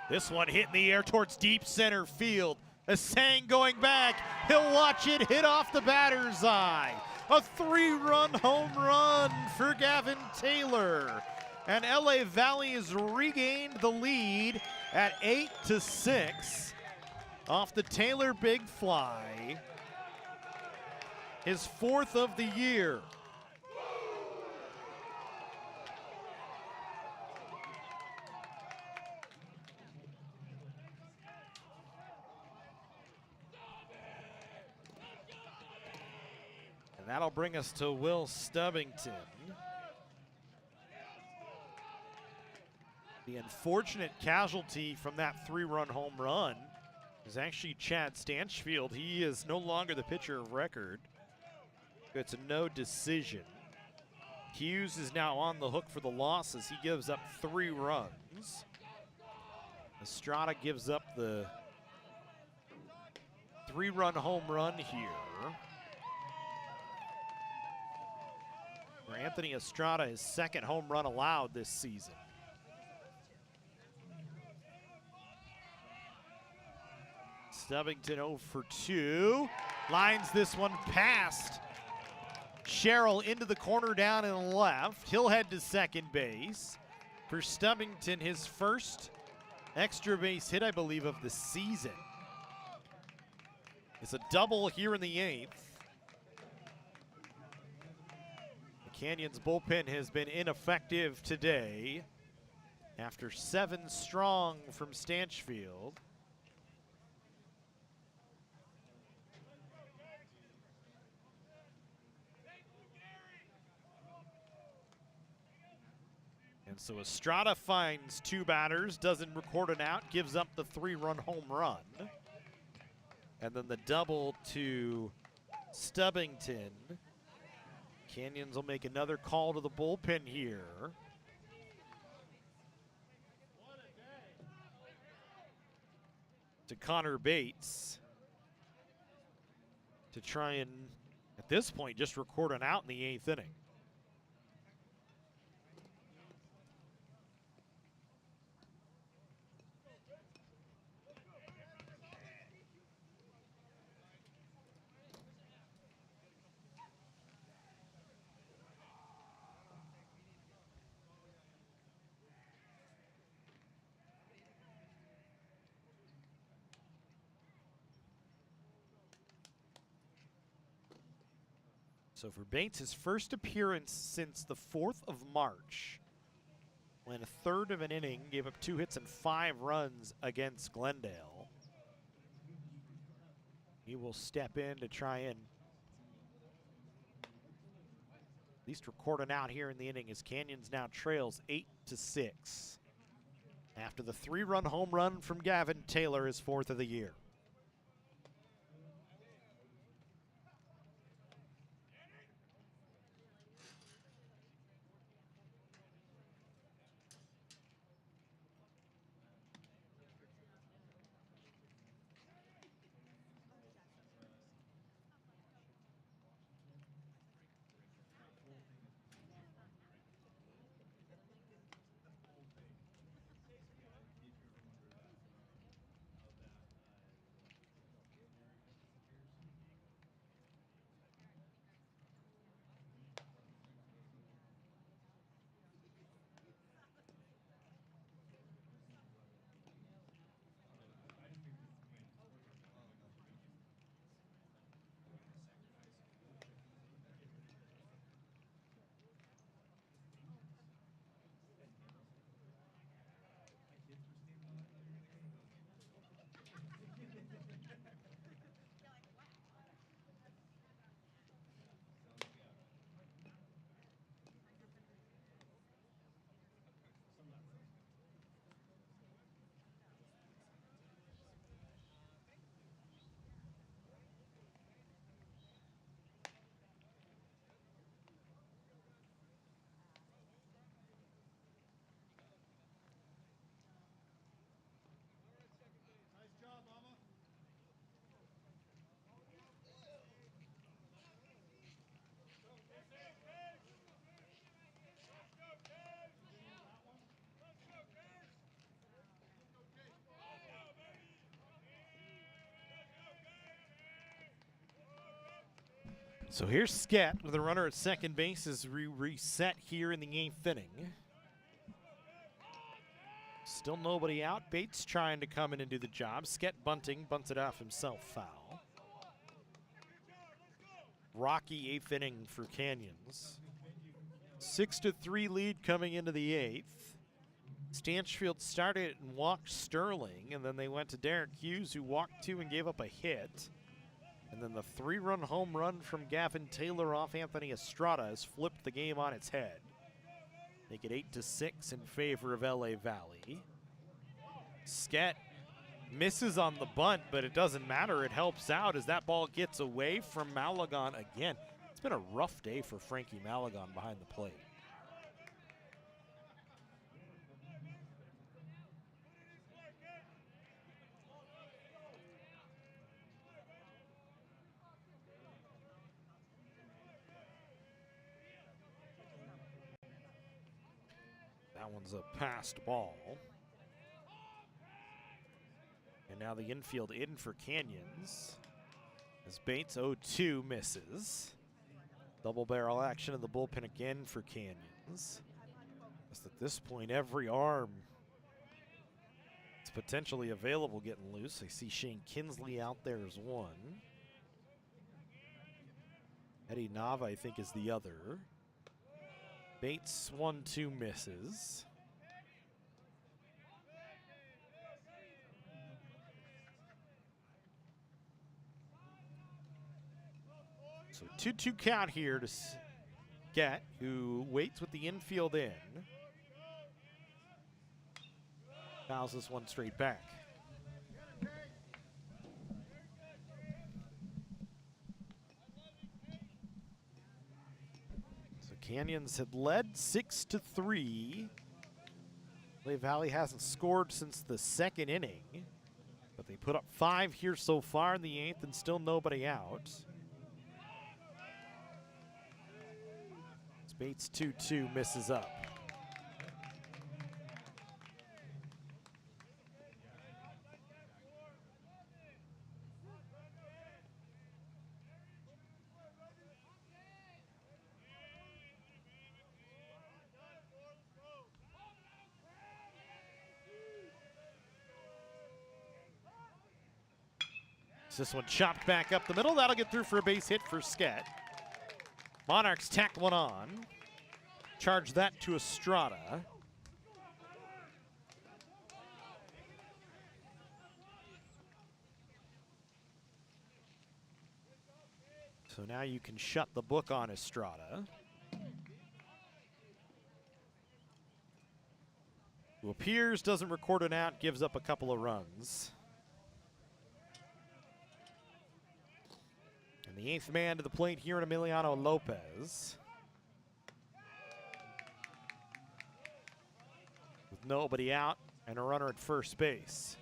This one hit in the air towards deep center field. Asang going back. He'll watch it hit off the batter's eye. A 3-run home run for Gavin Taylor. And LA Valley has regained the lead at 8-6 off the Taylor big fly. His 4th of the year. That'll bring us to Will Stubbington. The unfortunate casualty from that 3-run home run is actually Chad Stanchfield. He is no longer the pitcher of record. It's a no decision. Hughes is now on the hook for the loss as he gives up 3 runs. Estrada gives up the 3-run home run here. For Anthony Estrada, his 2nd home run allowed this season. Stubbington 0 for 2. Lines this one past Sherrill into the corner down and left. He'll head to second base. For Stubbington, his first extra base hit, I believe, of the season. It's a double here in the 8th. The Canyons bullpen has been ineffective today after 7 strong from Stanchfield. And so Estrada finds 2 batters, doesn't record an out, gives up the 3-run home run. And then the double to Stubbington. Canyons will make another call to the bullpen here. To Connor Bates. To try and, at this point, just record an out in the 8th inning. So for Bates, his first appearance since the 4th of March, when a third of an inning gave up 2 hits and 5 runs against Glendale. He will step in to try and at least record an out here in the inning as Canyons now trails 8-6 after the 3-run home run from Gavin Taylor, his 4th of the year. So here's Skett with a runner at second base as we reset here in the 8th inning. Still nobody out. Bates trying to come in and do the job. Skett bunting, bunts it off himself, foul. Rocky 8th inning for Canyons. 6-3 lead coming into the 8th. Stanchfield started and walked Sterling, and then they went to Derek Hughes, who walked 2 and gave up a hit. And then the 3-run home run from Gavin Taylor off Anthony Estrada has flipped the game on its head. Make it 8-6 in favor of LA Valley. Skett misses on the bunt, but it doesn't matter. It helps out as that ball gets away from Malagon again. It's been a rough day for Frankie Malagon behind the plate. That one's a passed ball. And now the infield in for Canyons as Bates 0-2 misses. Double barrel action in the bullpen again for Canyons. Just at this point, every arm is potentially available getting loose. I see Shane Kinsley out there as one. Eddie Nava, I think, is the other. Bates, 1-2 misses. So 2-2 count here to Get, who waits with the infield in. Fouls this one straight back. So Canyons had led 6-3. Lehigh Valley hasn't scored since the second inning, but they put up 5 here so far in the 8th and still nobody out. Bates 2-2 misses up. This one chopped back up the middle. That'll get through for a base hit for Skett. Monarchs tacked one on. Charge that to Estrada. So now you can shut the book on Estrada, who appears, doesn't record an out, gives up a couple of runs. And the 8th man to the plate here in Emiliano Lopez. With nobody out and a runner at first base.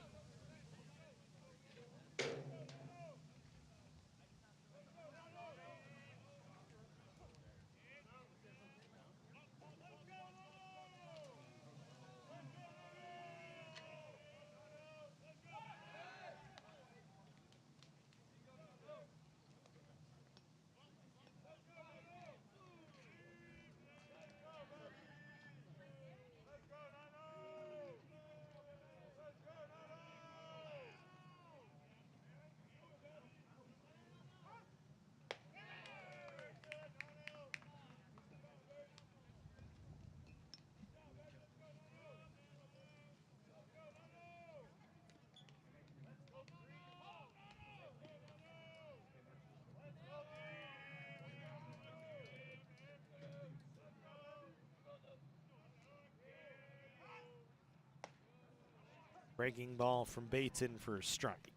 Breaking ball from Bates in for a strike.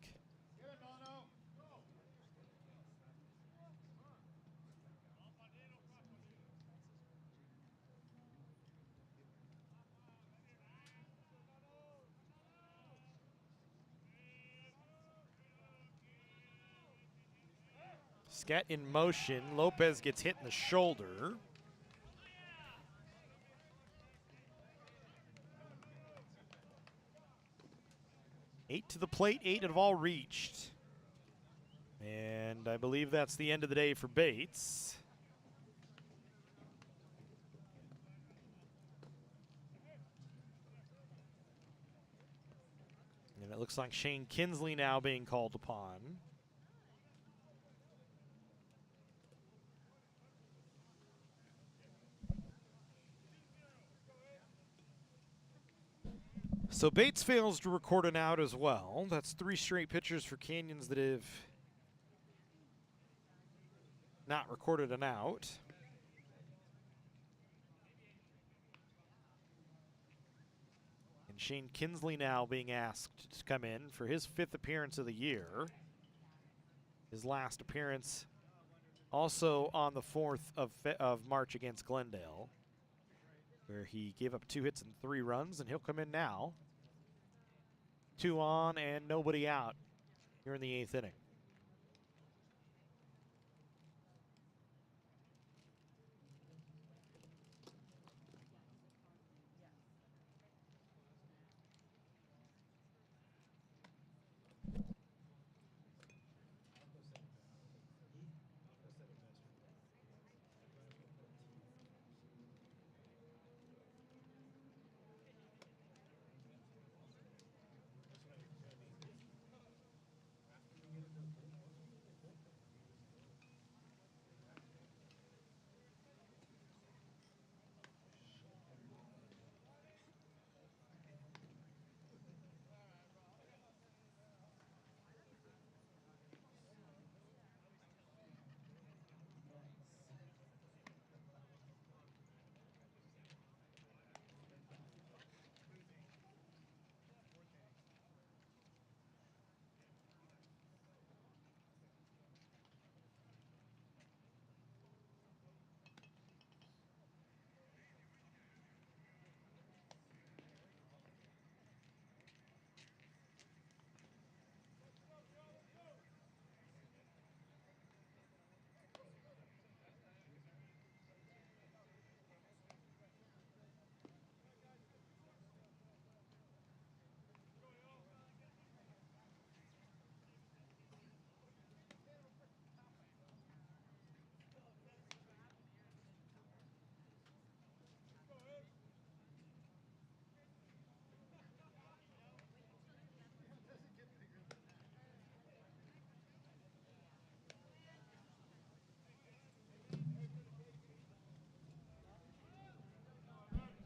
Skett in motion. Lopez gets hit in the shoulder. Eight to the plate, 8 have all reached. And I believe that's the end of the day for Bates. And it looks like Shane Kinsley now being called upon. So Bates fails to record an out as well. That's 3 straight pitchers for Canyons that have not recorded an out. And Shane Kinsley now being asked to come in for his 5th appearance of the year. His last appearance also on the 4th of March against Glendale, where he gave up 2 hits and 3 runs, and he'll come in now. 2 on and nobody out here in the 8th inning.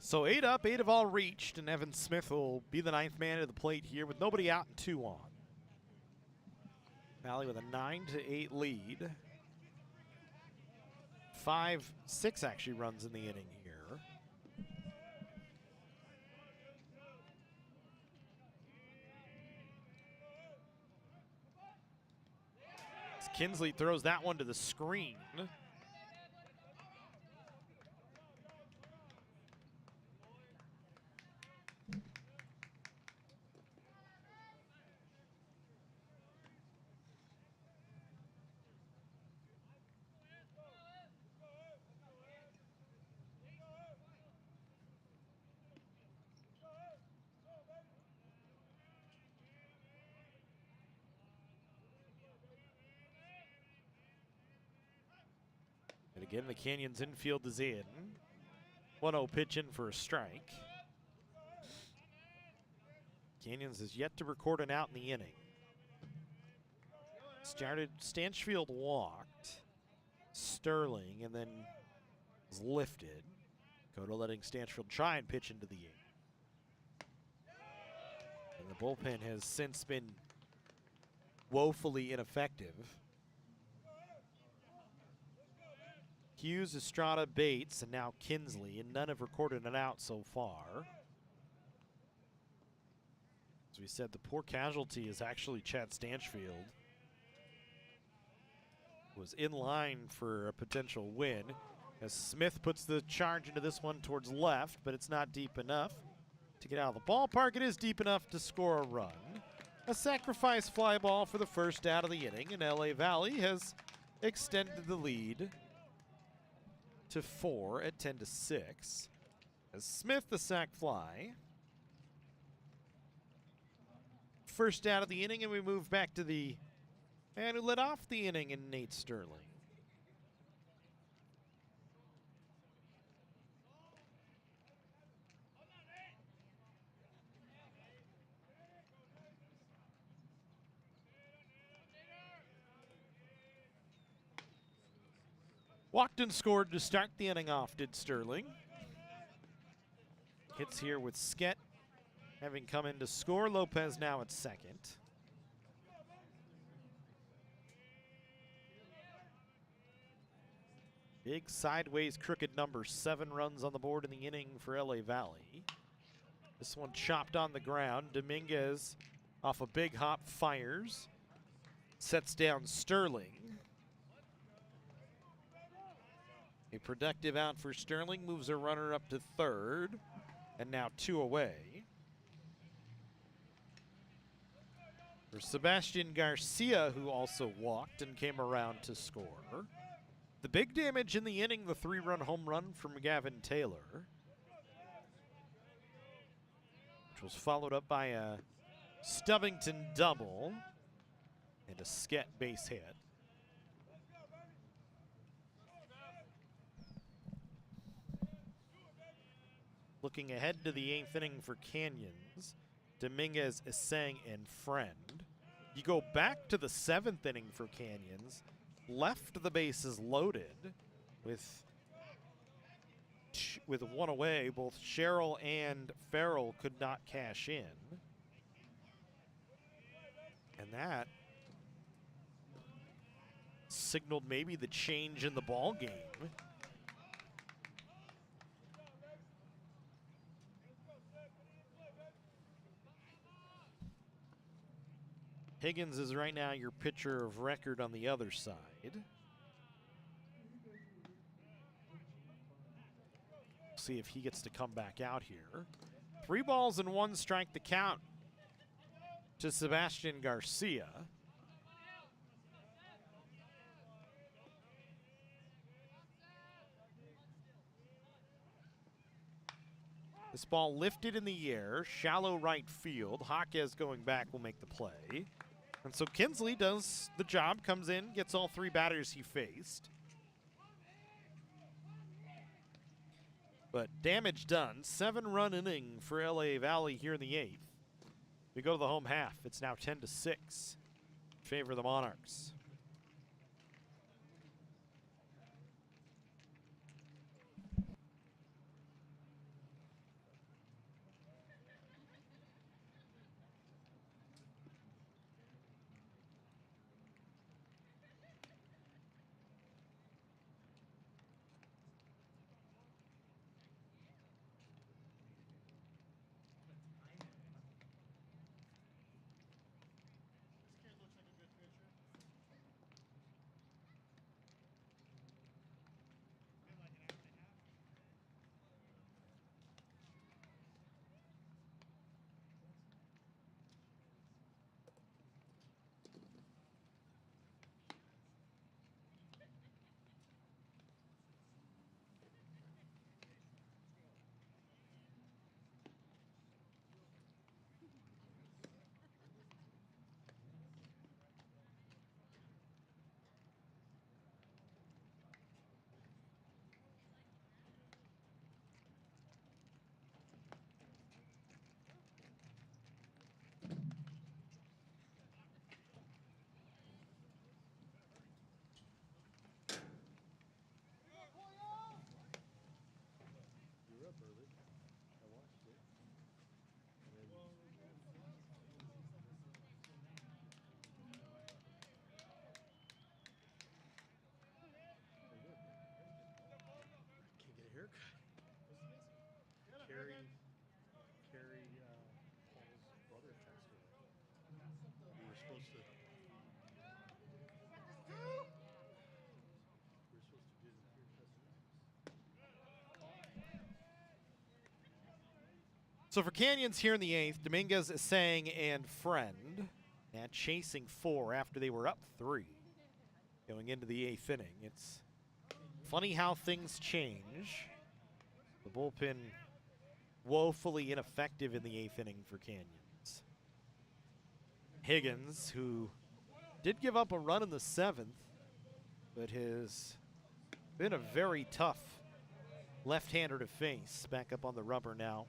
So 8 up, 8 have all reached, and Evan Smith will be the 9th man at the plate here with nobody out and 2 on. Valley with a 9-8 lead. 5-6 actually runs in the inning here. As Kinsley throws that one to the screen. And again, the Canyons infield is in. 1-0 pitch in for a strike. Canyons has yet to record an out in the inning. Stanchfield walked. Sterling, and then was lifted. Cota letting Stanchfield try and pitch into the 8th. And the bullpen has since been woefully ineffective. Hughes, Estrada, Bates, and now Kinsley, and none have recorded an out so far. As we said, the poor casualty is actually Chad Stanchfield. Was in line for a potential win, as Smith puts the charge into this one towards left, but it's not deep enough to get out of the ballpark. It is deep enough to score a run. A sacrifice fly ball for the first out of the inning, and LA Valley has extended the lead to 4 at 10-6. As Smith the sac fly. First out of the inning, and we move back to the man who led off the inning in Nate Sterling. Walked and scored to start the inning off, did Sterling. Hits here with Skett having come in to score. Lopez now at second. Big sideways crooked number, 7 runs on the board in the inning for LA Valley. This one chopped on the ground. Dominguez off a big hop fires. Sets down Sterling. A productive out for Sterling, moves a runner up to third, and now 2 away. For Sebastian Garcia, who also walked and came around to score. The big damage in the inning, the 3-run home run from Gavin Taylor, which was followed up by a Stubbington double and a Skett base hit. Looking ahead to the 8th inning for Canyons, Dominguez, Essang, and Friend. You go back to the 7th inning for Canyons, left the bases loaded with 1 away. Both Sherrill and Farrell could not cash in. And that signaled maybe the change in the ball game. Higgins is right now your pitcher of record on the other side. See if he gets to come back out here. 3 balls and 1 strike the count to Sebastian Garcia. This ball lifted in the air, shallow right field. Jaquez going back will make the play. And so Kinsley does the job, comes in, gets all 3 batters he faced. But damage done. 7-run inning for LA Valley here in the 8th. We go to the home half. It's now 10-6 in favor of the Monarchs. Paul's brother texted her. We were supposed to. Do the peer test next. So for Canyons here in the 8th, Dominguez, Sang, and Friend at chasing 4 after they were up 3 going into the 8th inning. It's funny how things change. The bullpen woefully ineffective in the 8th inning for Canyons. Higgins, who did give up a run in the 7th, but has been a very tough left-hander to face. Back up on the rubber now,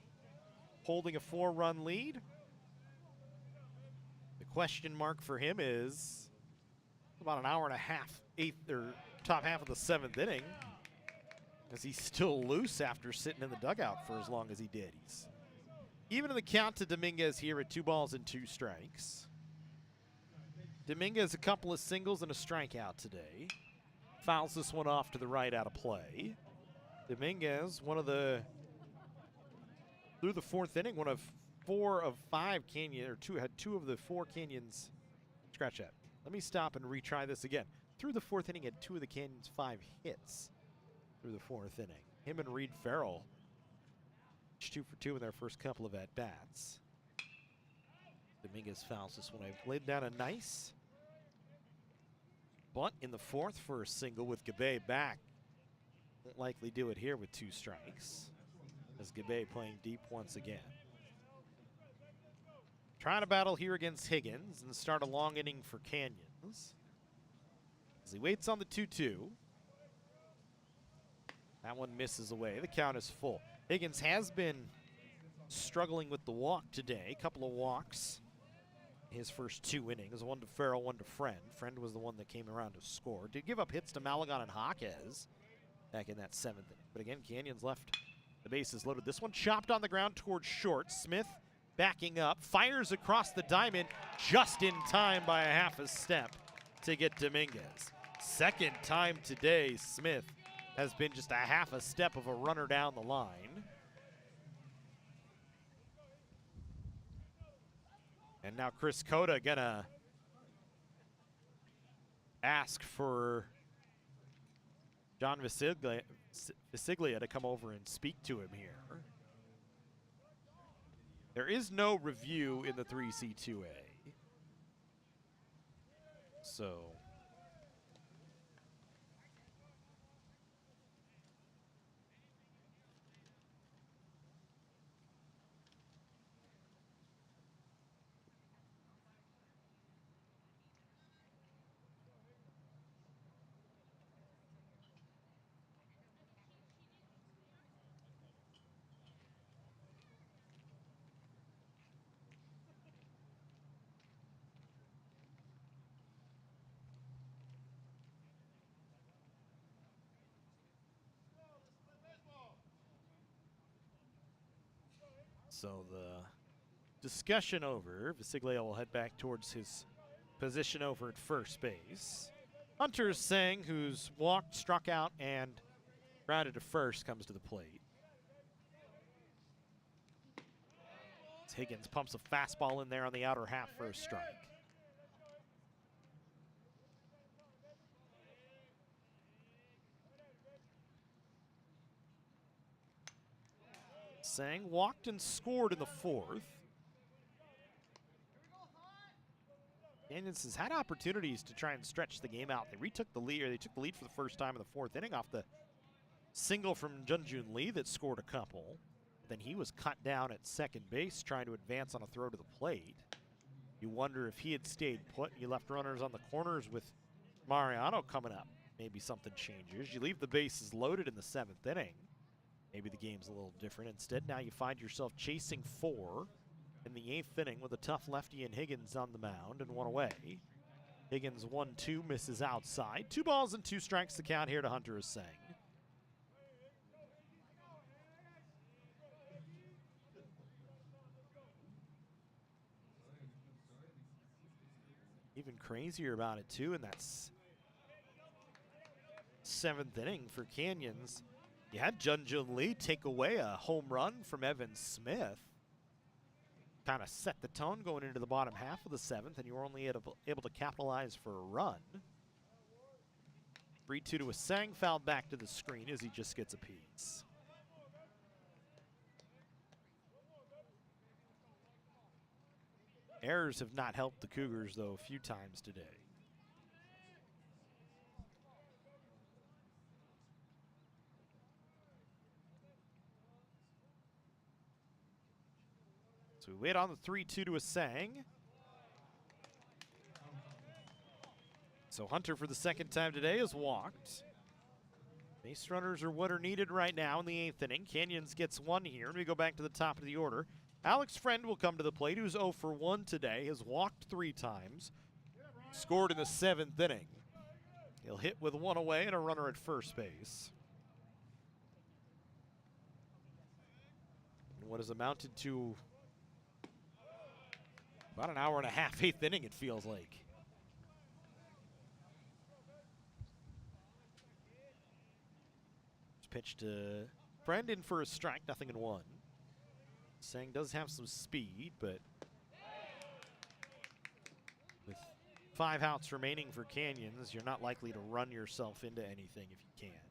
holding a 4-run lead. The question mark for him is about an hour and a half, top half of the 7th inning. Is he still loose after sitting in the dugout for as long as he did? He's even in the count to Dominguez here at 2 balls and 2 strikes. Dominguez a couple of singles and a strikeout today. Fouls this one off to the right out of play. Dominguez, through the 4th inning, one of 4 of 5 Canyons, had 2 of the 4 Canyons. Scratch that. Let me stop and retry this again. Through the 4th inning, had 2 of the Canyons' 5 hits through the 4th inning. Him and Reed Farrell, 2 for 2 in their first couple of at-bats. Dominguez fouls this one. I laid down a nice bunt in the 4th for a single with Gillespie back. Won't likely do it here with 2 strikes, as Gillespie playing deep once again. Trying to battle here against Higgins and start a long inning for Canyons. As he waits on the 2-2. That one misses away. The count is full. Higgins has been struggling with the walk today. A couple of walks his first 2 innings. 1 to Farrell, 1 to Friend. Friend was the one that came around to score. Did give up hits to Malagon and Jaquez back in that 7th inning. But again, Canyons left the bases loaded. This one chopped on the ground towards short. Smith backing up, fires across the diamond just in time by a half a step to get Dominguez. Second time today, Smith has been just a half a step of a runner down the line. And now Chris Cota gonna ask for John Visiglia to come over and speak to him here. There is no review in the 3C2A. So the discussion over. Visiglia will head back towards his position over at first base. Hunter Sang, who's walked, struck out, and grounded to first, comes to the plate. Higgins pumps a fastball in there on the outer half for a strike. Sang walked and scored in the 4th. Canyons has had opportunities to try and stretch the game out. They retook the lead, or they took the lead for the first time in the 4th inning off the single from Junjun Lee that scored a couple. Then he was cut down at second base trying to advance on a throw to the plate. You wonder if he had stayed put, you left runners on the corners with Mariano coming up. Maybe something changes. You leave the bases loaded in the 7th inning. Maybe the game's a little different. Instead, now you find yourself chasing 4 in the 8th inning with a tough lefty and Higgins on the mound and 1 away. Higgins 1-2, misses outside. 2 balls and 2 strikes to count here to Hunter Sang. Even crazier about it too, and that's 7th inning for Canyons. You had Jun Lee take away a home run from Evan Smith. Kind of set the tone going into the bottom half of the 7th, and you were only able to capitalize for a run. 3-2 to Asang, fouled back to the screen as he just gets a piece. Errors have not helped the Cougars, though, a few times today. So we wait on the 3-2 to Asang. So Hunter, for the second time today, has walked. Base runners are what are needed right now in the 8th inning. Canyons gets 1 here, and we go back to the top of the order. Alex Friend will come to the plate, who's 0 for 1 today, has walked 3 times, scored in the 7th inning. He'll hit with 1 away and a runner at first base. And what has amounted to about an hour and a half, 8th inning, it feels like. Pitch to Friend, in for a strike, 0-1. Sang does have some speed, but with 5 outs remaining for Canyons, you're not likely to run yourself into anything if you can.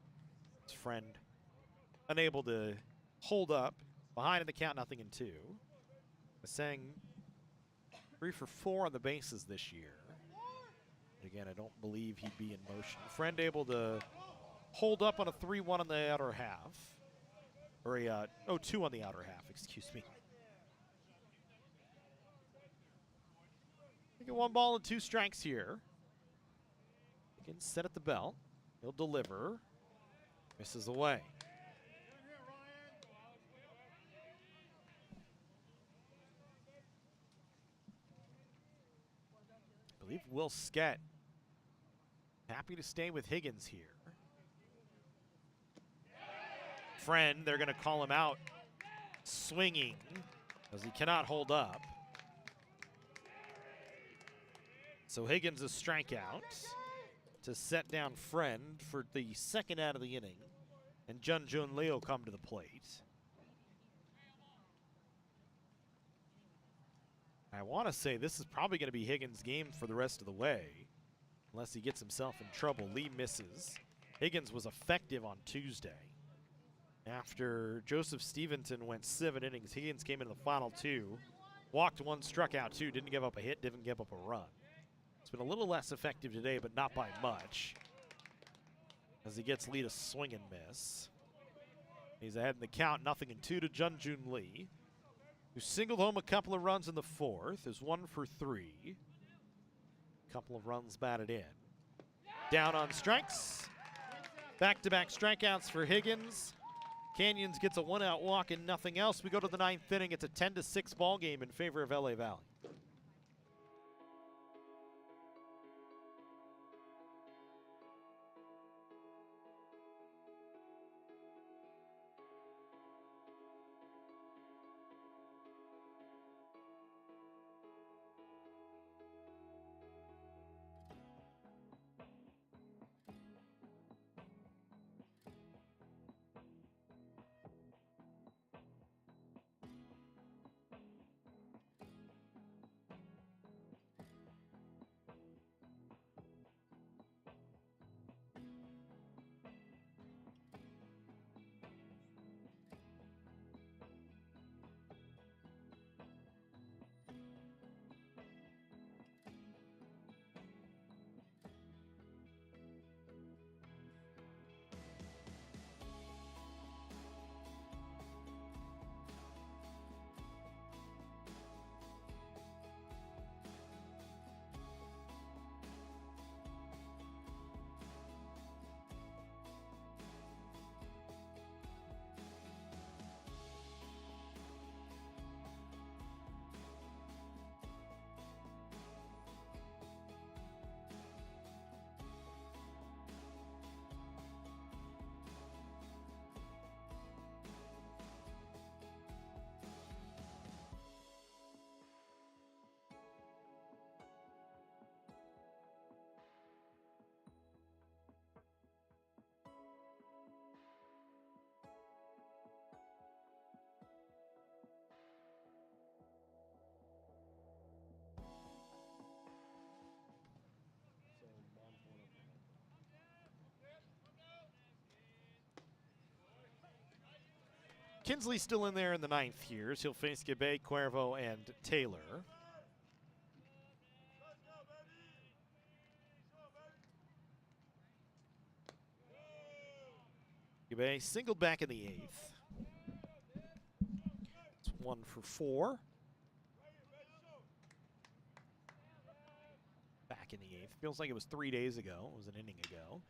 It's Friend unable to hold up, behind in the count, 0-2. Sang 3 for 4 on the bases this year. But again, I don't believe he'd be in motion. Friend able to hold up on a 3-1 on the outer half. Or a 2 on the outer half, excuse me. We get 1 ball and 2 strikes here. Again, set at the belt. He'll deliver. Misses away. I believe Will Skett happy to stay with Higgins here. Friend, they're going to call him out swinging as he cannot hold up. So Higgins a strikeout to set down Friend for the 2nd out of the inning. And Jun Lee will come to the plate. I want to say this is probably going to be Higgins' game for the rest of the way, unless he gets himself in trouble. Lee misses. Higgins was effective on Tuesday. After Joseph Stevenson went 7 innings, Higgins came into the final 2, walked 1, struck out 2, didn't give up a hit, didn't give up a run. It's been a little less effective today, but not by much, as he gets Lee to swing and miss. He's ahead in the count, 0-2 to Jun Lee, who singled home a couple of runs in the 4th, is 1 for 3. Couple of runs batted in. Down on strikes. Back-to-back strikeouts for Higgins. Canyons gets a 1-out walk and nothing else. We go to the 9th inning. It's a 10-6 ball game in favor of LA Valley. Kinsley still in there in the 9th here. So he'll face Gabe, Cuervo, and Taylor. Gabe singled back in the 8th. It's 1 for 4. Back in the 8th. Feels like it was 3 days ago. It was an inning ago.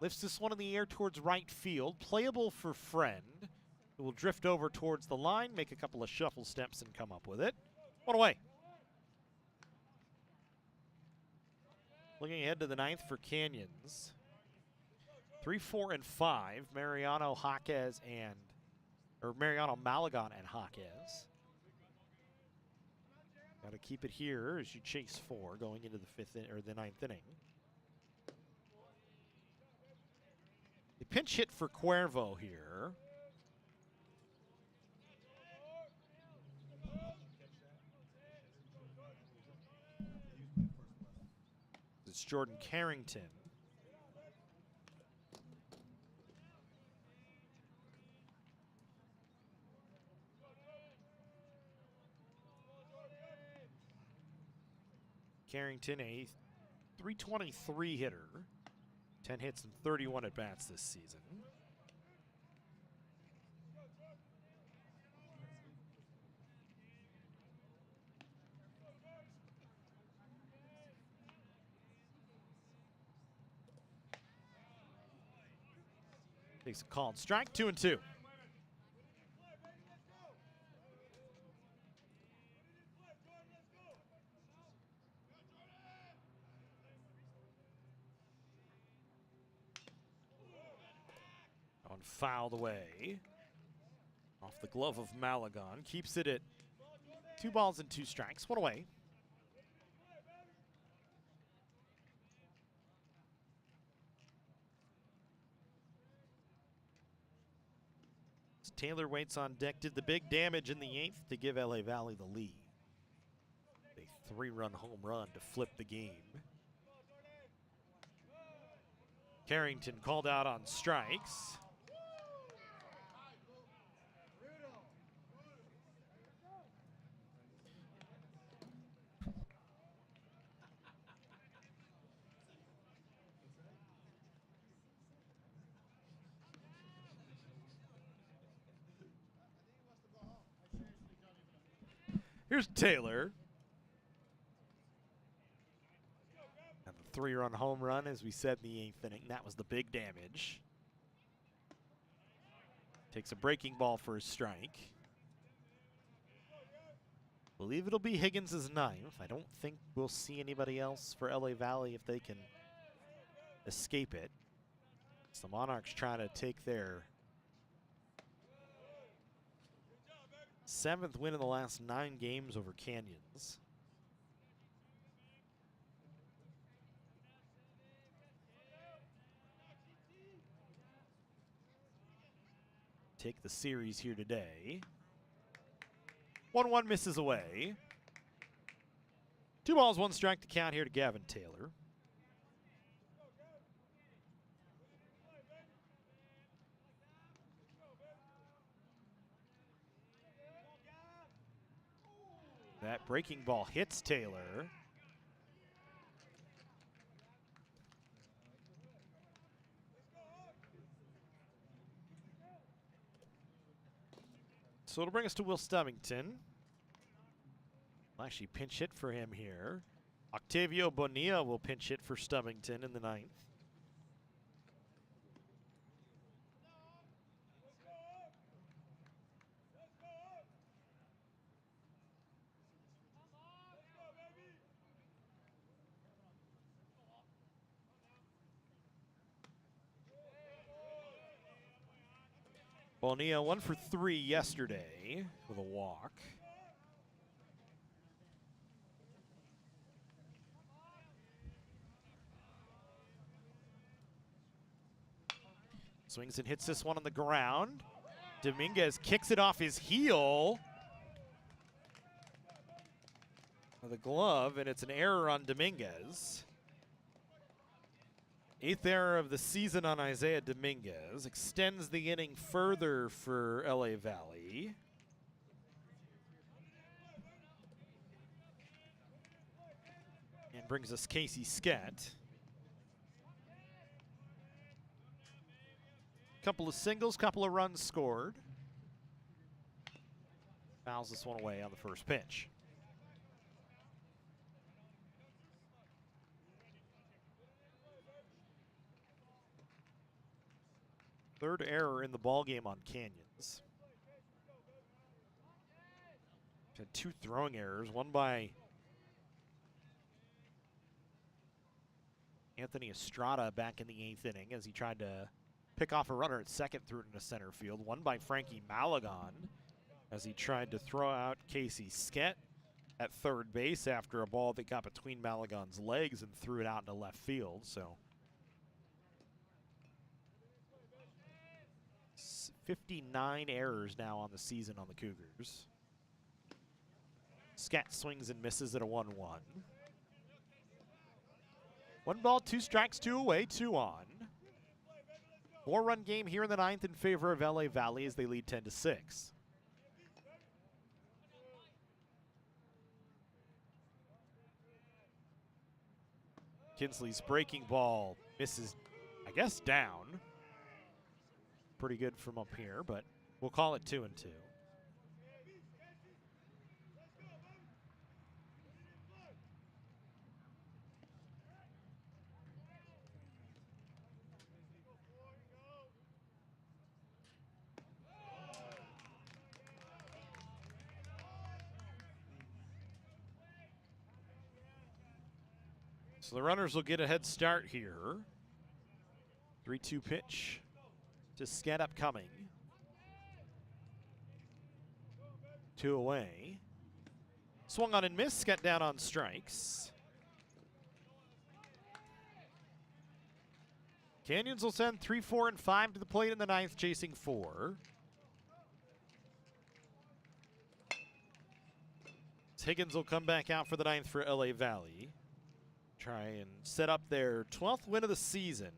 Lifts this one in the air towards right field. Playable for Friend. It will drift over towards the line, make a couple of shuffle steps, and come up with it. One away. Looking ahead to the 9th for Canyons. 3, 4, and 5. Mariano Malagon and Jaquez. Got to keep it here as you chase 4 going into the 9th inning. The pinch hit for Cuervo here. It's Jordan Carrington. Carrington, a .323 hitter. 10 hits and 31 at-bats this season. Takes a called strike, 2-2. On fouled away. Off the glove of Malagon. Keeps it at 2 balls and 2 strikes. 1 away. As Taylor waits on deck. Did the big damage in the 8th to give LA Valley the lead. A 3-run home run to flip the game. Carrington called out on strikes. Here's Taylor. And the 3-run home run, as we said in the 8th inning. That was the big damage. Takes a breaking ball for a strike. Believe it'll be Higgins' 9th. I don't think we'll see anybody else for LA Valley if they can escape it. So the Monarchs trying to take their 7th win in the last 9 games over Canyons. Take the series here today. 1-1 misses away. 2 balls, 1 strike to count here to Gavin Taylor. That breaking ball hits Taylor. So it'll bring us to Will Stubbington. We'll actually pinch hit for him here. Octavio Bonilla will pinch hit for Stubbington in the 9th. Bonilla 1 for 3 yesterday with a walk. Swings and hits this one on the ground. Dominguez kicks it off his heel. The glove, and it's an error on Dominguez. Eighth error of the season on Isaiah Dominguez extends the inning further for LA Valley. And brings us Casey Skett. Couple of singles, couple of runs scored. Fouls this one away on the first pitch. Third error in the ballgame on Canyons. Had two throwing errors, one by Anthony Estrada back in the 8th inning as he tried to pick off a runner at second, threw it into center field. One by Frankie Malagon as he tried to throw out Casey Skett at third base after a ball that got between Malagon's legs and threw it out into left field. So 59 errors now on the season on the Cougars. Skett swings and misses at a 1-1. 1 ball, 2 strikes, 2 away, 2 on. 4-run game here in the 9th in favor of LA Valley as they lead 10-6. Kinsley's breaking ball misses, I guess, down. Pretty good from up here, but we'll call it 2-2. So the runners will get a head start here. 3-2 pitch to Skett upcoming. 2 away. Swung on and missed. Skett down on strikes. Canyons will send 3, 4, and 5 to the plate in the 9th, chasing 4. Higgins will come back out for the 9th for LA Valley. Try and set up their 12th win of the season.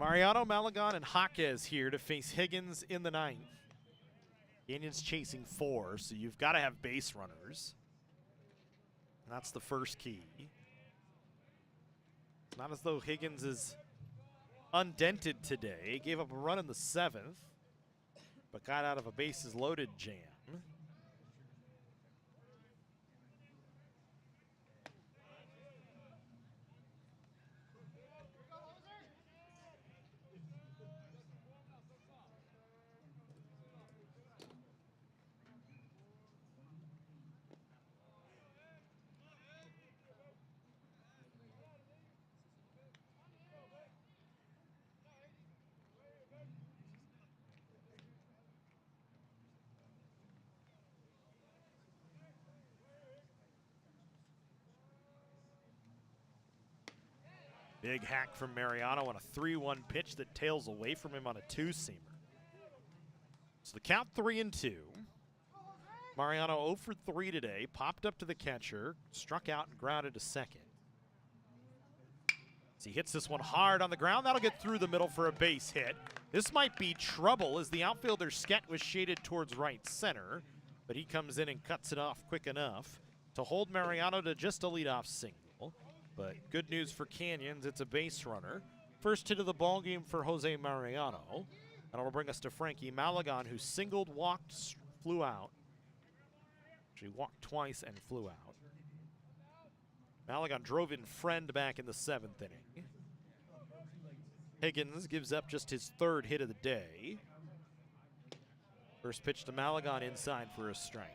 Mariano, Malagon, and Jaquez here to face Higgins in the 9th. Canyons chasing 4, so you've got to have base runners. That's the first key. It's not as though Higgins is undented today. He gave up a run in the 7th, but got out of a bases loaded jam. Big hack from Mariano on a 3-1 pitch that tails away from him on a two-seamer. So the count 3-2. Mariano 0 for 3 today. Popped up to the catcher, struck out and grounded to second. As he hits this one hard on the ground, that'll get through the middle for a base hit. This might be trouble as the outfielder Skett was shaded towards right center, but he comes in and cuts it off quick enough to hold Mariano to just a leadoff single. But good news for Canyons, it's a base runner. First hit of the ball game for Jose Mariano. And it'll bring us to Frankie Malagon, who singled, walked, flew out. Actually walked twice and flew out. Malagon drove in Friend back in the 7th inning. Higgins gives up just his 3rd hit of the day. First pitch to Malagon inside for a strike.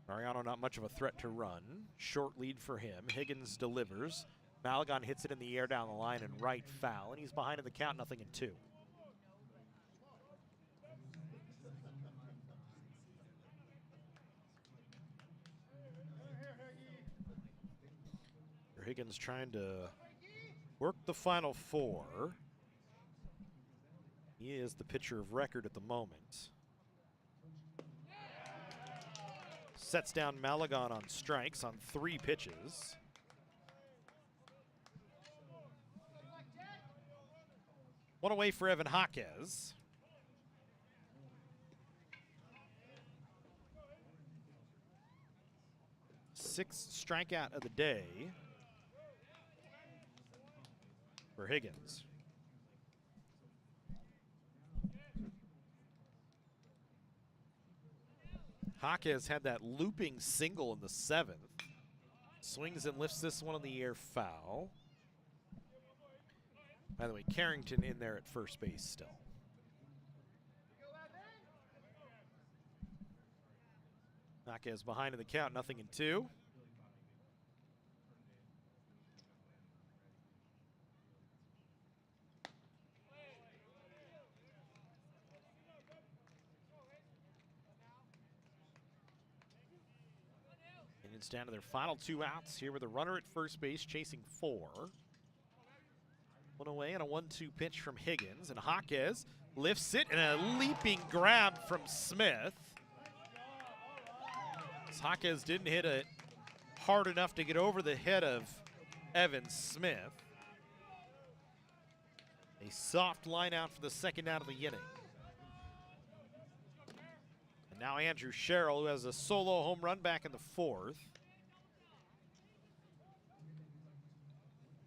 Mariano not much of a threat to run. Short lead for him. Higgins delivers. Malagon hits it in the air down the line and right foul, and he's behind in the count, 0-2. Higgins trying to work the final 4. He is the pitcher of record at the moment. Sets down Malagon on strikes on 3 pitches. One away for Evan Jaquez. Sixth strikeout of the day for Higgins. Jaquez had that looping single in the 7th. Swings and lifts this one in the air foul. By the way, Carrington in there at first base still. Jaquez behind in the count, 0-2. It's down to their final 2 outs here with a runner at first base chasing 4. One away and a 1-2 pitch from Higgins, and Jaquez lifts it and a leaping grab from Smith. Jaquez didn't hit it hard enough to get over the head of Evan Smith. A soft line out for the 2nd out of the inning. And now Andrew Sherrill, who has a solo home run back in the 4th.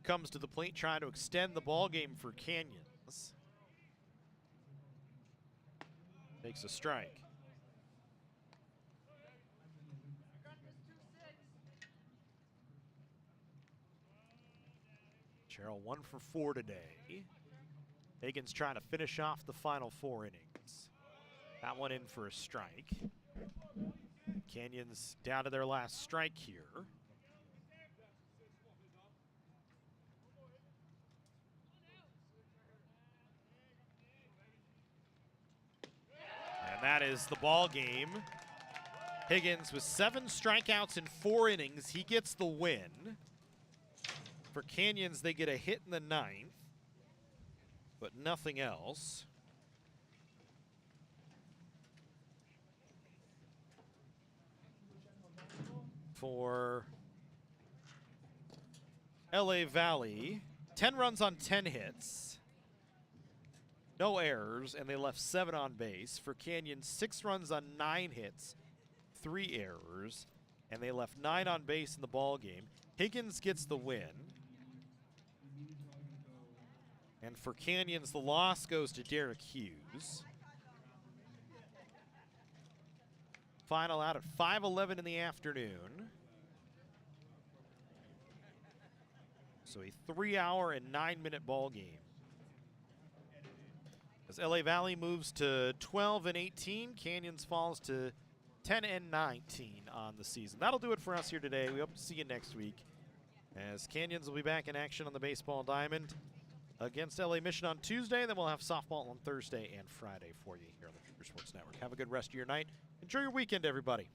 Comes to the plate trying to extend the ball game for Canyons. Takes a strike. Sherrill 1 for 4 today. Higgins trying to finish off the final 4 innings. That one in for a strike. Canyons down to their last strike here. And that is the ball game. Higgins with 7 strikeouts in 4 innings. He gets the win. For Canyons, they get a hit in the 9th, but nothing else. For LA Valley, 10 runs on 10 hits. No errors, and they left 7 on base. For Canyon, 6 runs on 9 hits, 3 errors, and they left 9 on base in the ball game. Higgins gets the win. And for Canyons, the loss goes to Derek Hughes. Final out at 5:11 in the afternoon. So a 3-hour and 9-minute ball game. As LA Valley moves to 12-18, Canyons falls to 10-19 on the season. That'll do it for us here today. We hope to see you next week, as Canyons will be back in action on the baseball diamond against LA Mission on Tuesday. Then we'll have softball on Thursday and Friday for you here on the Cougar Sports Network. Have a good rest of your night. Enjoy your weekend, everybody.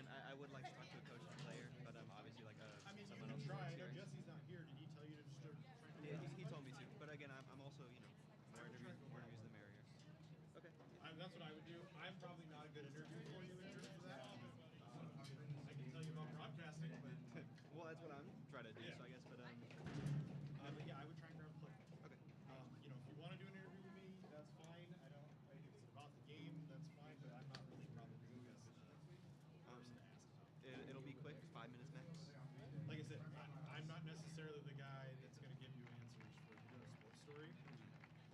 again, I would like to talk to a coach and a player, but obviously like I mean, you someone can else. try. I know Jesse's not here. Did he tell you to just try to Yeah, he told me to, but again, I'm also more interviews the merrier. Okay. That's what I would do. I'm probably not a good interview for you in terms of that. I can tell you about broadcasting, but well, that's what I'm trying to do. Yeah. So I guess, but yeah, I would try and grab a player. Okay. If you want to do an interview with me, that's fine. If it's about the game, that's fine. But I'm not really probably the best person to ask about. It'll be quick, 5 minutes max. Like I said, I'm not necessarily the guy that's going to give you answers for a sports story.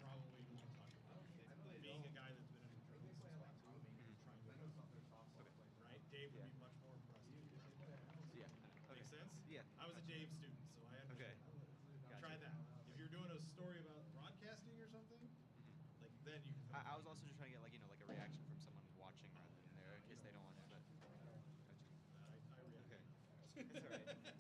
Probably want to talk about being a guy that's been in the journalism spot too. Trying to right. Dave would be much more impressed. Yeah. Makes sense? Yeah. I was a Dave student, so I understand. Gotcha. Try that. If you're doing a story about broadcasting or something, like then you can. I was also just trying to get like a reaction from someone watching rather than there in case they don't want it. But I react. okay, it's all right.